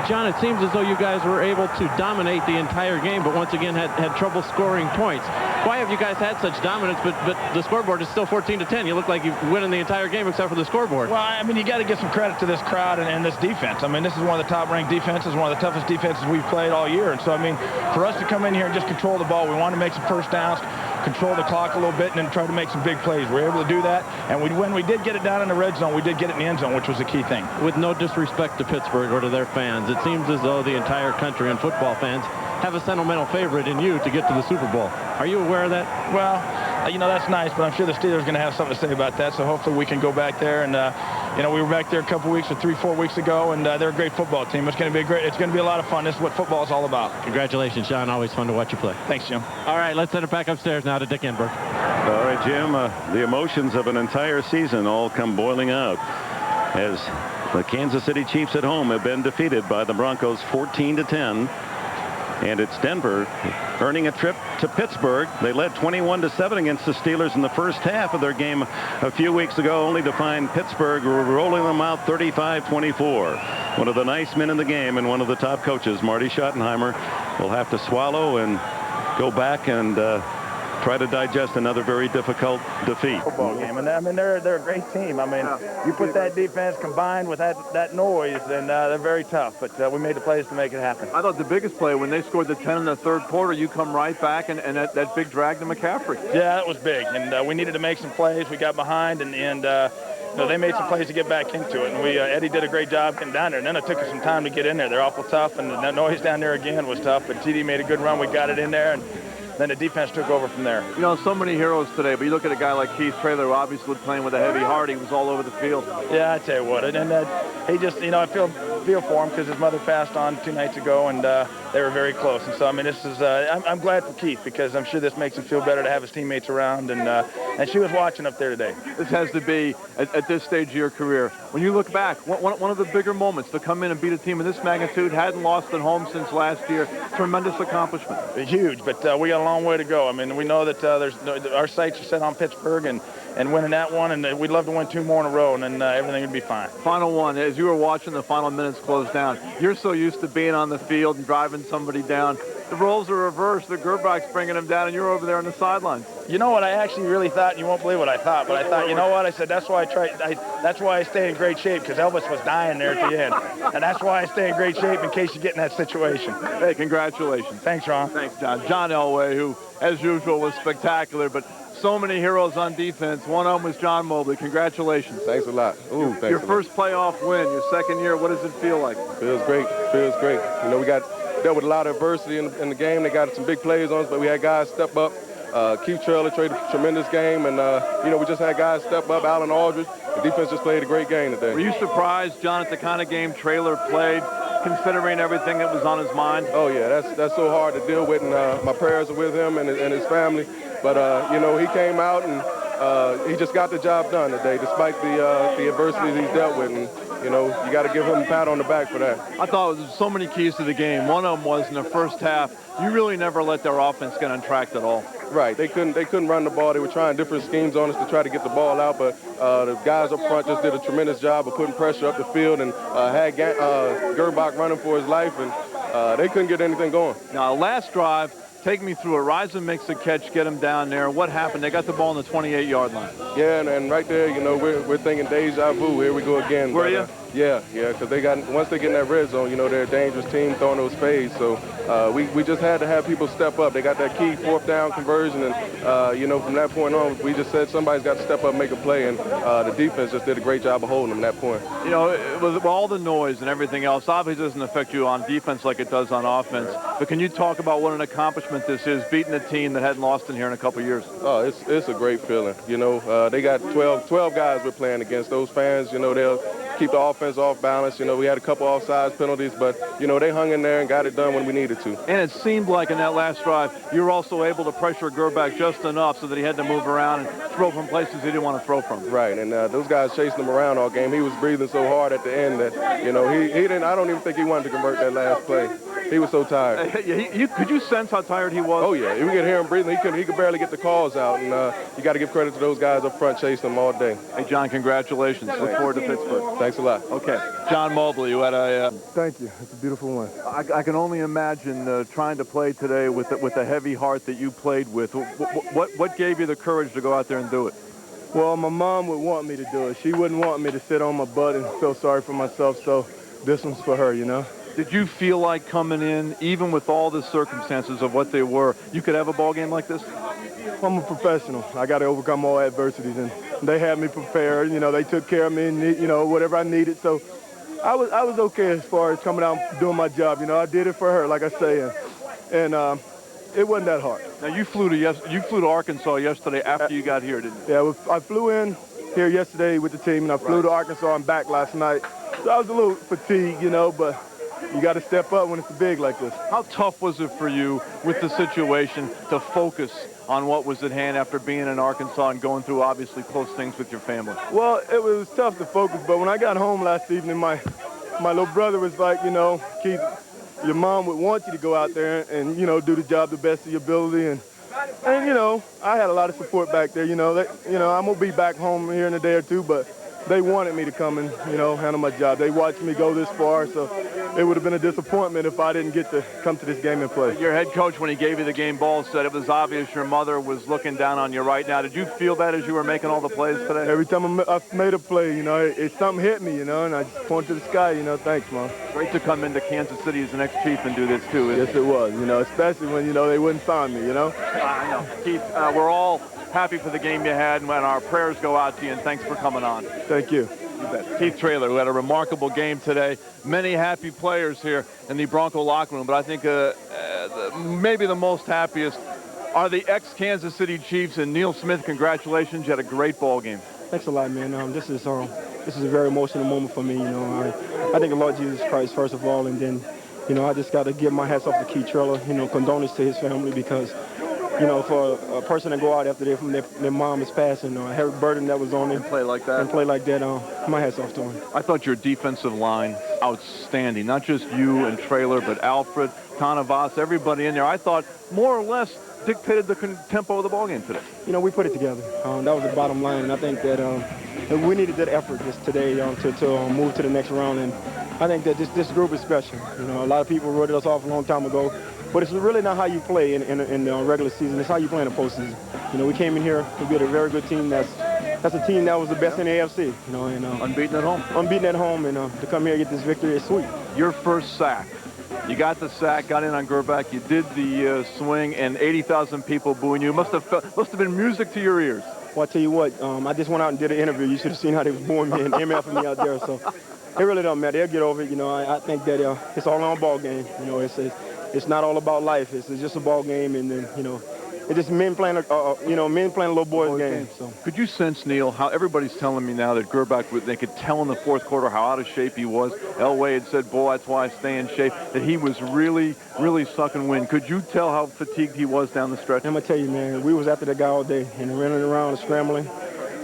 John, it seems as though you guys were able to dominate the entire game, but once again had trouble scoring points. Why have you guys had such dominance, but the scoreboard is still 14-10? You look like you're winning the entire game except for the scoreboard. Well, I mean, you got to give some credit to this crowd and this defense. I mean, this is one of the top-ranked defenses, one of the toughest defenses we've played all year. And so, I mean, for us to come in here and just control the ball, we want to make some first downs, control the clock a little bit, and then try to make some big plays. We were able to do that, and when we did get it down in the red zone, we did get it in the end zone, which was the key thing. With no disrespect to Pittsburgh or to their fans, it seems as though the entire country and football fans have a sentimental favorite in you to get to the Super Bowl. Are you aware of that? Well, you know, that's nice, but I'm sure the Steelers are going to have something to say about that, so hopefully we can go back there. And, you know, we were back there a couple weeks or 3-4 weeks ago, and they're a great football team. It's going to be a lot of fun. This is what football is all about. Congratulations, Sean. Always fun to watch you play. Thanks, Jim. All right, let's send it back upstairs now to Dick Enberg. All right, Jim, the emotions of an entire season all come boiling out as the Kansas City Chiefs at home have been defeated by the Broncos 14-10. And it's Denver earning a trip to Pittsburgh. They led 21-7 against the Steelers in the first half of their game a few weeks ago, only to find Pittsburgh rolling them out 35-24. One of the nice men in the game and one of the top coaches, Marty Schottenheimer, will have to swallow and go back and try to digest another very difficult defeat. Football game, and I mean they're a great team. I mean, you put that defense combined with that noise, and they're very tough. But we made the plays to make it happen. I thought the biggest play when they scored the 10 in the third quarter, you come right back and that big drag to McCaffrey. Yeah, that was big, and we needed to make some plays. We got behind, and they made some plays to get back into it, and Eddie did a great job getting down there. And then it took us some time to get in there. They're awful tough, and the noise down there again was tough. But TD made a good run. We got it in there, and then the defense took over from there. You know, so many heroes today, but you look at a guy like Keith Traylor, who obviously was playing with a heavy heart. He was all over the field. Yeah, I tell you what, and he just, I feel for him because his mother passed on 2 nights ago, and they were very close. And so, I mean, this is, I'm glad for Keith because I'm sure this makes him feel better to have his teammates around, and she was watching up there today. This has to be, at this stage of your career, when you look back, one of the bigger moments to come in and beat a team of this magnitude, hadn't lost at home since last year. Tremendous accomplishment. Huge, but we got a long way to go. I mean, we know that our sights are set on Pittsburgh and winning that one, and we'd love to win 2 more in a row, and then everything would be fine. Final one, as you were watching the final minutes close down, you're so used to being on the field and driving somebody down. The roles are reversed. The Gerbach's bringing him down, and you're over there on the sidelines. You know what? I actually really thought, and you won't believe what I thought, but I thought, you know what? I said, that's why that's why I stay in great shape, because Elvis was dying there at the end. And that's why I stay in great shape in case you get in that situation. Hey, congratulations. Thanks, Ron. Thanks, John. John Elway, who, as usual, was spectacular, but so many heroes on defense. One of them was John Mobley. Congratulations. Thanks a lot. Ooh, thanks your first playoff win, your second year, what does it feel like? Feels great. Feels great. You know, we dealt with a lot of adversity in the game. They got some big plays on us, but we had guys step up. Keith Traylor played a tremendous game, and, we just had guys step up. Alan Aldridge, the defense just played a great game today. Were you surprised, John, at the kind of game Traylor played, considering everything that was on his mind? Oh, yeah, that's so hard to deal with, and my prayers are with him and his family. But, he came out, and he just got the job done today, despite the adversities he's dealt with. And, you got to give him a pat on the back for that. I thought there was so many keys to the game. One of them was in the first half, you really never let their offense get on track at all. Right. They couldn't run the ball. They were trying different schemes on us to try to get the ball out, but the guys up front just did a tremendous job of putting pressure up the field and had Gerbach running for his life, and they couldn't get anything going. Now, last drive, take me through it. Risen makes a catch, get him down there. What happened? They got the ball on the 28-yard line. Yeah, and right there, we're thinking deja vu. Here we go again. Were you? Yeah, because once they get in that red zone, they're a dangerous team throwing those fades. So we just had to have people step up. They got that key 4th down conversion, and from that point on, we just said somebody's got to step up, and make a play, and the defense just did a great job of holding them at that point. With all the noise and everything else, obviously doesn't affect you on defense like it does on offense. But can you talk about what an accomplishment this is, beating a team that hadn't lost in here in a couple years? Oh, it's a great feeling. They got 12 guys we're playing against. Those fans, they'll keep the offense off balance. We had a couple offsides penalties, but, they hung in there and got it done when we needed to. And it seemed like in that last drive, you were also able to pressure Gerbach just enough so that he had to move around and throw from places he didn't want to throw from. Right, and those guys chasing him around all game. He was breathing so hard at the end that, he didn't. I don't even think he wanted to convert that last play. He was so tired. Could you sense how tired he was? Oh, yeah. You could hear him breathing. He could barely get the calls out, and you got to give credit to those guys up front chasing him all day. Hey, John, congratulations. Look forward to Pittsburgh. Thanks a lot. Okay. John Mobley, you had a... Thank you. It's a beautiful one. I can only imagine trying to play today with the heavy heart that you played with. What gave you the courage to go out there and do it? Well, my mom would want me to do it. She wouldn't want me to sit on my butt and feel sorry for myself, so this one's for her, Did you feel like coming in, even with all the circumstances of what they were, you could have a ball game like this? I'm a professional. I got to overcome all adversities, and they had me prepared. They took care of me and, whatever I needed. So I was okay as far as coming out and doing my job. I did it for her, like I say, and it wasn't that hard. Now, you flew to Arkansas yesterday after you got here, didn't you? Yeah, I flew in here yesterday with the team, and I flew to Arkansas and back last night. So I was a little fatigued, but you got to step up when it's big like this. How tough was it for you with the situation to focus on what was at hand after being in Arkansas and going through obviously close things with your family? Well, it was tough to focus, but when I got home last evening, my little brother was like, Keith, your mom would want you to go out there and do the job the best of your ability. And I had a lot of support back there. I'm gonna be back home here in a day or two, but they wanted me to come and handle my job. They watched me go this far, so it would have been a disappointment if I didn't get to come to this game and play. Your head coach, when he gave you the game ball, said it was obvious your mother was looking down on you right now. Did you feel that as you were making all the plays today? Every time I made a play, something hit me, and I just pointed to the sky, thanks, Mom. Great to come into Kansas City as the next Chief and do this too. Yes, it was, especially when, they wouldn't sign me, I know. Keith, we're all happy for the game you had, and our prayers go out to you, and thanks for coming on. Thank you. You bet. Keith Traylor, who had a remarkable game today. Many happy players here in the Bronco locker room, but I think maybe the most happiest are the ex-Kansas City Chiefs. And Neil Smith, congratulations. You had a great ball game. Thanks a lot, man. This is a very emotional moment for me. I thank the Lord Jesus Christ, first of all, and then, I just got to give my hats off to Keith Traylor, condolence to his family, because for a person to go out after their mom is passing, a heavy burden that was on them. And play like that. My hat's off to him. I thought your defensive line, outstanding. Not just you and Traylor, but Alfred, Tanavas, everybody in there. I thought more or less dictated the tempo of the ballgame today. We put it together. That was the bottom line, and I think that we needed that effort just today to move to the next round. And I think that this group is special. A lot of people wrote us off a long time ago. But it's really not how you play in the regular season. It's how you play in the postseason. We came in here to beat a very good team. That's a team that was the best in the AFC. Unbeaten at home. Unbeaten at home, and to come here and get this victory is sweet. Your first sack. You got the sack, got in on Gerback. You did the swing, and 80,000 people booing you. Must have been music to your ears. Well, I tell you what, I just went out and did an interview. You should have seen how they was booing me and MFing me out there. So it really don't matter. They'll get over it. I think that it's all on ball game. It's not all about life. It's just a ball game, and then it's just men playing a little boys game. So could you sense, Neil, how everybody's telling me now that Gerback, they could tell in the fourth quarter how out of shape he was. Elway had said, "Boy, that's why I stay in shape." That he was really, really sucking wind. Could you tell how fatigued he was down the stretch? I'm gonna tell you, man, we was after the guy all day and running around and scrambling.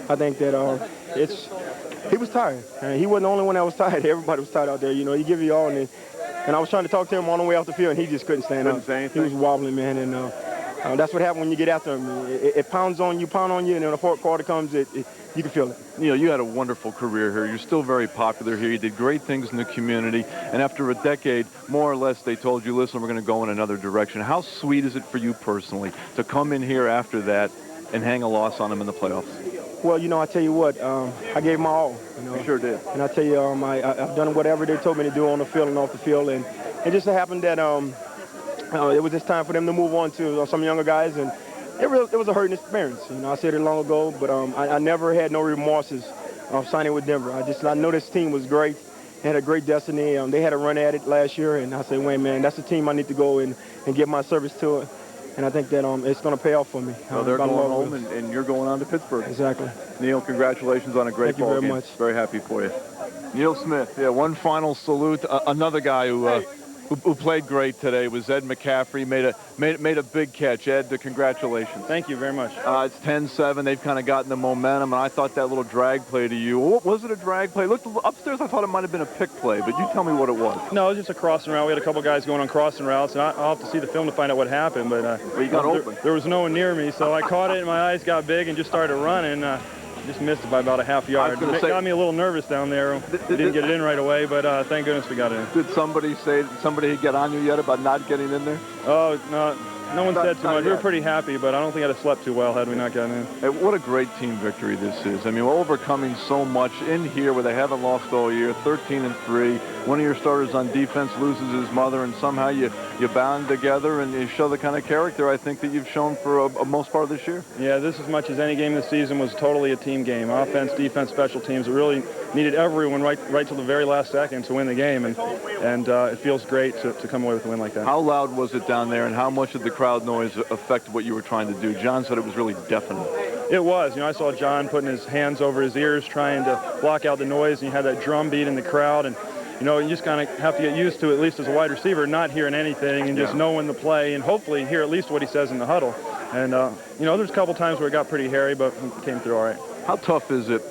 I think that he was tired. He wasn't the only one that was tired. Everybody was tired out there. You give you all, and I was trying to talk to him on the way off the field, and he just couldn't stand up. He was wobbling, man, and that's what happened when you get after him. It pounds on you, and then the fourth quarter comes, you can feel it. You had a wonderful career here. You're still very popular here. You did great things in the community, and after a decade, more or less, they told you, listen, we're going to go in another direction. How sweet is it for you personally to come in here after that and hang a loss on them in the playoffs? Well, I tell you what, I gave my all. You sure did. And I tell you, I've done whatever they told me to do on the field and off the field, and it just happened that it was just time for them to move on to some younger guys, and it was a hurting experience. I said it long ago, but I never had no remorses of signing with Denver. I know this team was great. They had a great destiny. They had a run at it last year, and I said, wait, man, that's the team I need to go and give my service to it. And I think that it's going to pay off for me. Well, they're going home, and you're going on to Pittsburgh. Exactly. Neil, congratulations on a great ball game. Thank you very much. Very happy for you. Neil Smith, one final salute. Another guy who played great today was Ed McCaffrey. Made a big catch. Ed, congratulations. Thank you very much. It's 10-7. They've kind of gotten the momentum, and I thought that little drag play to you. Was it a drag play? Looked upstairs. I thought it might have been a pick play, but you tell me what it was. No, it was just a crossing route. We had a couple guys going on crossing routes, and I'll have to see the film to find out what happened. But well, you got open. There was no one near me, so I caught it, and my eyes got big and just started running. Just missed it by about a half yard. It got me a little nervous down there. Didn't get it in right away, but thank goodness we got it in. Did somebody get on you yet about not getting in there? Oh, no one said too much. We were pretty happy, but I don't think I'd have slept too well had we not gotten in. Hey, what a great team victory this is. I mean, we're overcoming so much in here where they haven't lost all year, 13-3. One of your starters on defense loses his mother, and somehow you band together and you show the kind of character I think that you've shown for most part of this year. Yeah, this as much as any game this season was totally a team game. Offense, defense, special teams. It really needed everyone right till the very last second to win the game, and it feels great to come away with a win like that. How loud was it down there, and how much did the crowd noise affect what you were trying to do? John said it was really deafening. It was. I saw John putting his hands over his ears trying to block out the noise, and you had that drum beat in the crowd, and you just kind of have to get used to, at least as a wide receiver, not hearing anything and just knowing the play and hopefully hear at least what he says in the huddle. And, there's a couple times where it got pretty hairy, but we came through all right. How tough is it,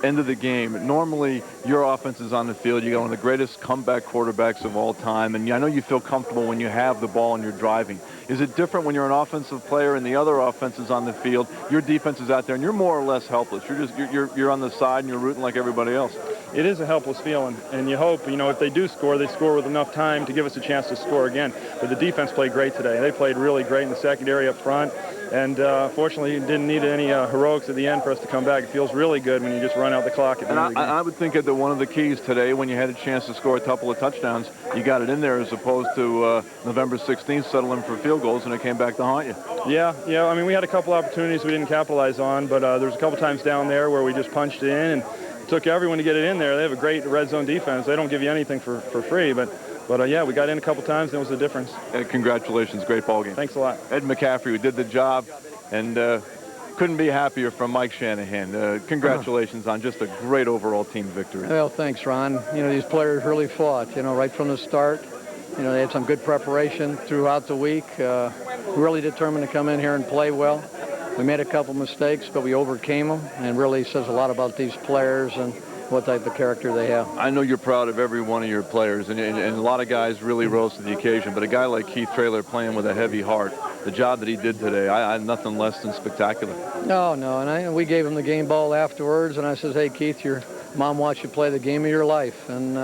end of the game? Normally, your offense is on the field. You got one of the greatest comeback quarterbacks of all time, and I know you feel comfortable when you have the ball and you're driving. Is it different when you're an offensive player and the other offense is on the field? Your defense is out there, and you're more or less helpless. You're on the side and you're rooting like everybody else. It is a helpless feeling, and you hope, if they do score, they score with enough time to give us a chance to score again. But the defense played great today. They played really great in the secondary up front, and fortunately, didn't need any heroics at the end for us to come back. It feels really good when you just run out the clock at the end of the game. I would think that one of the keys today, when you had a chance to score a couple of touchdowns, you got it in there as opposed to November 16th settling for field goals, and it came back to haunt you. Yeah. I mean, we had a couple opportunities we didn't capitalize on, but there's a couple times down there where we just punched it in, and it took everyone to get it in there. They have a great red zone defense. They don't give you anything for free, but yeah, we got in a couple times, and it was the difference. And congratulations, great ball game. Thanks a lot. Ed McCaffrey, who did the job, and couldn't be happier from Mike Shanahan. Congratulations on just a great overall team victory. Well, thanks, Ron. These players really fought, right from the start. They had some good preparation throughout the week. Really determined to come in here and play well. We made a couple mistakes, but we overcame them, and really says a lot about these players and what type of character they have. I know you're proud of every one of your players, and a lot of guys really rose to the occasion, but a guy like Keith Traylor playing with a heavy heart, the job that he did today, I had nothing less than spectacular. No, and we gave him the game ball afterwards, and I says, hey, Keith, your mom watched you play the game of your life, and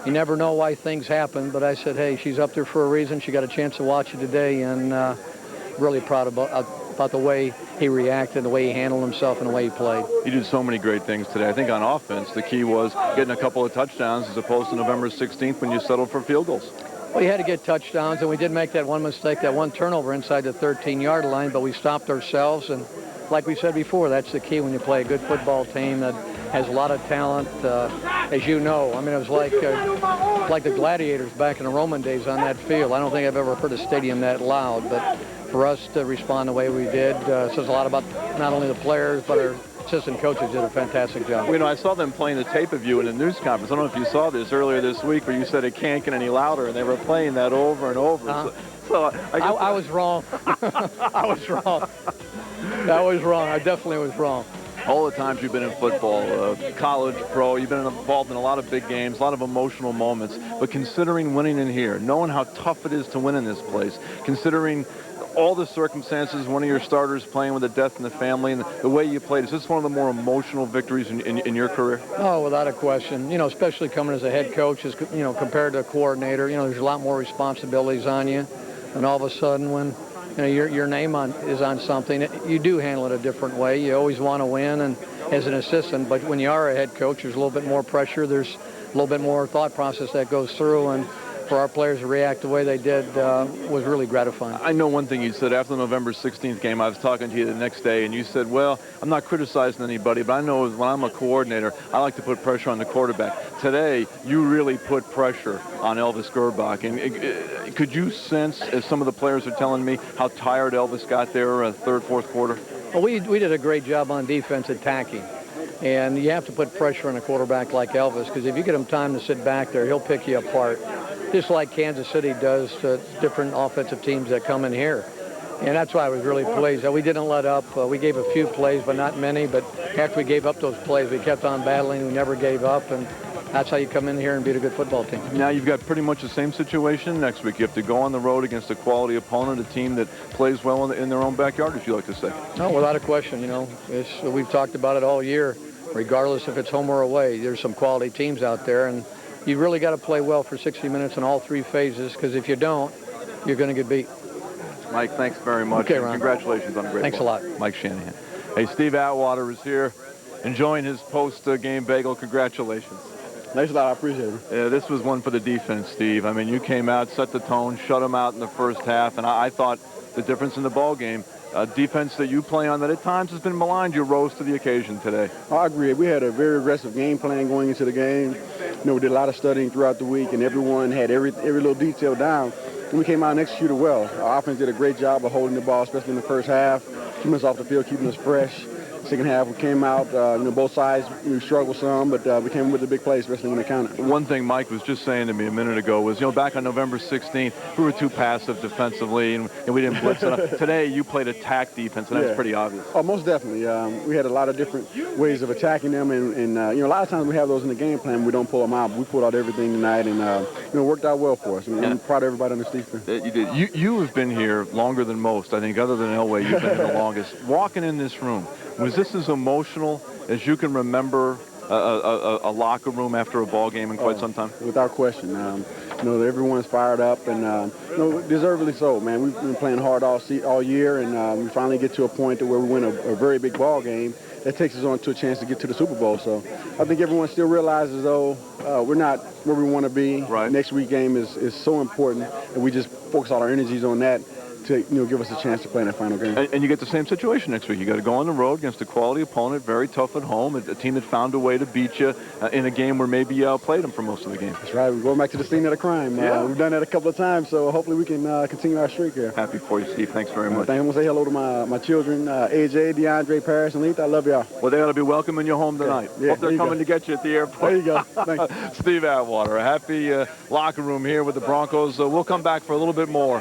you never know why things happen, but I said, hey, she's up there for a reason. She got a chance to watch you today, and really proud about the way he reacted, the way he handled himself, and the way he played. He did so many great things today. I think on offense, the key was getting a couple of touchdowns as opposed to November 16th when you settled for field goals. Well, you had to get touchdowns, and we did make that one mistake, that one turnover inside the 13-yard line, but we stopped ourselves, and like we said before, that's the key when you play a good football team that has a lot of talent, as you know. I mean, it was like the Gladiators back in the Roman days on that field. I don't think I've ever heard a stadium that loud, but for us to respond the way we did says a lot about not only the players, but our assistant coaches did a fantastic job. I saw them playing the tape of you in a news conference. I don't know if you saw this earlier this week where you said it can't get any louder, and they were playing that over and over. So I was wrong. I was wrong. I was wrong. I definitely was wrong. All the times you've been in football, college, pro, you've been involved in a lot of big games, a lot of emotional moments. But considering winning in here, knowing how tough it is to win in this place, considering all the circumstances, one of your starters playing with a death in the family, and the way you played, is this one of the more emotional victories in your career? Oh, without a question. Especially coming as a head coach, compared to a coordinator, there's a lot more responsibilities on you. And all of a sudden, when your name is on something, you do handle it a different way. You always want to win, and as an assistant, but when you are a head coach, there's a little bit more pressure. There's a little bit more thought process that goes through, and for our players to react the way they did was really gratifying. I know one thing you said after the November 16th game. I was talking to you the next day, and you said, well, I'm not criticizing anybody, but I know when I'm a coordinator, I like to put pressure on the quarterback. Today, you really put pressure on Elvis Gerbach. And could you sense, as some of the players are telling me, how tired Elvis got there third, fourth quarter? Well, we did a great job on defense attacking. And you have to put pressure on a quarterback like Elvis, because if you get him time to sit back there, he'll pick you apart, just like Kansas City does to different offensive teams that come in here. And that's why I was really pleased that we didn't let up. We gave a few plays, but not many. But after we gave up those plays, we kept on battling. We never gave up. And that's how you come in here and beat a good football team. Now you've got pretty much the same situation next week. You have to go on the road against a quality opponent, a team that plays well in their own backyard, as you like to say. No, without a question. We've talked about it all year. Regardless if it's home or away, there's some quality teams out there, and you really got to play well for 60 minutes in all three phases, because if you don't, you're going to get beat. Mike, thanks very much. Okay, Ron. Congratulations on a great Thanks ball. a lot. Mike Shanahan. Hey, Steve Atwater is here enjoying his post-game bagel. Congratulations. Thanks a lot. I appreciate it. Yeah, this was one for the defense, Steve. I mean, you came out, set the tone, shut them out in the first half, and I thought the difference in the ball game, defense that you play on that at times has been maligned, you rose to the occasion today. I agree. We had a very aggressive game plan going into the game. We did a lot of studying throughout the week, and everyone had every little detail down. And we came out and executed well. Our offense did a great job of holding the ball, especially in the first half, keeping us off the field, keeping us fresh. Second half, we came out, both sides, we struggled some, but we came with the big plays, especially when they counted. One thing Mike was just saying to me a minute ago was, back on November 16th, we were too passive defensively, and we didn't blitz enough. Today, you played attack defense, and that's pretty obvious. Oh, most definitely. We had a lot of different ways of attacking them, and a lot of times we have those in the game plan. We don't pull them out, but we pulled out everything tonight, and it worked out well for us. I'm proud of everybody on this defense. You did. You have been here longer than most. I think other than Elway, you've been here the longest. Walking in this room, was this as emotional as you can remember a locker room after a ball game in quite some time? Without question. Everyone's fired up, and deservedly so, man. We've been playing hard all year, and we finally get to a point where we win a very big ball game that takes us on to a chance to get to the Super Bowl. So I think everyone still realizes, though, we're not where we want to be. Right. Next week game is so important, and we just focus all our energies on that to give us a chance to play in that final game. And you get the same situation next week. You got to go on the road against a quality opponent, very tough at home, a team that found a way to beat you in a game where maybe you outplayed them for most of the game. That's right. We're going back to the scene of the crime. We've done that a couple of times, so hopefully we can continue our streak here. Happy for you, Steve. Thanks very much. I want to say hello to my children, AJ, DeAndre, Paris, and Letha. I love y'all. Well, they ought to be welcoming you home tonight. Yeah, Hope they're coming to get you at the airport. There you go. Thank you. Steve Atwater, a happy locker room here with the Broncos. We'll come back for a little bit more.